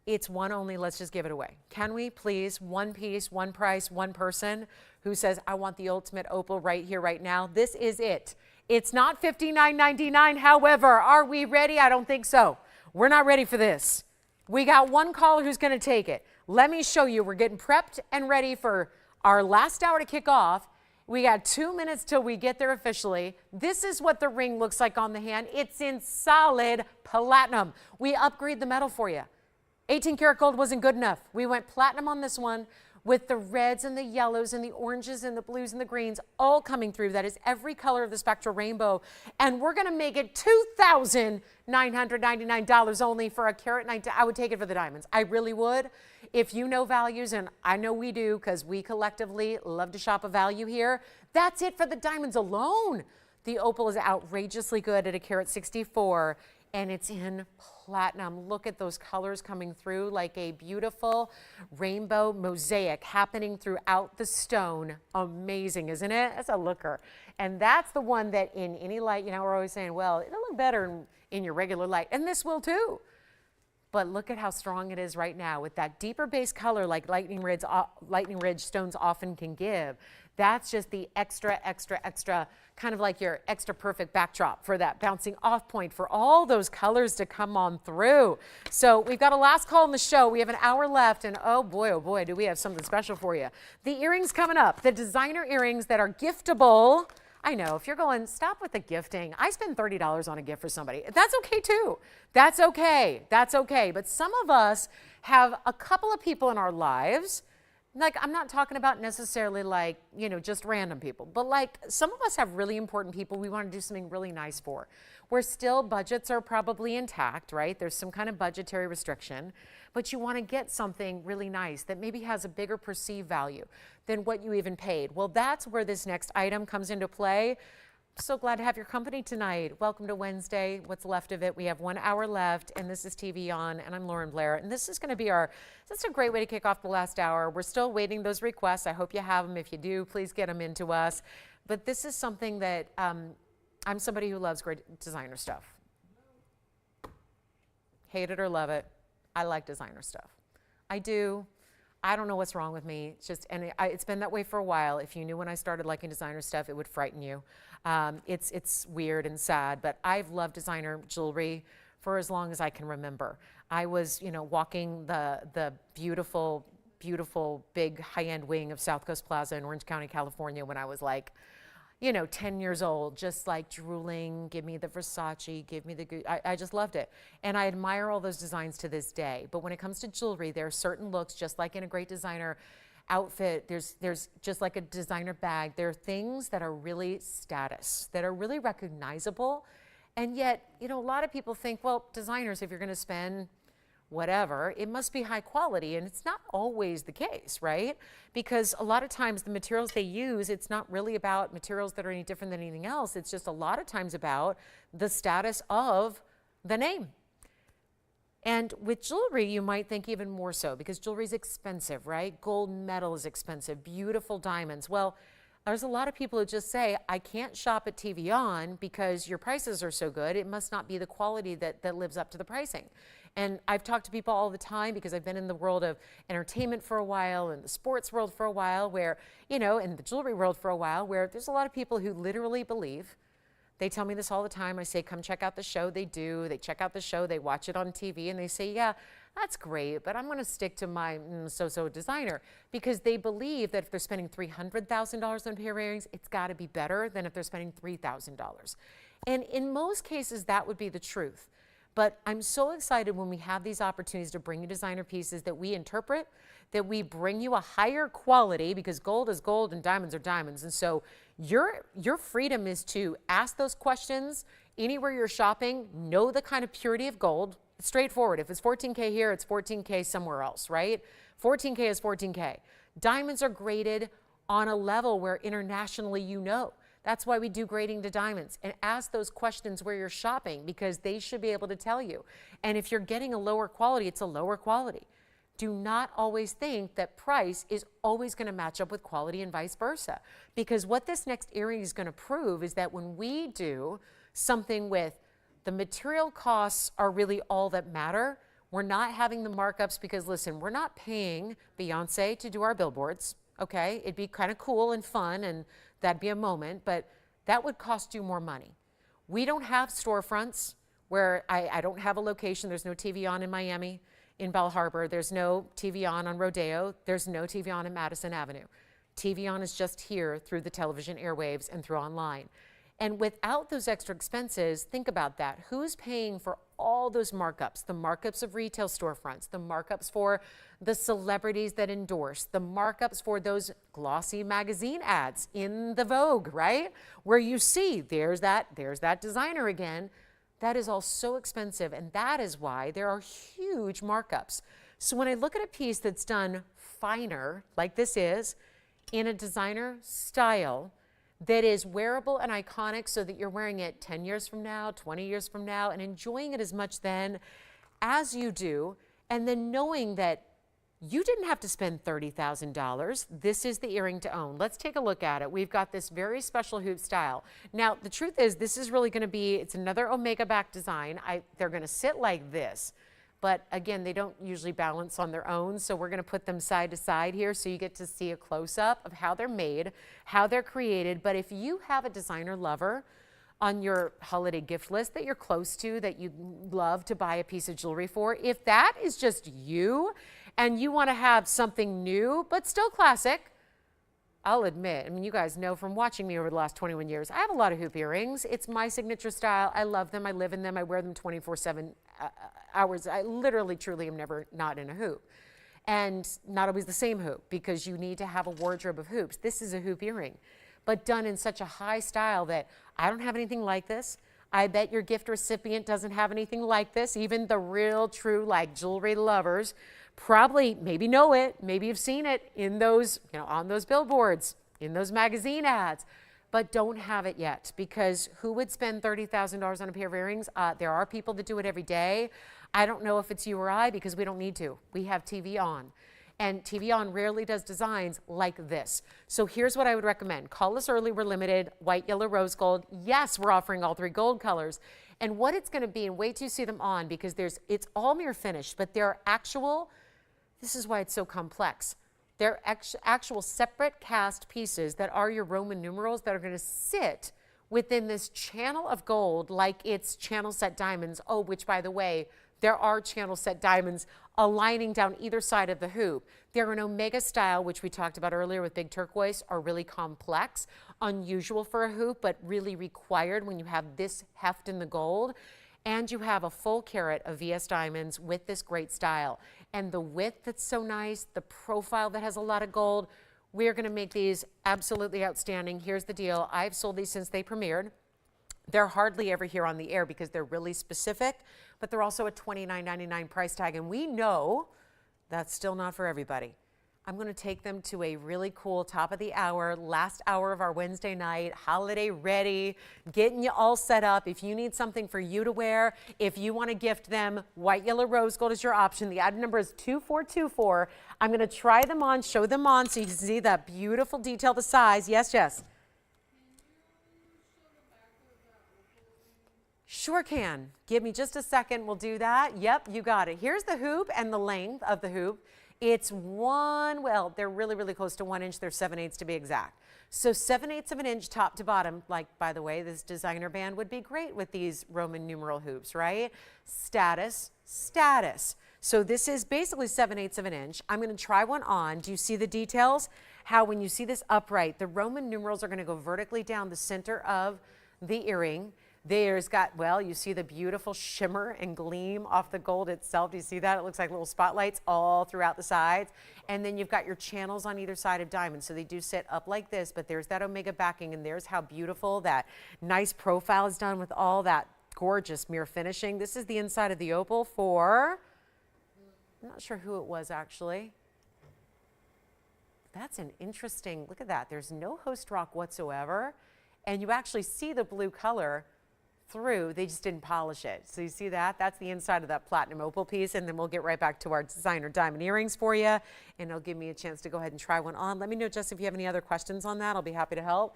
It's one only. Let's just give it away. Can we please? One piece, one price, one person who says, I want the ultimate opal right here, right now. This is it. It's not $59.99. However, are we ready? I don't think so. We're not ready for this. We got one caller who's going to take it. Let me show you. We're getting prepped and ready for our last hour to kick off. We got 2 minutes till we get there officially. This is what the ring looks like on the hand. It's in solid platinum. We upgrade the metal for you. 18 karat gold wasn't good enough. We went platinum on this one. with the reds and the yellows and the oranges and the blues and the greens all coming through. That is every color of the Spectra rainbow. And we're going to make it $2,999 only for a carat 19. I would take it for the diamonds. I really would. If you know values, and I know we do because we collectively love to shop a value here, that's it for the diamonds alone. The opal is outrageously good at a carat 64, and it's in platinum. Look at those colors coming through like a beautiful rainbow mosaic happening throughout the stone. Amazing, isn't it? That's a looker. And that's the one that in any light, you know, we're always saying, well, it'll look better in your regular light, and this will too. But look at how strong it is right now with that deeper base color like lightning ridge stones often can give. That's just the extra, kind of like your extra perfect backdrop for that bouncing off point for all those colors to come on through. So we've got a last call in the show. We have an hour left, and oh boy, do we have something special for you. The earrings coming up, the designer earrings that are giftable. I know, if you're going, stop with the gifting. I spend $30 on a gift for somebody. That's okay too. That's okay. That's okay. But some of us have a couple of people in our lives, like I'm not talking about necessarily like, you know, just random people, but like some of us have really important people we want to do something really nice for. Where still budgets are probably intact, right? There's some kind of budgetary restriction, but you want to get something really nice that maybe has a bigger perceived value than what you even paid. Well, that's where this next item comes into play. So glad to have your company tonight. Welcome to Wednesday, what's left of it. We have 1 hour left, and this is TVON, and I'm Lauren Blair. And this is going to be that's a great way to kick off the last hour. We're still waiting those requests. I hope you have them. If you do, please get them into us. But this is something that I'm somebody who loves great designer stuff. Hate it or love it, I like designer stuff. I do. I don't know what's wrong with me. It's just, and it's been that way for a while. If you knew when I started liking designer stuff, it would frighten you. It's weird and sad, but I've loved designer jewelry for as long as I can remember. I was, you know, walking the beautiful, beautiful big high-end wing of South Coast Plaza in Orange County, California when I was like, you know, 10 years old, just like drooling, give me the Versace, give me the, I just loved it. And I admire all those designs to this day. But when it comes to jewelry, there are certain looks, just like in a great designer outfit, there's just like a designer bag. There are things that are really status, that are really recognizable. And yet, you know, a lot of people think, well, designers, if you're going to spend whatever, it must be high quality, and it's not always the case, right? Because a lot of times the materials they use, it's not really about materials that are any different than anything else. It's just a lot of times about the status of the name. And with jewelry, you might think even more so, because jewelry is expensive, right? Gold metal is expensive, beautiful diamonds. Well, there's a lot of people who just say, I can't shop at TVON because your prices are so good. It must not be the quality that lives up to the pricing. And I've talked to people all the time because I've been in the world of entertainment for a while, and the sports world for a while, where, you know, and the jewelry world for a while, where there's a lot of people who literally believe. They tell me this all the time. I say, come check out the show. They do. They check out the show. They watch it on TV, and they say, yeah, that's great, but I'm going to stick to my so-so designer, because they believe that if they're spending $300,000 on a pair of earrings, it's got to be better than if they're spending $3,000. And in most cases, that would be the truth. But I'm so excited when we have these opportunities to bring you designer pieces that we interpret, that we bring you a higher quality, because gold is gold and diamonds are diamonds. And so your freedom is to ask those questions anywhere you're shopping, know the kind of purity of gold. It's straightforward. If it's 14K here, it's 14K somewhere else, right? 14K is 14K. Diamonds are graded on a level where internationally you know. That's why we do grading to diamonds, and ask those questions where you're shopping, because they should be able to tell you. And if you're getting a lower quality, it's a lower quality. Do not always think that price is always going to match up with quality and vice versa. Because what this next earring is going to prove is that when we do something with the material costs are really all that matter, we're not having the markups, because listen, we're not paying Beyonce to do our billboards, okay? It'd be kind of cool and fun, and that'd be a moment, but that would cost you more money. We don't have storefronts where I don't have a location. There's no TVON in Miami, in Bell Harbor. There's no TVON on Rodeo. There's no TVON in Madison Avenue. TVON is just here through the television airwaves and through online. And without those extra expenses, think about that. Who's paying for all those markups? The markups of retail storefronts, the markups for the celebrities that endorse, the markups for those glossy magazine ads in the Vogue, right? Where you see, there's that designer again. That is all so expensive, and that is why there are huge markups. So when I look at a piece that's done finer, like this is, in a designer style, that is wearable and iconic so that you're wearing it 10 years from now, 20 years from now, and enjoying it as much then as you do, and then knowing that you didn't have to spend $30,000. This is the earring to own. Let's take a look at it. We've got this very special hoop style. Now, the truth is, this is really gonna be, it's another omega back design. They're gonna sit like this. But again, they don't usually balance on their own, so we're gonna put them side to side here so you get to see a close-up of how they're made, how they're created. But if you have a designer lover on your holiday gift list that you're close to, that you'd love to buy a piece of jewelry for, if that is just you and you wanna have something new but still classic, I'll admit, I mean, you guys know from watching me over the last 21 years, I have a lot of hoop earrings. It's my signature style. I love them. I live in them. I wear them 24/7 hours. I literally, truly am never not in a hoop. And not always the same hoop, because you need to have a wardrobe of hoops. This is a hoop earring, but done in such a high style that I don't have anything like this. I bet your gift recipient doesn't have anything like this. Even the real, true, like jewelry lovers probably maybe know it, maybe you've seen it in those, you know, on those billboards, in those magazine ads, but don't have it yet, because who would spend $30,000 on a pair of earrings? There are people that do it every day. I don't know if it's you or I, because we don't need to. We have TVON. And TVON rarely does designs like this. So here's what I would recommend. Call us early, we're limited, white, yellow, rose gold. Yes, we're offering all 3 gold colors. And what it's gonna be, and wait till you see them on, because it's all mirror finished, but they're actual, this is why it's so complex. They're actual separate cast pieces that are your Roman numerals that are gonna sit within this channel of gold like it's channel set diamonds. Oh, which by the way, there are channel set diamonds aligning down either side of the hoop. They're an omega style, which we talked about earlier with big turquoise, are really complex, unusual for a hoop, but really required when you have this heft in the gold. And you have a full carat of VS diamonds with this great style. And the width that's so nice, the profile that has a lot of gold, we're gonna make these absolutely outstanding. Here's the deal, I've sold these since they premiered. They're hardly ever here on the air because they're really specific, but they're also a $29.99 price tag, and we know that's still not for everybody. I'm gonna take them to a really cool top of the hour, last hour of our Wednesday night, holiday ready, getting you all set up. If you need something for you to wear, if you wanna gift them, white, yellow, rose gold is your option. The item number is 2424. I'm gonna try them on, show them on so you can see that beautiful detail, the size. Yes, yes. Sure can. Give me just a second, we'll do that. Yep, you got it. Here's the hoop and the length of the hoop. It's well, they're really, really close to 1 inch. They're 7/8 to be exact. So 7/8 of an inch top to bottom. Like, by the way, this designer band would be great with these Roman numeral hoops, right? Status, status. So this is basically 7/8 of an inch. I'm gonna try one on. Do you see the details? How when you see this upright, the Roman numerals are gonna go vertically down the center of the earring. There's got, well, you see the beautiful shimmer and gleam off the gold itself. Do you see that? It looks like little spotlights all throughout the sides. And then you've got your channels on either side of diamonds. So they do sit up like this, but there's that omega backing, and there's how beautiful that nice profile is done with all that gorgeous mirror finishing. This is the inside of the opal for, I'm not sure who it was actually. That's an interesting, look at that. There's no host rock whatsoever. And you actually see the blue color through, they just didn't polish it. So you see that? That's the inside of that platinum opal piece, and then we'll get right back to our designer diamond earrings for you, and it'll give me a chance to go ahead and try one on. Let me know, Jess, if you have any other questions on that. I'll be happy to help.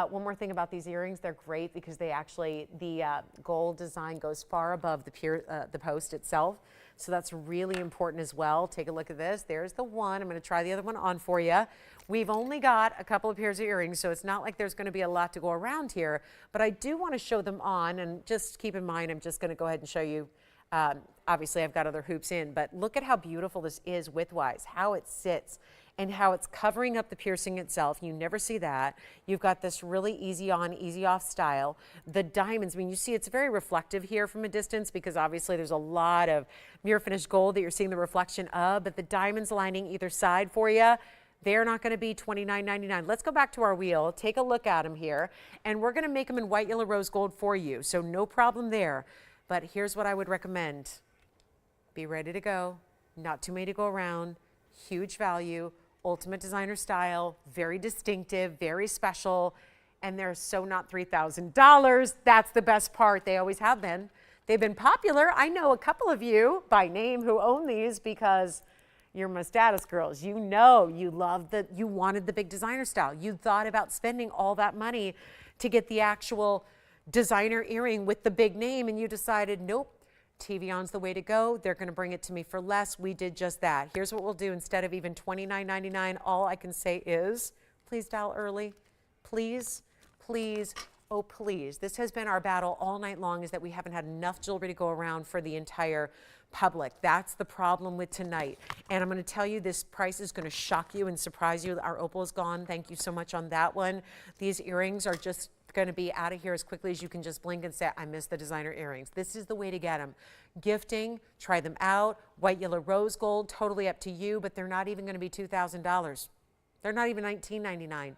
One more thing about these earrings, they're great because they actually, the gold design goes far above the post itself. So that's really important as well. Take a look at this. There's the one. I'm going to try the other one on for you. We've only got a couple of pairs of earrings, so it's not like there's going to be a lot to go around here. But I do want to show them on, and just keep in mind, I'm just going to go ahead and show you. Obviously, I've got other hoops in, but look at how beautiful this is widthwise, how it sits. and how it's covering up the piercing itself. You never see that. You've got this really easy on, easy off style. The diamonds, I mean, you see it's very reflective here from a distance because obviously there's a lot of mirror finished gold that you're seeing the reflection of, but the diamonds lining either side for you, they're not going to be $29.99. Let's go back to our wheel, take a look at them here, and we're going to make them in white, yellow, rose gold for you. So no problem there. But here's what I would recommend. Be ready to go. Not too many to go around. Huge value. Ultimate designer style. Very distinctive. Very special. And they're so not $3,000. That's the best part. They always have been. They've been popular. I know a couple of you by name who own these because you're my status girls. You know you you wanted the big designer style. You thought about spending all that money to get the actual designer earring with the big name, and you decided, nope, TVON's the way to go. They're going to bring it to me for less. We did just that. Here's what we'll do. Instead of even $29.99, all I can say is, please dial early. Please, please, oh please. This has been our battle all night long, is that we haven't had enough jewelry to go around for the entire public. That's the problem with tonight. And I'm going to tell you, this price is going to shock you and surprise you. Our opal is gone. Thank you so much on that one. These earrings are just going to be out of here as quickly as you can just blink and say, I miss the designer earrings. This is the way to get them. Gifting, try them out. White, yellow, rose gold, totally up to you, but they're not even going to be $2,000. They're not even $19.99.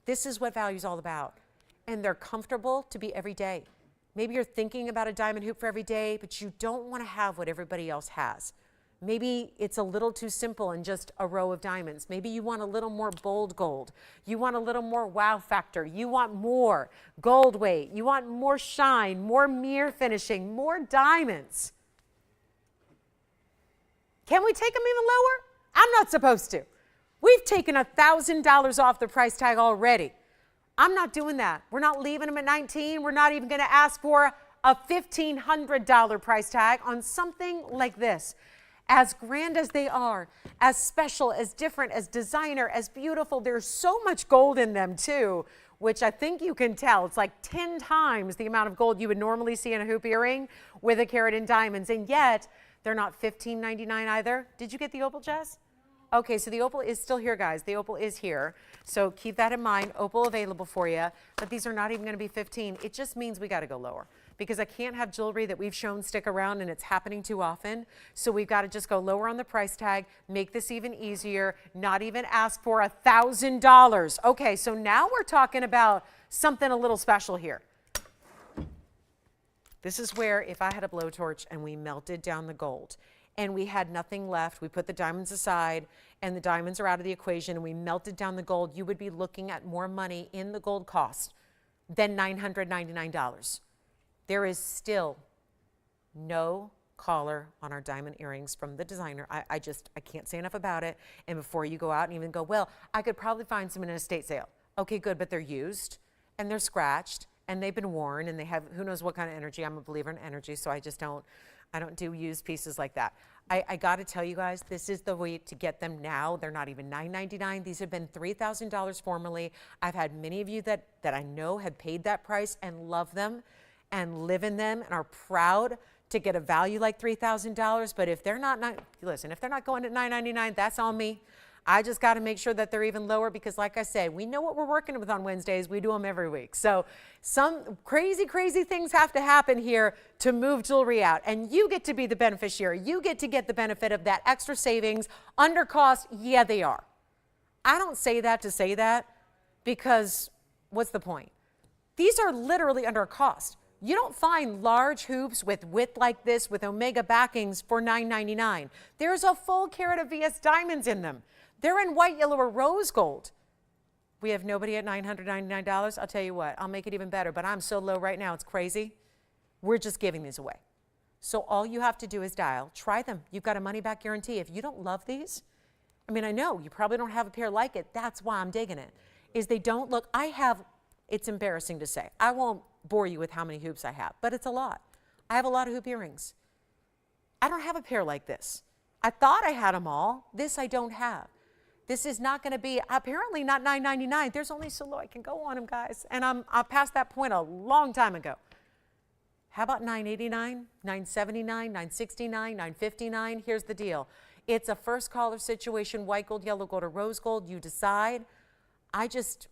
This is what value is all about. And they're comfortable to be every day. Maybe you're thinking about a diamond hoop for every day, but you don't want to have what everybody else has. Maybe it's a little too simple and just a row of diamonds. Maybe you want a little more bold gold. You want a little more wow factor. You want more gold weight. You want more shine, more mirror finishing, more diamonds. Can we take them even lower? I'm not supposed to. We've taken $1,000 off the price tag already. I'm not doing that. We're not leaving them at $19. We're not even going to ask for a $1,500 price tag on something like this. As grand as they are, as special, as different, as designer, as beautiful, there's so much gold in them too, which I think you can tell. It's like 10 times the amount of gold you would normally see in a hoop earring with a carat in diamonds, and yet they're not $15.99 either. Did you get the opal, Jess? Okay, so the opal is still here, guys. The opal is here. So keep that in mind. Opal available for you, but these are not even going to be $15. It just means we got to go lower because I can't have jewelry that we've shown stick around and it's happening too often. So we've got to just go lower on the price tag, make this even easier, not even ask for $1,000. Okay, so now we're talking about something a little special here. This is where if I had a blowtorch and we melted down the gold, and we had nothing left, we put the diamonds aside, and the diamonds are out of the equation, and we melted down the gold, you would be looking at more money in the gold cost than $999. There is still no collar on our diamond earrings from the designer. I can't say enough about it. And before you go out and even go, well, I could probably find some in an estate sale. Okay, good, but they're used, and they're scratched, and they've been worn, and they have who knows what kind of energy. I'm a believer in energy, so I don't do used pieces like that. I got to tell you guys, this is the way to get them now. They're not even $999. These have been $3,000 formerly. I've had many of you that I know have paid that price and love them and live in them and are proud to get a value like $3,000. But if they're not, listen, if they're not going at $999, that's on me. I just got to make sure that they're even lower because, like I say, we know what we're working with on Wednesdays. We do them every week. So some crazy, crazy things have to happen here to move jewelry out. And you get to be the beneficiary. You get to get the benefit of that extra savings. Under cost, yeah, they are. I don't say that to say that because what's the point? These are literally under cost. You don't find large hoops with width like this with omega backings for $9.99. There's a full carat of VS diamonds in them. They're in white, yellow, or rose gold. We have nobody at $999. I'll tell you what, I'll make it even better, but I'm so low right now, it's crazy. We're just giving these away. So all you have to do is dial, try them. You've got a money back guarantee. If you don't love these, I mean, I know you probably don't have a pair like it. That's why I'm digging it, is they don't look, it's embarrassing to say. I won't bore you with how many hoops I have, but it's a lot. I have a lot of hoop earrings. I don't have a pair like this. I thought I had them all. This I don't have. This is not going to be, apparently not $9.99. There's only so low I can go on them, guys. And I passed that point a long time ago. How about $9.89, $9.79, $9.69, $9.59? Here's the deal. It's a first caller situation, white gold, yellow gold, or rose gold. You decide. I just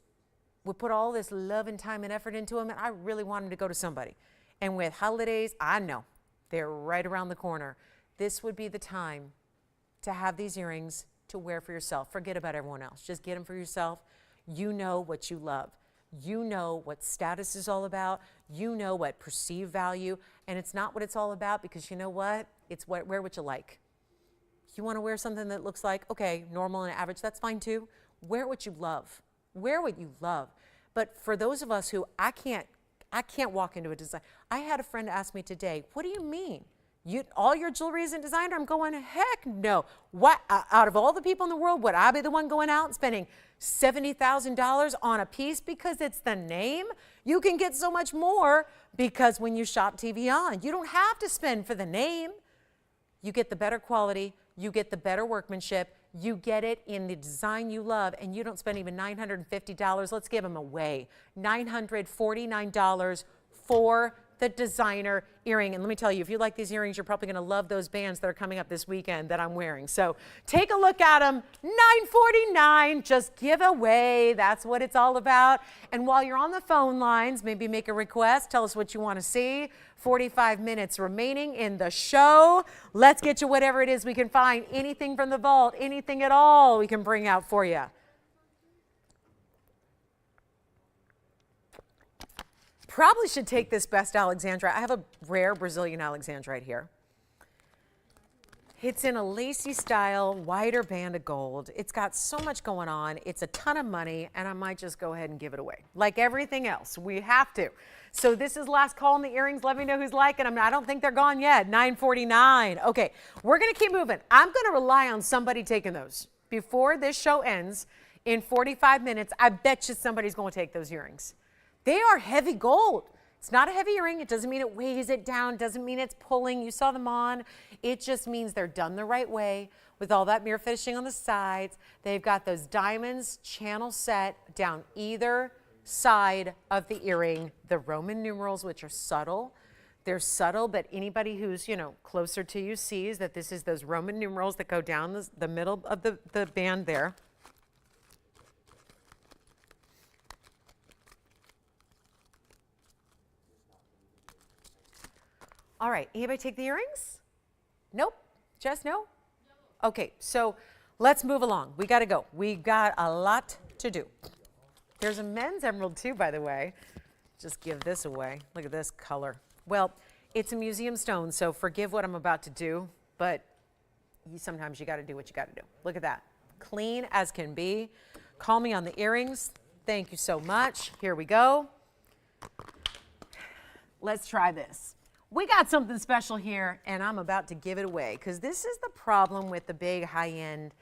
would put all this love and time and effort into them, and I really want them to go to somebody. And with holidays, I know they're right around the corner. This would be the time to have these earrings to wear for yourself. Forget about everyone else. Just get them for yourself. You know what you love. You know what status is all about. You know what perceived value. And it's not what it's all about, because you know what? It's wear what you like. You want to wear something that looks like, okay, normal and average, that's fine too. Wear what you love. Wear what you love. But for those of us who, I can't walk into a design. I had a friend ask me today, what do you mean? All your jewelry isn't designed? I'm going, heck no. What, out of all the people in the world, would I be the one going out and spending $70,000 on a piece because it's the name? You can get so much more, because when you shop TVON, you don't have to spend for the name. You get the better quality, you get the better workmanship, you get it in the design you love, and you don't spend even $950. Let's give them away. $949 for the designer earring. And let me tell you, if you like these earrings, you're probably going to love those bands that are coming up this weekend that I'm wearing. So take a look at them. $949, just give away. That's what it's all about. And while you're on the phone lines, maybe make a request. Tell us what you want to see. 45 minutes remaining in the show. Let's get you whatever it is we can find. Anything from the vault, anything at all we can bring out for you. Probably should take this best Alexandrite. I have a rare Brazilian Alexandrite here. It's in a lacy style, wider band of gold. It's got so much going on. It's a ton of money, and I might just go ahead and give it away. Like everything else, we have to. So this is last call on the earrings. Let me know who's liking them. I don't think they're gone yet. $949. Okay, we're going to keep moving. I'm going to rely on somebody taking those. Before this show ends, in 45 minutes, I bet you somebody's going to take those earrings. They are heavy gold. It's not a heavy earring. It doesn't mean it weighs it down. It doesn't mean it's pulling. You saw them on. It just means they're done the right way with all that mirror finishing on the sides. They've got those diamonds channel set down either side of the earring. The Roman numerals, which are subtle. They're subtle, but anybody who's, closer to you sees that this is those Roman numerals that go down the middle of the band there. All right, anybody take the earrings? Nope, just no? Okay, so let's move along. We gotta go. We got a lot to do. There's a men's emerald too, by the way. Just give this away. Look at this color. Well, it's a museum stone, so forgive what I'm about to do, but sometimes you gotta do what you gotta do. Look at that, clean as can be. Call me on the earrings. Thank you so much. Here we go. Let's try this. We got something special here, and I'm about to give it away, because this is the problem with the big high-end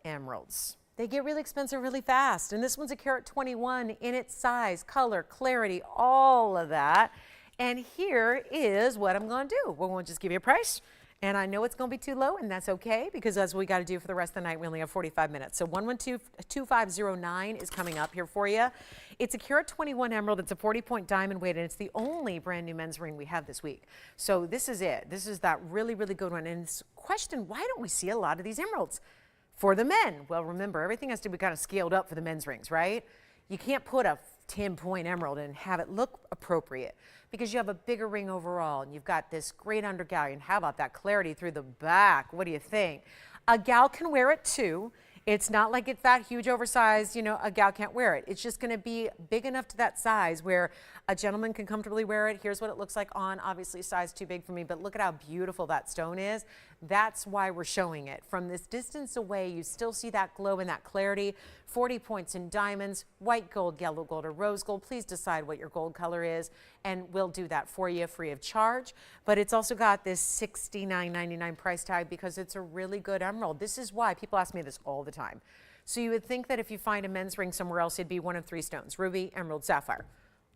emeralds. They get really expensive really fast, and this one's a carat 21 in its size, color, clarity, all of that. And here is what I'm going to do. We're going to just give you a price, and I know it's going to be too low, and that's okay, because that's what we got to do for the rest of the night. We only have 45 minutes. So 112-2509 is coming up here for you. It's a carat 21 emerald. It's a 40-point diamond weight, and it's the only brand new men's ring we have this week. So this is it. This is that really, really good one. And it's question, why don't we see a lot of these emeralds for the men? Well, remember, everything has to be kind of scaled up for the men's rings, right? You can't put a 10-point emerald and have it look appropriate, because you have a bigger ring overall, and you've got this great undergalleon. How about that clarity through the back? What do you think? A gal can wear it too. It's not like it's that huge oversized, a gal can't wear it. It's just going to be big enough to that size where a gentleman can comfortably wear it. Here's what it looks like on. Obviously, size too big for me, but look at how beautiful that stone is. That's why we're showing it. From this distance away, you still see that glow and that clarity. 40 points in diamonds, white gold, yellow gold, or rose gold. Please decide what your gold color is, and we'll do that for you free of charge. But it's also got this $69.99 price tag, because it's a really good emerald. This is why people ask me this all the time. So you would think that if you find a men's ring somewhere else, it'd be one of three stones: ruby, emerald, sapphire.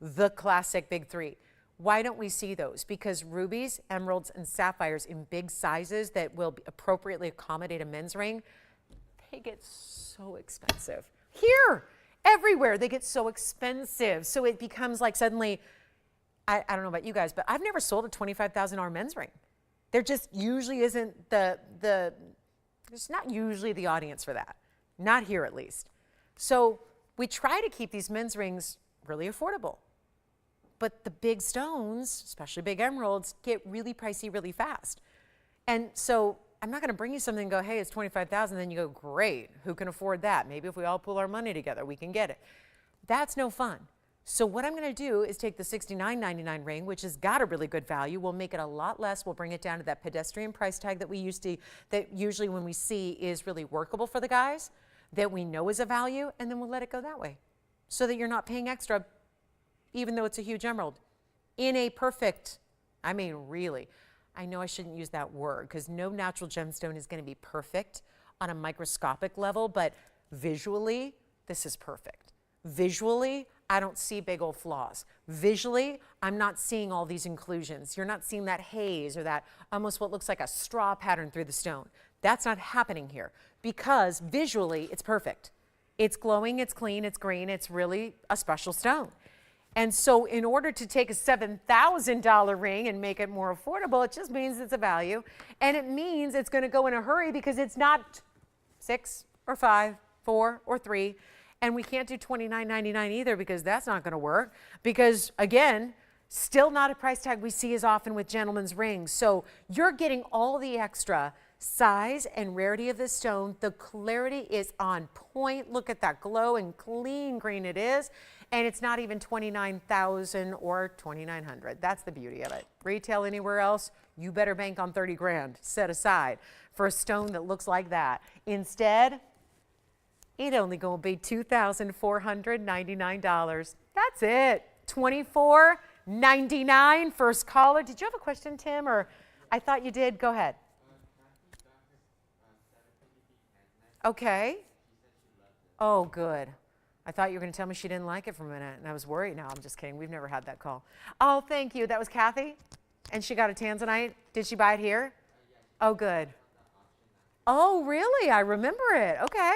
The classic big three. Why don't we see those? Because rubies, emeralds, and sapphires in big sizes that will appropriately accommodate a men's ring, they get so expensive. Here, everywhere, they get so expensive. So it becomes like suddenly, I don't know about you guys, but I've never sold a $25,000 men's ring. There just usually isn't the There's not usually the audience for that, not here at least. So we try to keep these men's rings really affordable. But the big stones, especially big emeralds, get really pricey really fast. And so I'm not going to bring you something and go, hey, it's $25,000. Then you go, great, who can afford that? Maybe if we all pool our money together, we can get it. That's no fun. So what I'm going to do is take the $69.99 ring, which has got a really good value. We'll make it a lot less. We'll bring it down to that pedestrian price tag that that usually when we see is really workable for the guys, that we know is a value, and then we'll let it go that way so that you're not paying extra, even though it's a huge emerald. In a perfect, I mean, really, I know I shouldn't use that word because no natural gemstone is going to be perfect on a microscopic level, but visually, this is perfect. Visually, I don't see big old flaws. Visually, I'm not seeing all these inclusions. You're not seeing that haze or that almost what looks like a straw pattern through the stone. That's not happening here because visually, it's perfect. It's glowing, it's clean, it's green, it's really a special stone. And so in order to take a $7,000 ring and make it more affordable, it just means it's a value. And it means it's going to go in a hurry because it's not 6 or 5, 4 or 3. And we can't do $29.99 either because that's not going to work. Because again, still not a price tag we see as often with gentlemen's rings. So you're getting all the extra size and rarity of this stone. The clarity is on point. Look at that glow and clean green it is. And it's not even $29,000 or $2,900. That's the beauty of it. Retail anywhere else, you better bank on 30 grand set aside for a stone that looks like that. Instead, it only gonna be $2,499. That's it. $24.99 first caller. Did you have a question, Tim? Or I thought you did. Go ahead. Okay. Oh, good. I thought you were going to tell me she didn't like it for a minute, and I was worried. No, I'm just kidding. We've never had that call. Oh, thank you. That was Kathy? And she got a Tanzanite? Did she buy it here? Oh, good. Oh, really? I remember it. Okay.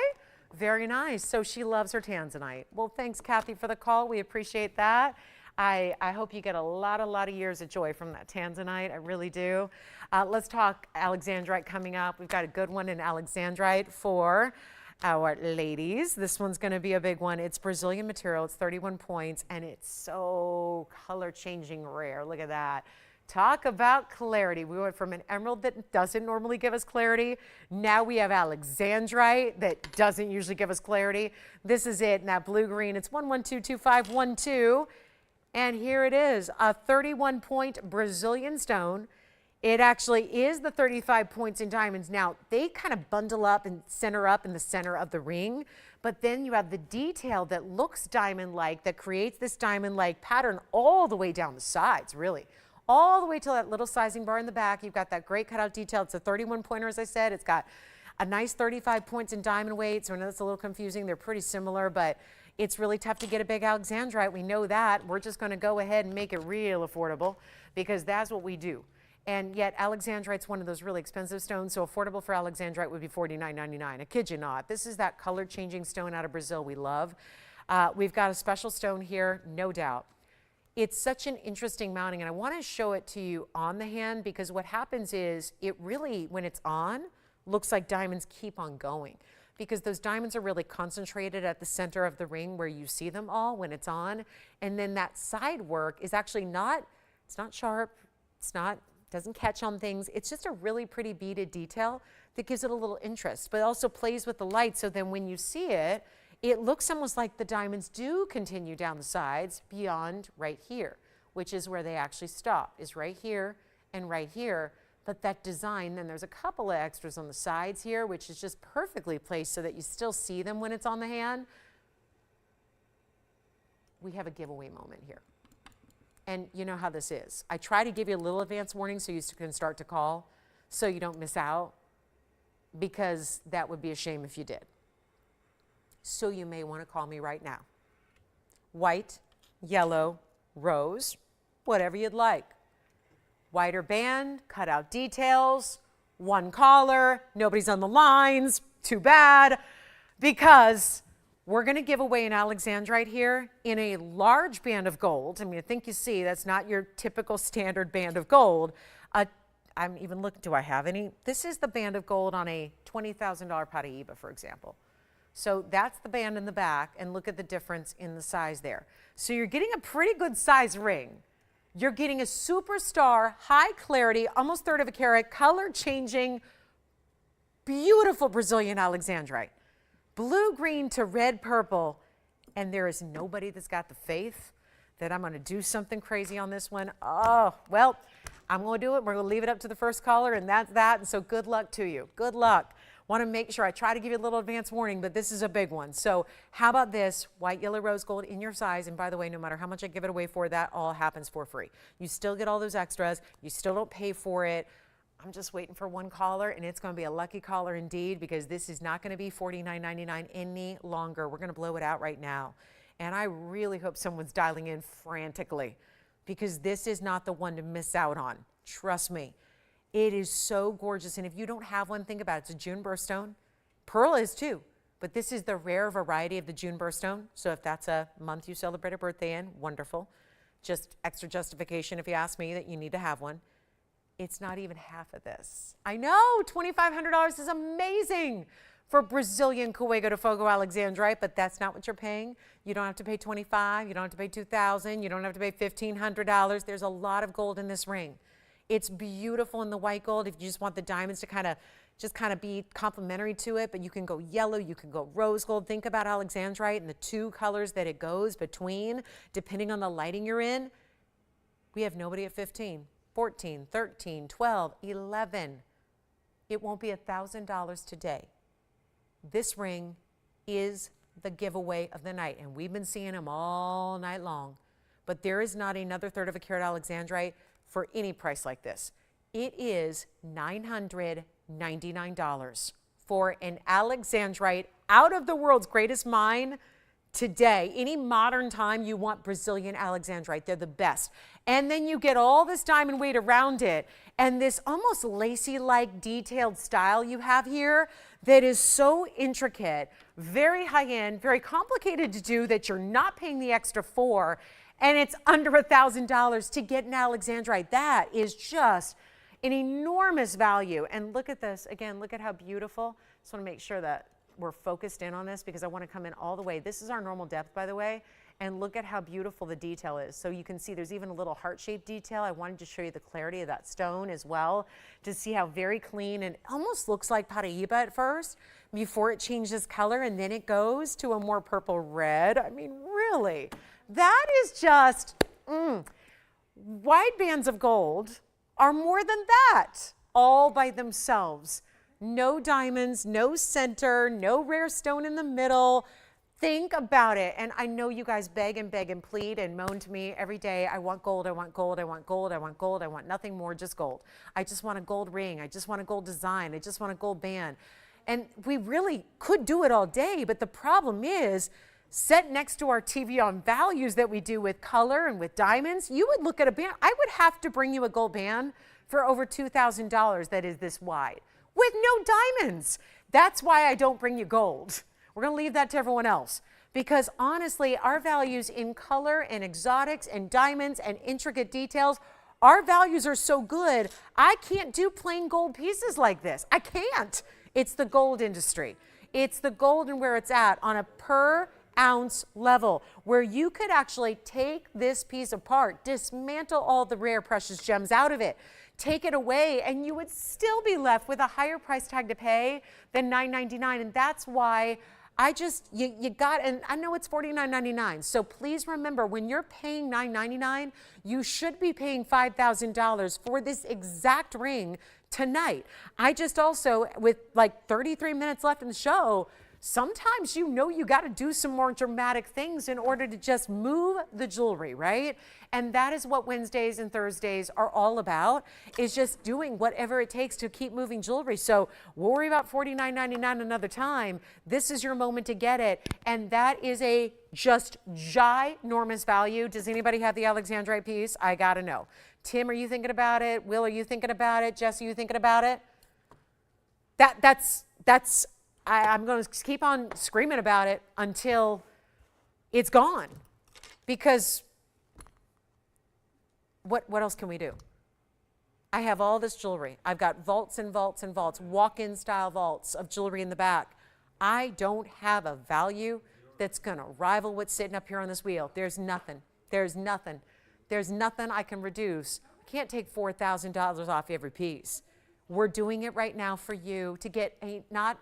Very nice. So she loves her Tanzanite. Well, thanks, Kathy, for the call. We appreciate that. I hope you get a lot of years of joy from that Tanzanite. I really do. Let's talk Alexandrite coming up. We've got a good one in Alexandrite for our ladies. This one's going to be a big one. It's Brazilian material. It's 31 points, and it's so color changing rare. Look at that. Talk about clarity. We went from an emerald that doesn't normally give us clarity. Now we have Alexandrite that doesn't usually give us clarity. This is it in that blue-green. It's 1122512. And here it is, a 31-point Brazilian stone. It actually is the 35 points in diamonds. Now, they kind of bundle up and center up in the center of the ring, but then you have the detail that looks diamond-like, that creates this diamond-like pattern all the way down the sides, really. All the way to that little sizing bar in the back. You've got that great cutout detail. It's a 31-pointer, as I said. It's got a nice 35 points in diamond weight, so I know that's a little confusing. They're pretty similar, but it's really tough to get a big Alexandrite. We know that. We're just going to go ahead and make it real affordable because that's what we do. And yet Alexandrite's one of those really expensive stones, so affordable for Alexandrite would be $49.99. I kid you not. This is that color-changing stone out of Brazil we love. We've got a special stone here, no doubt. It's such an interesting mounting, and I want to show it to you on the hand because what happens is it really, when it's on, looks like diamonds keep on going because those diamonds are really concentrated at the center of the ring where you see them all when it's on. And then that side work is actually not, it's not sharp, it's not, doesn't catch on things. It's just a really pretty beaded detail that gives it a little interest, but also plays with the light. So then when you see it, it looks almost like the diamonds do continue down the sides beyond right here, which is where they actually stop, is right here and right here. But that design, then there's a couple of extras on the sides here, which is just perfectly placed so that you still see them when it's on the hand. We have a giveaway moment here. And you know how this is. I try to give you a little advance warning so you can start to call so you don't miss out because that would be a shame if you did. So you may want to call me right now. White, yellow, rose, whatever you'd like. Wider band, cut out details, one caller, nobody's on the lines, too bad, because we're going to give away an Alexandrite here in a large band of gold. I mean, I think you see that's not your typical standard band of gold. I'm even looking, do I have any? This is the band of gold on a $20,000 Paiiba, for example. So that's the band in the back, and look at the difference in the size there. So you're getting a pretty good size ring. You're getting a superstar, high clarity, almost third of a carat, color changing, beautiful Brazilian Alexandrite. Blue green to red purple, and there is nobody that's got the faith that I'm going to do something crazy on this one. Oh, well, I'm going to do it. We're going to leave it up to the first caller, and that's that. And so good luck to you. Good luck. Want to make sure I try to give you a little advance warning, but this is a big one. So how about this? White, yellow, rose gold in your size. And by the way, no matter how much I give it away for, that all happens for free. You still get all those extras. You still don't pay for it. I'm just waiting for one caller, and it's going to be a lucky caller indeed, because this is not going to be $49.99 any longer. We're going to blow it out right now. And I really hope someone's dialing in frantically, because this is not the one to miss out on. Trust me. It is so gorgeous. And if you don't have one, think about it. It's a June birthstone. Pearl is too, but this is the rare variety of the June birthstone. So if that's a month you celebrate a birthday in, wonderful. Just extra justification, if you ask me, that you need to have one. It's not even half of this. I know, $2,500 is amazing for Brazilian Fuego de Fogo Alexandrite, but that's not what you're paying. You don't have to pay $25,000, you don't have to pay $2,000, you don't have to pay $1,500. There's a lot of gold in this ring. It's beautiful in the white gold if you just want the diamonds to kind of be complementary to it, but you can go yellow, you can go rose gold. Think about Alexandrite and the two colors that it goes between, depending on the lighting you're in. We have nobody at 15, 14, 13, 12, 11. It won't be $1,000 today. This ring is the giveaway of the night, and we've been seeing them all night long, but there is not another third of a carat Alexandrite for any price like this. It is $999 for an Alexandrite out of the world's greatest mine today. Any modern time you want Brazilian Alexandrite, they're the best. And then you get all this diamond weight around it and this almost lacy-like detailed style you have here that is so intricate, very high-end, very complicated to do, that you're not paying the extra for. And it's under $1,000 to get an Alexandrite. That is just an enormous value. And look at this. Again, look at how beautiful. Just want to make sure that we're focused in on this, because I want to come in all the way. This is our normal depth, by the way. And look at how beautiful the detail is. So you can see there's even a little heart-shaped detail. I wanted to show you the clarity of that stone as well, to see how very clean, and almost looks like Paiiba at first before it changes color, and then it goes to a more purple red. I mean, really. That is just, wide bands of gold are more than that, all by themselves. No diamonds, no center, no rare stone in the middle. Think about it. And I know you guys beg and plead and moan to me every day. I want gold, I want gold, I want gold, I want gold, I want nothing more, just gold. I just want a gold ring. I just want a gold design. I just want a gold band. And we really could do it all day, but the problem is, set next to our TVON values that we do with color and with diamonds, you would look at a band. I would have to bring you a gold band for over $2,000 that is this wide with no diamonds. That's why I don't bring you gold. We're going to leave that to everyone else, because honestly, our values in color and exotics and diamonds and intricate details, our values are so good, I can't do plain gold pieces like this. I can't. It's the gold industry. It's the gold and where it's at on a per ounce level, where you could actually take this piece apart, dismantle all the rare precious gems out of it, take it away, and you would still be left with a higher price tag to pay than $999. And that's why you got, and I know it's $49.99. So please remember, when you're paying $999, you should be paying $5,000 for this exact ring tonight. I just also, with like 33 minutes left in the show, sometimes you got to do some more dramatic things in order to just move the jewelry, right? And that is what Wednesdays and Thursdays are all about, is just doing whatever it takes to keep moving jewelry. So we'll worry about $49.99 another time. This is your moment to get it. And that is a just ginormous value. Does anybody have the Alexandrite piece? I got to know. Tim, are you thinking about it? Will, are you thinking about it? Jess, are you thinking about it? I'm going to keep on screaming about it until it's gone, because what else can we do? I have all this jewelry. I've got vaults and vaults and vaults, walk-in style vaults of jewelry in the back. I don't have a value that's going to rival what's sitting up here on this wheel. There's nothing. There's nothing. There's nothing I can reduce. I can't take $4,000 off every piece. We're doing it right now for you to get not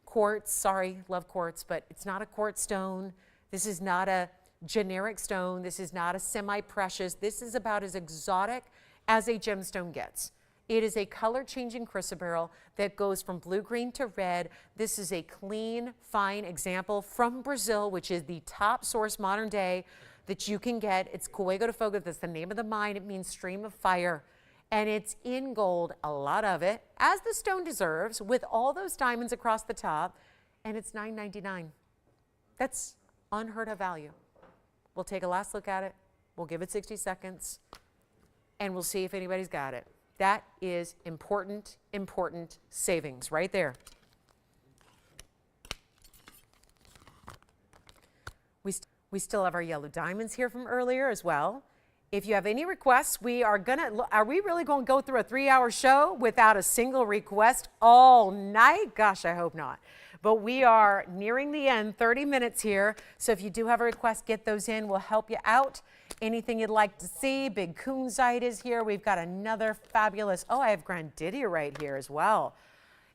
quartz, sorry, love quartz, but it's not a quartz stone. This is not a generic stone. This is not a semi-precious. This is about as exotic as a gemstone gets. It is a color-changing chrysoberyl that goes from blue-green to red. This is a clean, fine example from Brazil, which is the top source modern day that you can get. It's Fuego de Fogo. That's the name of the mine. It means stream of fire. And it's in gold, a lot of it, as the stone deserves, with all those diamonds across the top. And it's $9.99. That's unheard of value. We'll take a last look at it. We'll give it 60 seconds. And we'll see if anybody's got it. That is important, important savings right there. We still have our yellow diamonds here from earlier as well. If you have any requests, are we really going to go through a 3-hour show without a single request all night? Gosh, I hope not. But we are nearing the end, 30 minutes here. So if you do have a request, get those in. We'll help you out. Anything you'd like to see, big kunzite is here. We've got another fabulous, I have grandidia right here as well.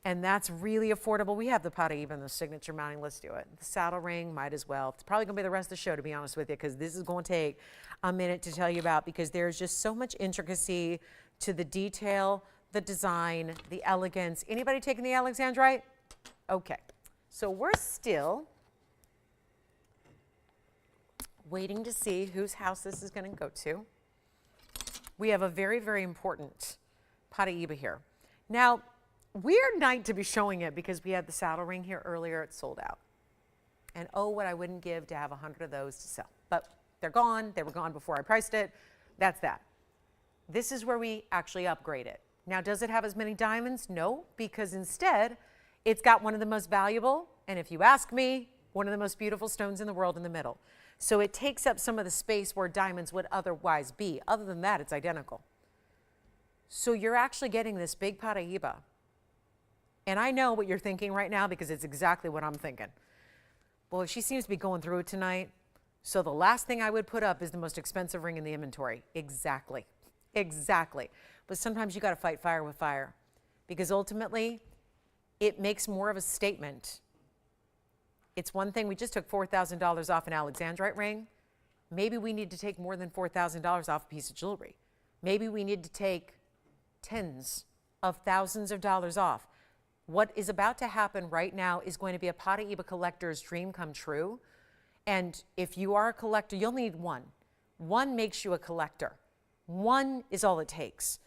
And that's really affordable. We have the Paiiba and the signature mounting. Let's do it. The saddle ring, might as well. It's probably going to be the rest of the show, to be honest with you, because this is going to take a minute to tell you about, because there's just so much intricacy to the detail, the design, the elegance. Anybody taking the Alexandrite? Okay. So we're still waiting to see whose house this is going to go to. We have a very, very important Paiiba here. Now, weird night to be showing it because we had the saddle ring here earlier. It's sold out. And oh, what I wouldn't give to have 100 of those to sell. But they're gone. They were gone before I priced it. That's that. This is where we actually upgrade it. Now, does it have as many diamonds? No, because instead, it's got one of the most valuable, and if you ask me, one of the most beautiful stones in the world in the middle. So it takes up some of the space where diamonds would otherwise be. Other than that, it's identical. So you're actually getting this big Paiiba. And I know what you're thinking right now because it's exactly what I'm thinking. Well, she seems to be going through it tonight. So the last thing I would put up is the most expensive ring in the inventory. Exactly. Exactly. But sometimes you got to fight fire with fire because ultimately it makes more of a statement. It's one thing, we just took $4,000 off an Alexandrite ring. Maybe we need to take more than $4,000 off a piece of jewelry. Maybe we need to take tens of thousands of dollars off. What is about to happen right now is going to be a Paiiba collector's dream come true. And if you are a collector, you'll need one. One makes you a collector. One is all it takes.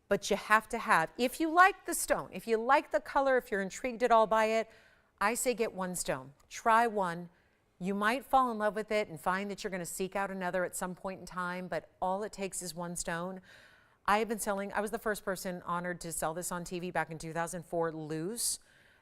But you have to have, if you like the stone, if you like the color, if you're intrigued at all by it, I say get one stone. Try one. You might fall in love with it and find that you're going to seek out another at some point in time, but all it takes is one stone. I have been selling, I was the first person honored to sell this on TV back in 2004, loose.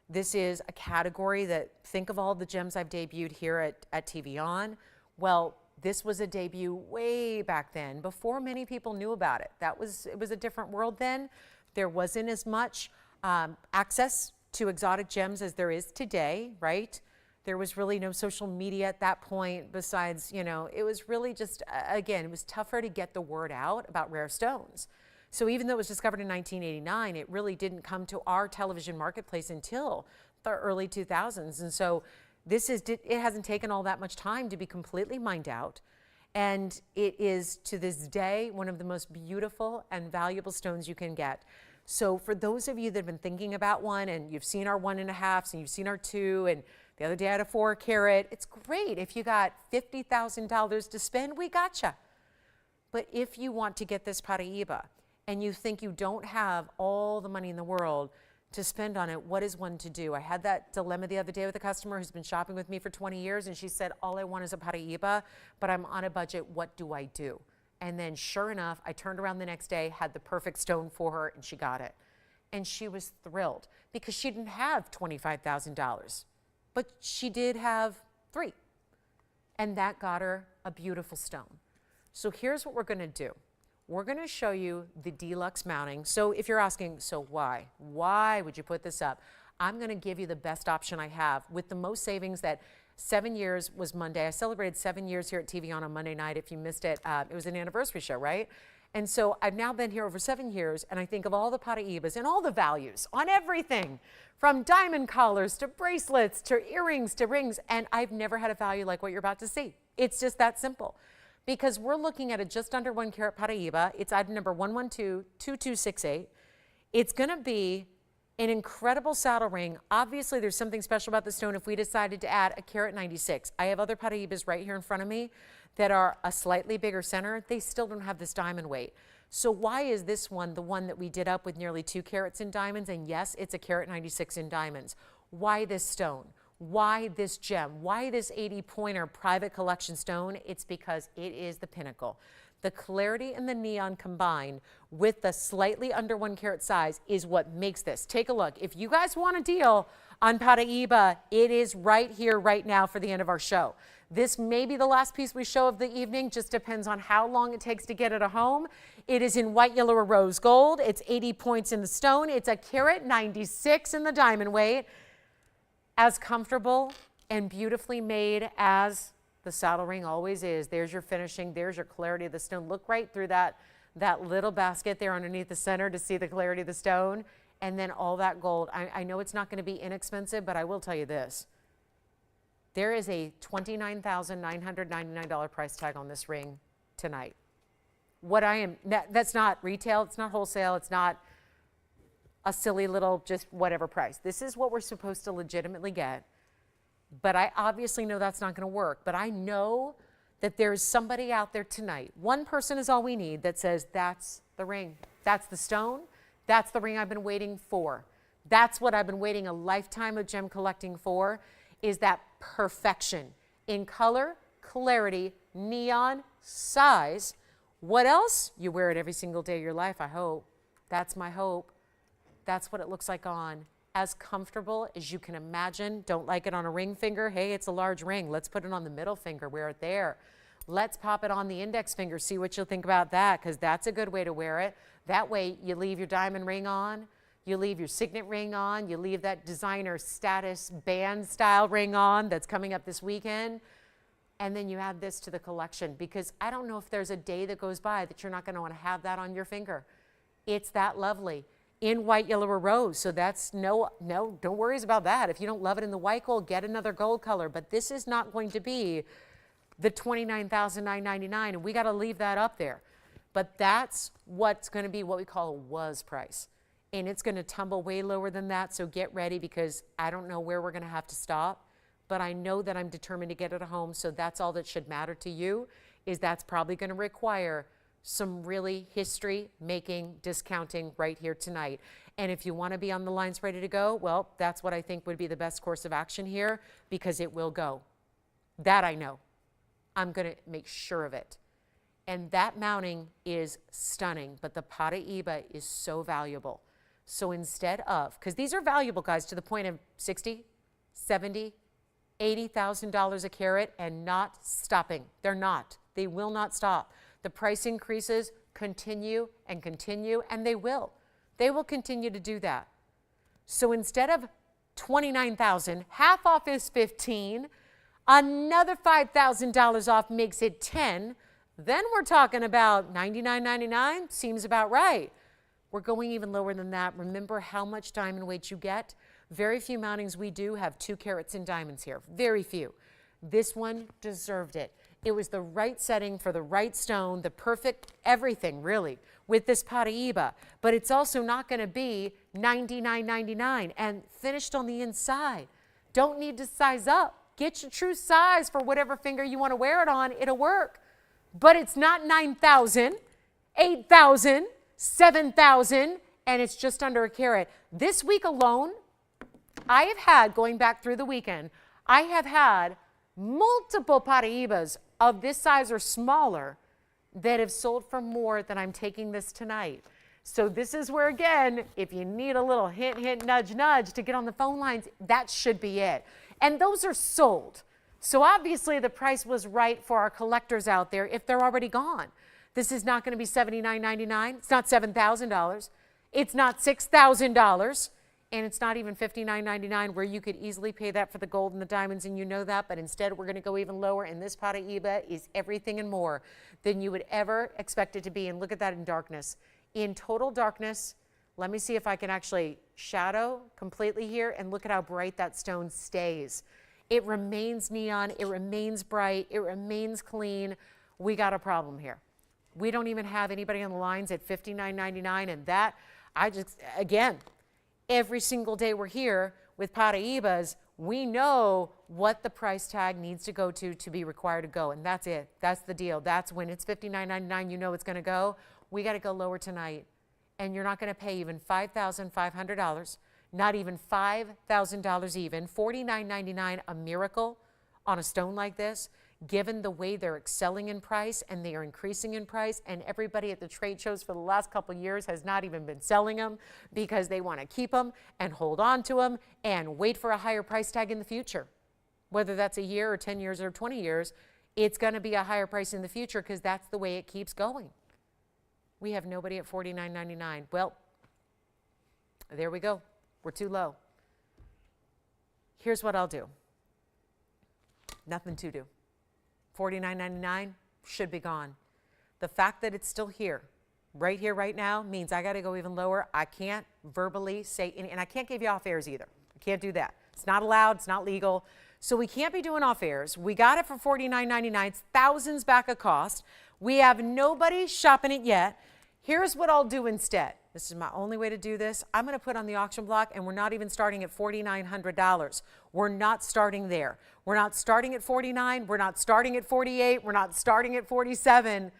This is a category that, think of all the gems I've debuted here at TVON. Well, this was a debut way back then, before many people knew about it. It was a different world then. There wasn't as much access to exotic gems as there is today, right? There was really no social media at that point besides, it was really just, again, it was tougher to get the word out about rare stones. So even though it was discovered in 1989, it really didn't come to our television marketplace until the early 2000s. And so it hasn't taken all that much time to be completely mined out. And it is, to this day, one of the most beautiful and valuable stones you can get. So for those of you that have been thinking about one, and you've seen our 1.5s and you've seen our 2, and the other day I had a 4 carat, it's great. If you got $50,000 to spend, we gotcha. But if you want to get this Paiiba and you think you don't have all the money in the world to spend on it, what is one to do? I had that dilemma the other day with a customer who's been shopping with me for 20 years, and she said, all I want is a Paiiba, but I'm on a budget. What do I do? And then sure enough, I turned around the next day, had the perfect stone for her, and she got it. And she was thrilled because she didn't have $25,000, but she did have 3. And that got her a beautiful stone. So here's what we're going to do. we're going to show you the deluxe mounting. So if you're asking, so why would you put this up? I'm going to give you the best option I have with the most savings. That 7 years was Monday. I celebrated 7 years here at TVON on Monday night. If you missed it, it was an anniversary show, right? And so I've now been here over 7 years, and I think of all the Paiibas and all the values on everything, from diamond collars to bracelets to earrings to rings, and I've never had a value like what you're about to see. It's just that simple. Because we're looking at a just under 1 carat Paiiba. It's item number 1122268. It's going to be an incredible saddle ring. Obviously, there's something special about the stone if we decided to add a carat 96. I have other Paiibas right here in front of me that are a slightly bigger center. They still don't have this diamond weight. So why is this one the one that we did up with nearly 2 carats in diamonds? And yes, it's a carat 96 in diamonds. Why this stone? Why this gem? Why this 80-pointer private collection stone? It's because it is the pinnacle. The clarity and the neon combined with the slightly under 1 carat size is what makes this. Take a look. If you guys want a deal on Paiiba, it is right here, right now for the end of our show. This may be the last piece we show of the evening, just depends on how long it takes to get it home. It is in white, yellow, or rose gold. It's 80 points in the stone. It's a carat 96 in the diamond weight. As comfortable and beautifully made as the saddle ring always is. There's your finishing. There's your clarity of the stone. Look right through that little basket there underneath the center to see the clarity of the stone. And then all that gold. I know it's not going to be inexpensive, but I will tell you this. There is a $29,999 price tag on this ring tonight. That's not retail. It's not wholesale. It's not a silly little just whatever price. This is what we're supposed to legitimately get. But I obviously know that's not going to work. But I know that there's somebody out there tonight. One person is all we need that says, that's the ring. That's the stone. That's the ring I've been waiting for. That's what I've been waiting a lifetime of gem collecting for, is that perfection in color, clarity, neon, size. What else? You wear it every single day of your life, I hope. That's my hope. That's what it looks like on. As comfortable as you can imagine. Don't like it on a ring finger? Hey, it's a large ring. Let's put it on the middle finger. Wear it there. Let's pop it on the index finger. See what you'll think about that, because that's a good way to wear it. That way you leave your diamond ring on. You leave your signet ring on. You leave that designer status band style ring on that's coming up this weekend. And then you add this to the collection, because I don't know if there's a day that goes by that you're not going to want to have that on your finger. It's that lovely. In white, yellow, or rose. So that's don't worry about that. If you don't love it in the white gold, get another gold color. But this is not going to be the $29,999, and we got to leave that up there. But that's what's going to be what we call a was price. And it's going to tumble way lower than that, so get ready, because I don't know where we're going to have to stop. But I know that I'm determined to get it home, so that's all that should matter to you, is that's probably going to require some really history-making discounting right here tonight. And if you want to be on the lines ready to go, well, that's what I think would be the best course of action here, because it will go. That I know. I'm going to make sure of it. And that mounting is stunning, but the Paiiba is so valuable. So instead of, because these are valuable, guys, to the point of $60,000, $70,000, $80,000 a carat, and not stopping. They're not. They will not stop. The price increases continue and continue, and they will. They will continue to do that. So instead of $29,000, half off is $15,000, another $5,000 off makes it $10,000. Then we're talking about $99.99, seems about right. We're going even lower than that. Remember how much diamond weight you get. Very few mountings we do have 2 carats in diamonds here. Very few. This one deserved it. It was the right setting for the right stone, the perfect everything, really, with this Paiiba. But it's also not going to be $99.99 and finished on the inside. Don't need to size up. Get your true size for whatever finger you want to wear it on. It'll work. But it's not $9,000, $8,000, $7,000, and it's just under a carat. This week alone, I have had, going back through the weekend, I have had multiple Paiibas of this size or smaller that have sold for more than I'm taking this tonight. So this is where, again, if you need a little hint, hint, nudge, nudge to get on the phone lines, that should be it. And those are sold. So obviously the price was right for our collectors out there if they're already gone. This is not going to be $79.99. It's not $7,000. It's not $6,000. And it's not even $59.99, where you could easily pay that for the gold and the diamonds, and you know that. But instead, we're going to go even lower, and this Paiiba is everything and more than you would ever expect it to be. And look at that in darkness. In total darkness, let me see if I can actually shadow completely here, and look at how bright that stone stays. It remains neon. It remains bright. It remains clean. We got a problem here. We don't even have anybody on the lines at $59.99, and that, again, every single day we're here with Paiibas, we know what the price tag needs to go to be required to go, and that's it. That's the deal. That's when it's $59.99, you know it's going to go. We got to go lower tonight, and you're not going to pay even $5,500, not even $5,000 even, $49.99, a miracle on a stone like this. Given the way they're excelling in price and they are increasing in price, and everybody at the trade shows for the last couple of years has not even been selling them because they want to keep them and hold on to them and wait for a higher price tag in the future. Whether that's a year or 10 years or 20 years, it's going to be a higher price in the future because that's the way it keeps going. We have nobody at $49.99. Well, there we go. We're too low. Here's what I'll do. Nothing to do. $49.99 should be gone. The fact that it's still here, right here, right now, means I got to go even lower. I can't verbally say, and I can't give you off airs either. I can't do that. It's not allowed. It's not legal. So we can't be doing off airs. We got it for $49.99. It's thousands back of cost. We have nobody shopping it yet. Here's what I'll do instead. This is my only way to do this. I'm going to put on the auction block, and we're not even starting at $4,900. We're not starting there. We're not starting at 49. We're not starting at 48. We're not starting at 47.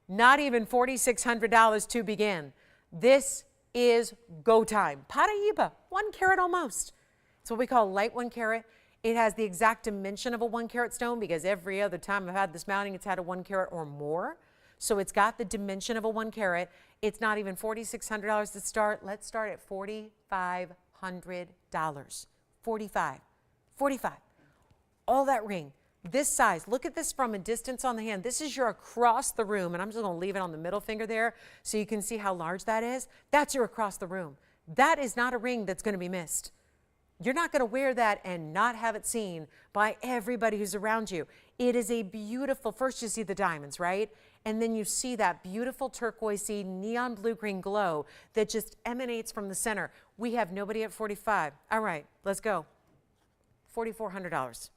Not even $4,600 to begin. This is go time. Paiiba, 1 carat almost. It's what we call light 1 carat. It has the exact dimension of a 1 carat stone because every other time I've had this mounting, it's had a 1 carat or more. So it's got the dimension of a 1 carat. It's not even $4,600 to start. Let's start at $4,500. 45. All that ring, this size. Look at this from a distance on the hand. This is your across the room, and I'm just going to leave it on the middle finger there so you can see how large that is. That's your across the room. That is not a ring that's going to be missed. You're not going to wear that and not have it seen by everybody who's around you. It is a beautiful, first you see the diamonds, right? And then you see that beautiful turquoisey neon blue-green glow that just emanates from the center. We have nobody at 45. All right, let's go. $4,400.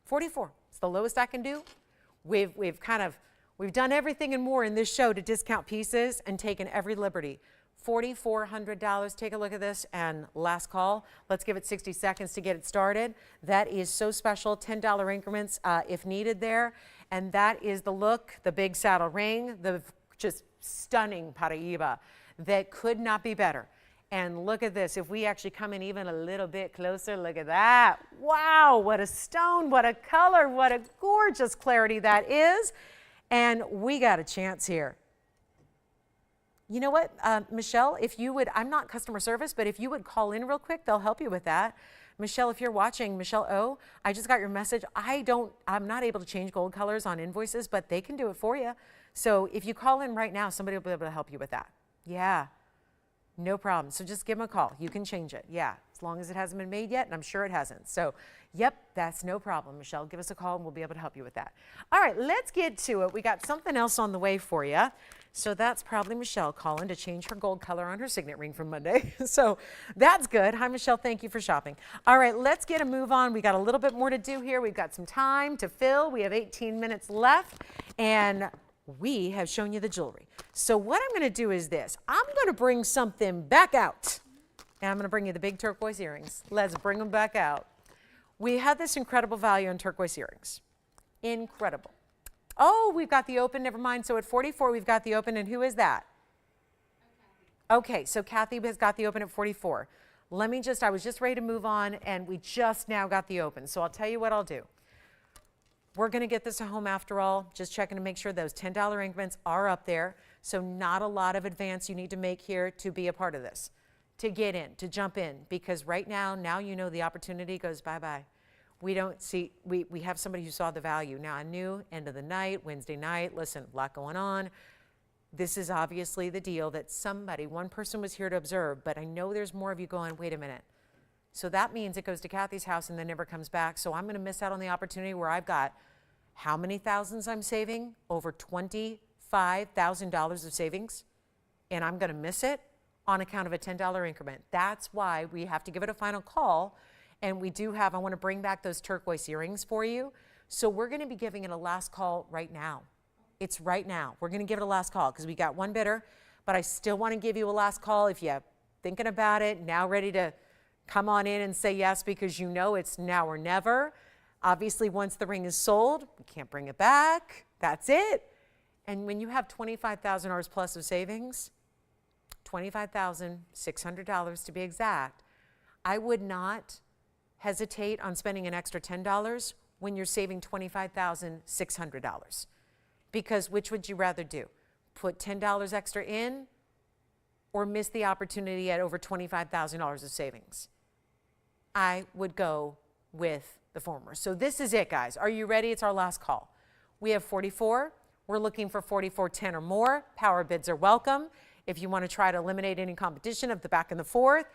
44. It's the lowest I can do. We've done everything and more in this show to discount pieces and taken every liberty. $4,400. Take a look at this, and last call. Let's give it 60 seconds to get it started. That is so special. $10 increments if needed there. And that is the look, the big saddle ring, the just stunning Paiiba that could not be better. And look at this. If we actually come in even a little bit closer, look at that. Wow, what a stone, what a color, what a gorgeous clarity that is. And we got a chance here. You know what, Michelle, if you would, I'm not customer service, but if you would call in real quick, they'll help you with that. Michelle, if you're watching, Michelle O, I just got your message. I'm not able to change gold colors on invoices, but they can do it for you. So if you call in right now, somebody will be able to help you with that. Yeah, no problem. So just give them a call. You can change it. Yeah, as long as it hasn't been made yet, and I'm sure it hasn't. So, yep, that's no problem, Michelle. Give us a call, and we'll be able to help you with that. All right, let's get to it. We got something else on the way for you. So that's probably Michelle calling to change her gold color on her signet ring from Monday. So that's good. Hi, Michelle. Thank you for shopping. All right, let's get a move on. We got a little bit more to do here. We've got some time to fill. We have 18 minutes left, and we have shown you the jewelry. So what I'm going to do is this. I'm going to bring something back out, and I'm going to bring you the big turquoise earrings. Let's bring them back out. We had this incredible value on turquoise earrings. Incredible. Oh, we've got the open, never mind. So at 44, we've got the open, and who is that? Okay, so Kathy has got the open at 44. I was just ready to move on, and we just now got the open. So I'll tell you what I'll do. We're going to get this at home after all, just checking to make sure those $10 increments are up there. So not a lot of advance you need to make here to be a part of this, to get in, to jump in, because right now you know the opportunity goes bye-bye. We don't see, we have somebody who saw the value. Now I knew end of the night, Wednesday night, listen, a lot going on. This is obviously the deal that one person was here to observe, but I know there's more of you going, wait a minute. So that means it goes to Kathy's house and then never comes back. So I'm going to miss out on the opportunity where I've got how many thousands I'm saving? Over $25,000 of savings. And I'm going to miss it on account of a $10 increment. That's why we have to give it a final call. And we do have, I want to bring back those turquoise earrings for you. So we're going to be giving it a last call right now. It's right now. We're going to give it a last call because we got one bidder, but I still want to give you a last call if you're thinking about it, now ready to come on in and say yes because you know it's now or never. Obviously, once the ring is sold, we can't bring it back. That's it. And when you have $25,000 plus of savings, $25,600 to be exact, I would not hesitate on spending an extra $10 when you're saving $25,600. Because which would you rather do? Put $10 extra in or miss the opportunity at over $25,000 of savings? I would go with the former. So this is it, guys. Are you ready? It's our last call. We have 44. We're looking for 4410 or more. Power bids are welcome. If you want to try to eliminate any competition of the back and the forth,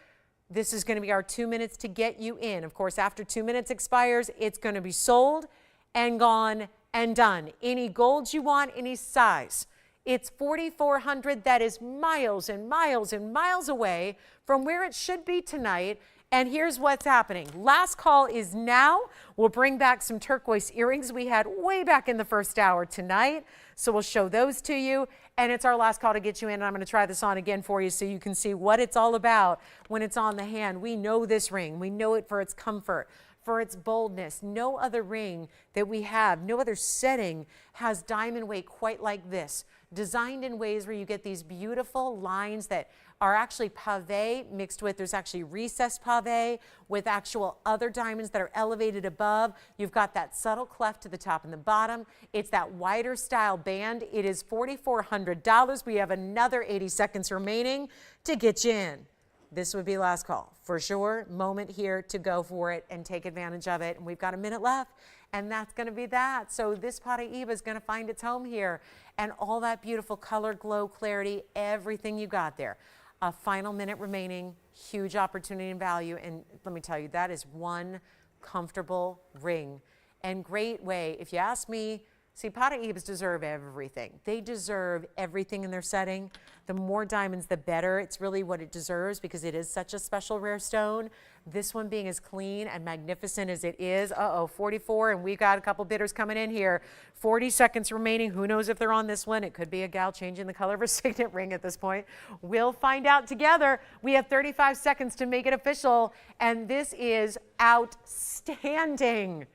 this is going to be our 2 minutes to get you in. Of course, after 2 minutes expires, it's going to be sold and gone and done. Any gold you want, any size. It's 4,400. That is miles and miles and miles away from where it should be tonight. And here's what's happening. Last call is now. We'll bring back some turquoise earrings we had way back in the first hour tonight. So we'll show those to you. And it's our last call to get you in. And I'm going to try this on again for you so you can see what it's all about when it's on the hand. We know this ring. We know it for its comfort, for its boldness. No other ring that we have, no other setting has diamond weight quite like this. Designed in ways where you get these beautiful lines that are actually pave mixed with, there's actually recessed pave with actual other diamonds that are elevated above. You've got that subtle cleft to the top and the bottom. It's that wider style band. It is $4,400. We have another 80 seconds remaining to get you in. This would be last call for sure. Moment here to go for it and take advantage of it. And we've got a minute left, and that's going to be that. So this Paiiba is going to find its home here, and all that beautiful color, glow, clarity, everything you got there. A final minute remaining, huge opportunity and value. And let me tell you, that is one comfortable ring and great way. If you ask me, see, Paiibas deserve everything. They deserve everything in their setting. The more diamonds, the better. It's really what it deserves because it is such a special rare stone. This one being as clean and magnificent as it is. 44, and we've got a couple bidders coming in here. 40 seconds remaining. Who knows if they're on this one? It could be a gal changing the color of her signet ring at this point. We'll find out together. We have 35 seconds to make it official, and this is outstanding.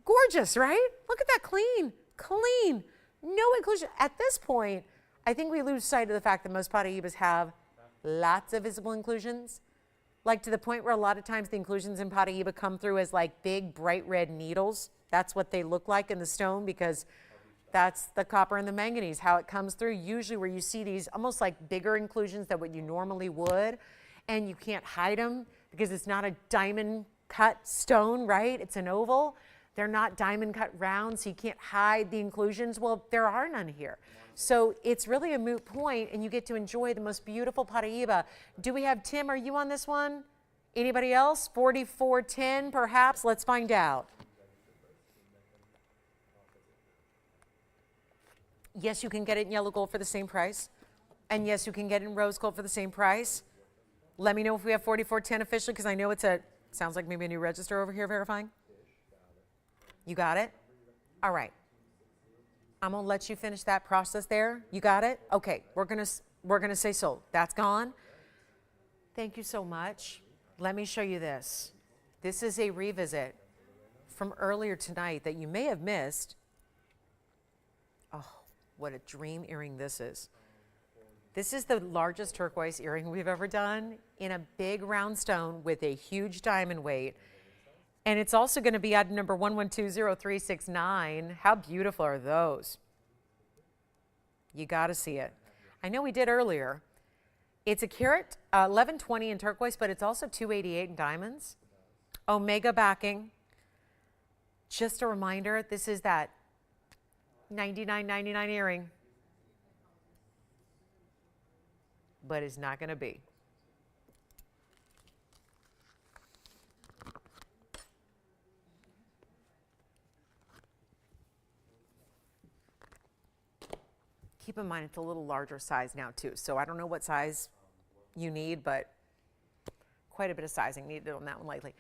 Gorgeous, right? Look at that, clean, clean, no inclusion. At this point, I think we lose sight of the fact that most Paiibas have lots of visible inclusions, like to the point where a lot of times the inclusions in Paiiba come through as like big bright red needles. That's what they look like in the stone because that's the copper and the manganese, how it comes through. Usually where you see these almost like bigger inclusions than what you normally would, and you can't hide them because it's not a diamond cut stone, right? It's an oval. They're not diamond cut round, so you can't hide the inclusions. Well, there are none here. So it's really a moot point, and you get to enjoy the most beautiful Paiiba. Do we have Tim? Are you on this one? Anybody else? 4410, perhaps? Let's find out. Yes, you can get it in yellow gold for the same price. And yes, you can get it in rose gold for the same price. Let me know if we have 4410 officially, because I know it's sounds like maybe a new register over here verifying. You got it? All right. I'm going to let you finish that process there. You got it? Okay. We're going to say sold. That's gone. Thank you so much. Let me show you this. This is a revisit from earlier tonight that you may have missed. Oh, what a dream earring this is. This is the largest turquoise earring we've ever done in a big round stone with a huge diamond weight. And it's also going to be item number 11200369. How beautiful are those? You got to see it. I know we did earlier. It's a carat 1120 in turquoise, but it's also 288 in diamonds. Omega backing. Just a reminder, this is that $99.99 earring. but it's not going to be. Keep in mind, it's a little larger size now too. So I don't know what size you need, but quite a bit of sizing needed on that one lately.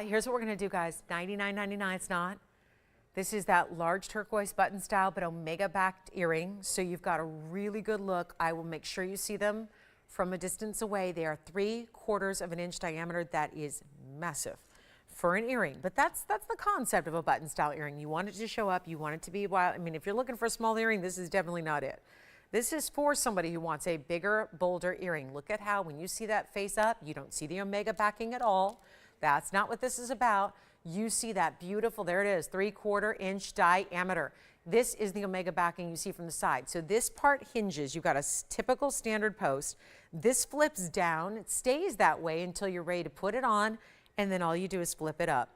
Here's what we're going to do, guys. $99.99. It's not. This is that large turquoise button style, but omega backed earring. So you've got a really good look. I will make sure you see them from a distance away. They are 3/4 of an inch diameter. That is massive for an earring. But that's the concept of a button style earring. You want it to show up. You want it to be wild. I mean, if you're looking for a small earring, this is definitely not it. This is for somebody who wants a bigger, bolder earring. Look at how when you see that face up, you don't see the omega backing at all. That's not what this is about. You see that beautiful, there it is, 3/4 inch diameter. This is the omega backing you see from the side. So this part hinges. You've got a typical standard post. This flips down. It stays that way until you're ready to put it on, and then all you do is flip it up.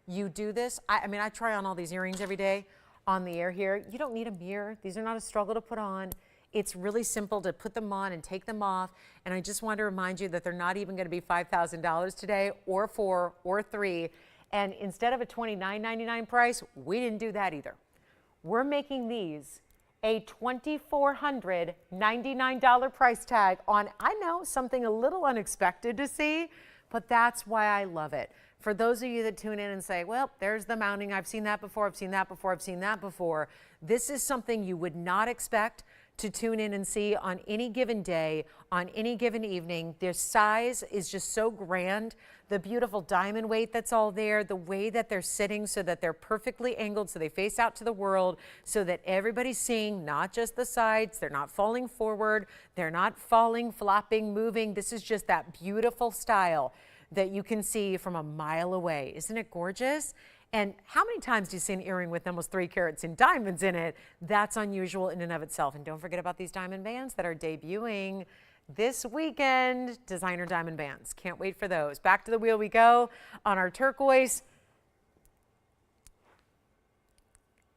You do this. I mean, I try on all these earrings every day on the air here. You don't need a mirror. These are not a struggle to put on. It's really simple to put them on and take them off. And I just want to remind you that they're not even going to be $5,000 today, or 4 or 3. And instead of a $29.99 price, we didn't do that either. We're making these a $2,499 price tag on, I know, something a little unexpected to see, but that's why I love it. For those of you that tune in and say, well, there's the mounting, I've seen that before, I've seen that before, I've seen that before. This is something you would not expect to tune in and see on any given day, on any given evening. Their size is just so grand. The beautiful diamond weight that's all there, the way that they're sitting so that they're perfectly angled so they face out to the world so that everybody's seeing not just the sides, they're not falling forward, they're not falling, flopping, moving. This is just that beautiful style that you can see from a mile away. Isn't it gorgeous? And how many times do you see an earring with almost 3 carats in diamonds in it? That's unusual in and of itself. And don't forget about these diamond bands that are debuting this weekend. Designer diamond bands. Can't wait for those. Back to the wheel we go on our turquoise.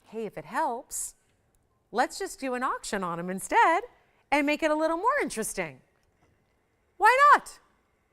Hey, if it helps, let's just do an auction on them instead and make it a little more interesting. Why not?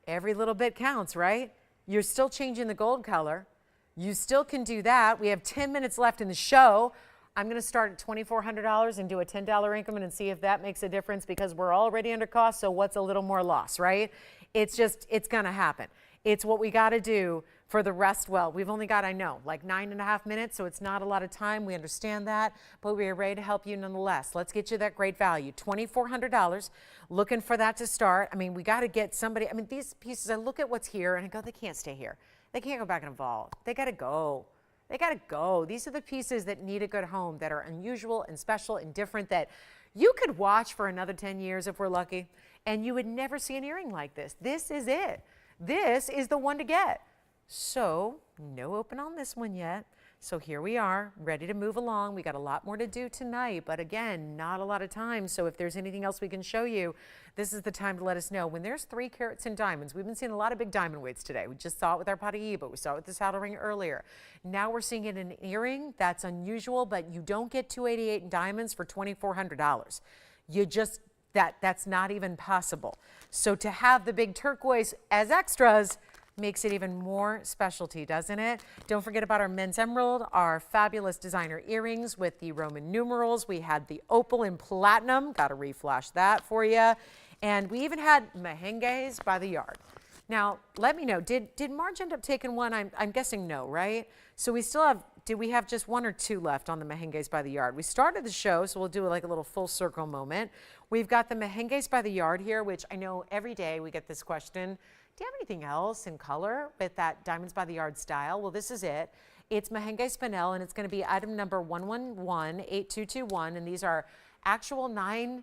Every little bit counts, right? You're still changing the gold color. You still can do that. We have 10 minutes left in the show. I'm going to start at $2,400 and do a $10 increment and see if that makes a difference because we're already under cost, so what's a little more loss, right? It's going to happen. It's what we got to do for the rest. Well, we've only got, I know, like 9.5 minutes, so it's not a lot of time. We understand that, but we are ready to help you nonetheless. Let's get you that great value, $2,400. Looking for that to start. I mean, we got to get somebody. I mean, these pieces, I look at what's here and I go, they can't stay here. They can't go back and evolve. They got to go. They got to go. These are the pieces that need a good home, that are unusual and special and different, that you could watch for another 10 years if we're lucky, and you would never see an earring like this. This is it. This is the one to get. So no open on this one yet. So here we are, ready to move along. We got a lot more to do tonight, but again, not a lot of time. So if there's anything else we can show you, this is the time to let us know. When there's 3 carats in diamonds, we've been seeing a lot of big diamond weights today. We just saw it with our Paiiba. We saw it with the saddle ring earlier. Now we're seeing it in an earring. That's unusual, but you don't get $288 in diamonds for $2,400. You just, that's not even possible. So to have the big turquoise as extras makes it even more specialty, doesn't it? Don't forget about our men's emerald, our fabulous designer earrings with the Roman numerals. We had the opal in platinum. Got to reflash that for you. And we even had mehenges by the yard. Now, let me know, did Marge end up taking one? I'm guessing no, right? So we still have, did we have just 1 or 2 left on the mehenges by the yard? We started the show, so we'll do like a little full circle moment. We've got the mehenges by the yard here, which I know every day we get this question. Do you have anything else in color with that diamonds by the yard style? Well, this is it. It's Mehenge Spinel, and it's going to be item number 1118221. And these are actual 9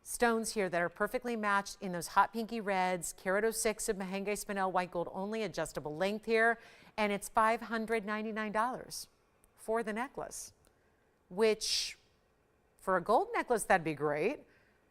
stones here that are perfectly matched in those hot pinky reds, carat 06 of Mehenge Spinel, white gold only, adjustable length here. And it's $599 for the necklace, which for a gold necklace, that'd be great.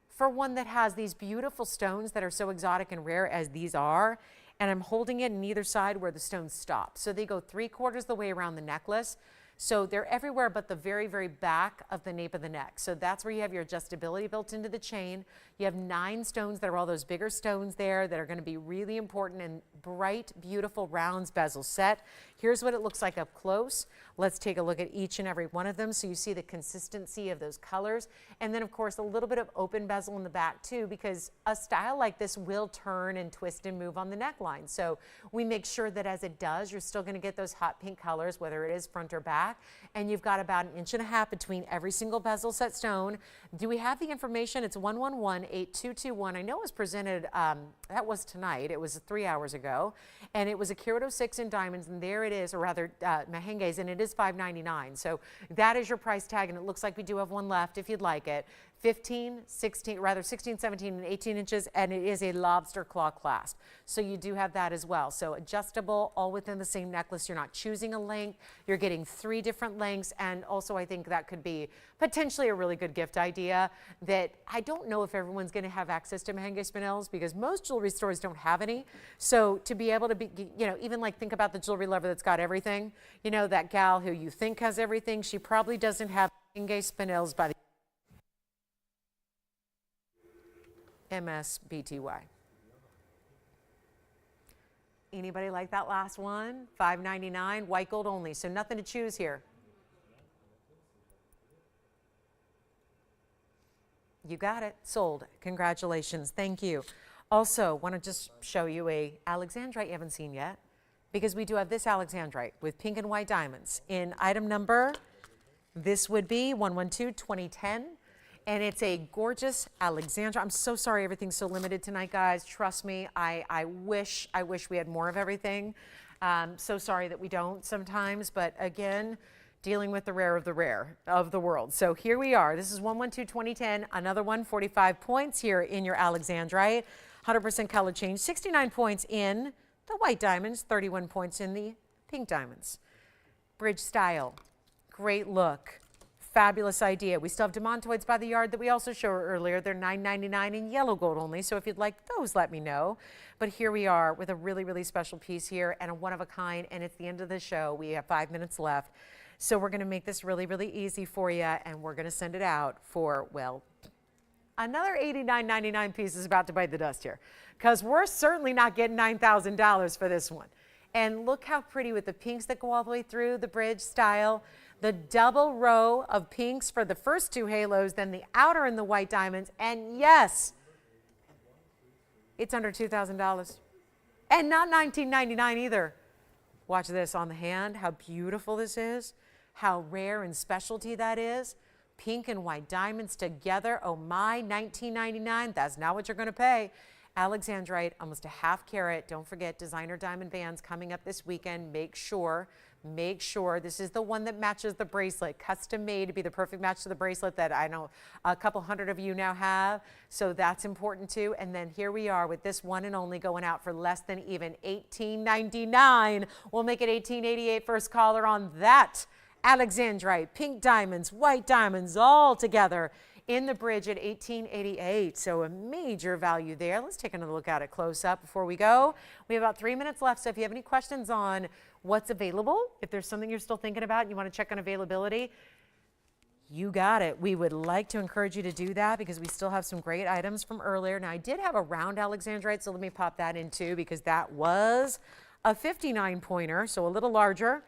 For one that has these beautiful stones that are so exotic and rare as these are, and I'm holding it on either side where the stones stop. So they go 3/4 the way around the necklace. So they're everywhere but the very, very back of the nape of the neck. So that's where you have your adjustability built into the chain. You have 9 stones that are all those bigger stones there that are going to be really important and bright, beautiful rounds bezel set. Here's what it looks like up close. Let's take a look at each and every one of them so you see the consistency of those colors. And then, of course, a little bit of open bezel in the back too, because a style like this will turn and twist and move on the neckline. So we make sure that as it does, you're still going to get those hot pink colors, whether it is front or back. And you've got about 1.5 inches between every single bezel set stone. Do we have the information? It's 111-8221. I know it was presented, that was tonight. It was 3 hours ago. And it was a Kyoto 6 in diamonds, and there it is, or rather Mahenges, and it is $5.99. So that is your price tag, and it looks like we do have one left if you'd like it. 15, 16, rather 16, 17, and 18 inches, and it is a lobster claw clasp. So you do have that as well. So adjustable, all within the same necklace. You're not choosing a length. You're getting 3 different lengths, and also I think that could be potentially a really good gift idea that I don't know if everyone's going to have access to Mahenge Spinels because most jewelry stores don't have any. So to be able to be, you know, even like think about the jewelry lover that's got everything, you know, that gal who you think has everything, she probably doesn't have Mahenge Spinels by the MSBTY. Anybody like that last one? $5.99, white gold only, so nothing to choose here. You got it, sold. Congratulations, thank you. Also, want to just show you a Alexandrite you haven't seen yet, because we do have this Alexandrite with pink and white diamonds in item number, this would be 112-2010. And it's a gorgeous Alexandrite. I'm so sorry everything's so limited tonight, guys. Trust me, I wish we had more of everything. So sorry that we don't sometimes, but again, dealing with the rare of the world. So here we are. This is 112-2010, another one, 45 points here in your Alexandrite. 100% color change, 69 points in the white diamonds, 31 points in the pink diamonds. Bridge style, great look. Fabulous idea. We still have Demantoids by the yard that we also showed earlier. They're $9.99 in yellow gold only, so if you'd like those, let me know. But here we are with a really, really special piece here and a one of a kind, and it's the end of the show. We have 5 minutes left. So we're going to make this really, really easy for you, and we're going to send it out for, well, another $89.99 piece is about to bite the dust here, because we're certainly not getting $9,000 for this one. And look how pretty with the pinks that go all the way through the bridge style. The double row of pinks for the first 2 halos, then the outer in the white diamonds, and yes, it's under $2,000. And not $19.99 either. Watch this on the hand, how beautiful this is, how rare and specialty that is. Pink and white diamonds together, oh my, $19.99, that's not what you're gonna pay. Alexandrite, almost a ½ carat. Don't forget designer diamond bands coming up this weekend. Make sure this is the one that matches the bracelet, custom made to be the perfect match to the bracelet that I know a couple hundred of you now have. So that's important too. And then here we are with this one and only going out for less than even $18.99. We'll make it $18.88. First caller on that Alexandrite, pink diamonds, white diamonds, all together in the bridge at $18.88. So a major value there. Let's take another look at it close up before we go. We have about 3 minutes left. So if you have any questions on what's available, if there's something you're still thinking about and you want to check on availability, you got it. We would like to encourage you to do that because we still have some great items from earlier. Now I did have a round Alexandrite, so let me pop that in too because that was a 59 pointer, so a little larger.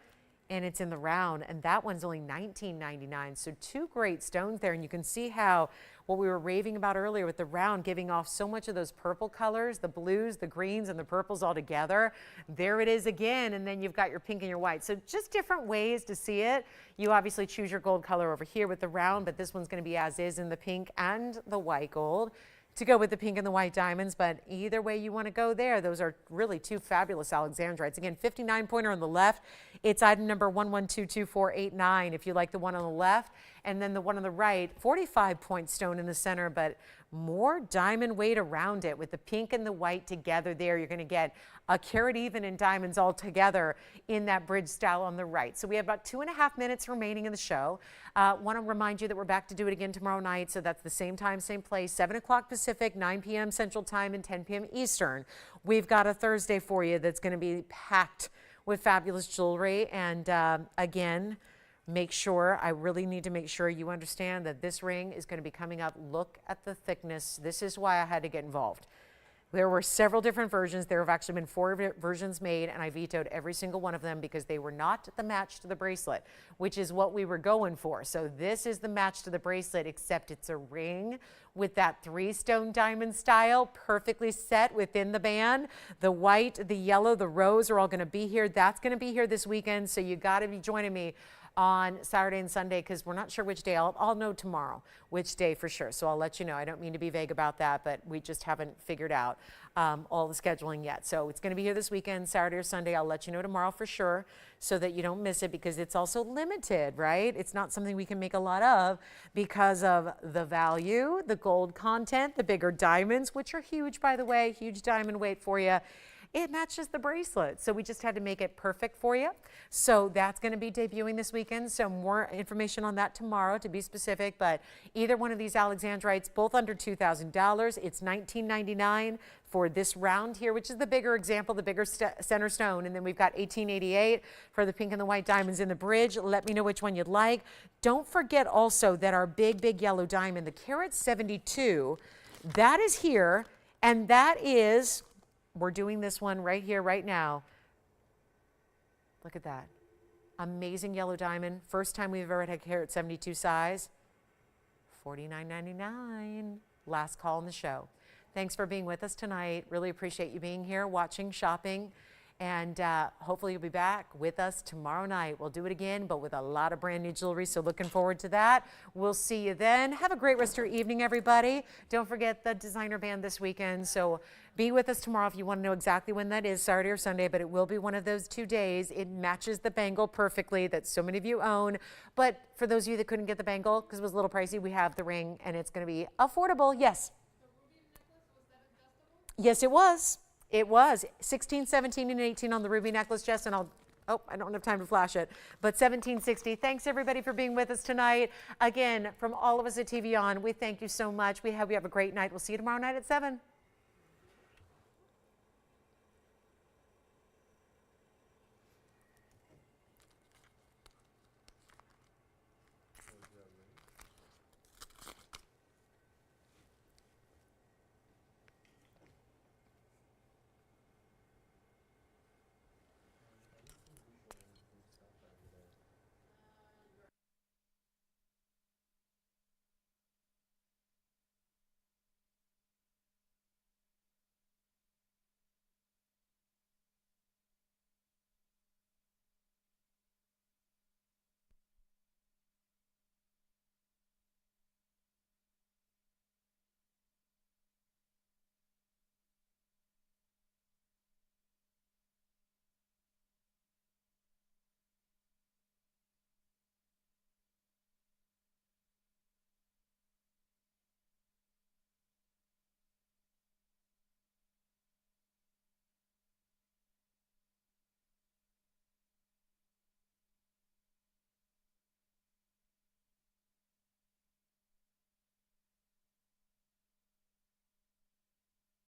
And it's in the round, and that one's only $19.99. So 2 great stones there, and you can see how what we were raving about earlier with the round giving off so much of those purple colors, the blues, the greens, and the purples all together. There it is again, and then you've got your pink and your white. So just different ways to see it. You obviously choose your gold color over here with the round, but this one's gonna be as is in the pink and the white gold to go with the pink and the white diamonds, but either way you want to go there, those are really 2 fabulous Alexandrites. Again, 59 pointer on the left. It's item number 1122489 if you like the one on the left, and then the one on the right, 45 point stone in the center, but more diamond weight around it with the pink and the white together there. You're going to get a carat even in diamonds all together in that bridge style on the right. So we have about 2.5 minutes remaining in the show. Want to remind you that we're back to do it again tomorrow night. So that's the same time, same place, 7 o'clock Pacific, 9 p.m. Central Time, and 10 p.m. Eastern. We've got a Thursday for you that's going to be packed with fabulous jewelry. And again, make sure, I really need to make sure you understand that this ring is going to be coming up. Look at the thickness. This is why I had to get involved. There were several different versions. There have actually been 4 versions made, and I vetoed every single one of them because they were not the match to the bracelet, which is what we were going for. So this is the match to the bracelet, except it's a ring with that 3-stone diamond style, perfectly set within the band. The white, the yellow, the rose are all going to be here. That's going to be here this weekend, so you got to be joining me on Saturday and Sunday, because we're not sure which day. I'll know tomorrow which day for sure, so I'll let you know. I don't mean to be vague about that, but we just haven't figured out all the scheduling yet. So it's going to be here this weekend, Saturday or Sunday. I'll let you know tomorrow for sure, so that you don't miss it, because it's also limited, right? It's not something we can make a lot of because of the value, the gold content, the bigger diamonds, which are huge, by the way, huge diamond weight for you. It matches the bracelet, so we just had to make it perfect for you. So that's going to be debuting this weekend, so more information on that tomorrow, to be specific. But either one of these Alexandrites, both under $2,000. It's $19.99 for this round here, which is the bigger example, the bigger center stone. And then we've got $18.88 for the pink and the white diamonds in the bridge. Let me know which one you'd like. Don't forget also that our big yellow diamond, the carat 72, that is here, and that is... We're doing this one right here, right now. Look at that. Amazing yellow diamond. First time we've ever had carat 72 size. $49.99. Last call in the show. Thanks for being with us tonight. Really appreciate you being here, watching, shopping. And hopefully you'll be back with us tomorrow night. We'll do it again, but with a lot of brand new jewelry, so looking forward to that. We'll see you then. Have a great rest of your evening, everybody. Don't forget the designer band this weekend, so be with us tomorrow if you want to know exactly when that is, Saturday or Sunday, but it will be one of those 2 days. It matches the bangle perfectly that so many of you own. But for those of you that couldn't get the bangle because it was a little pricey, we have the ring, and it's going to be affordable. Yes? Yes, it was. It was 16, 17, and 18 on the ruby necklace, Jess, and I don't have time to flash it, but 1760. Thanks everybody for being with us tonight. Again, from all of us at TVON, we thank you so much. We hope you have a great night. We'll see you tomorrow night at 7.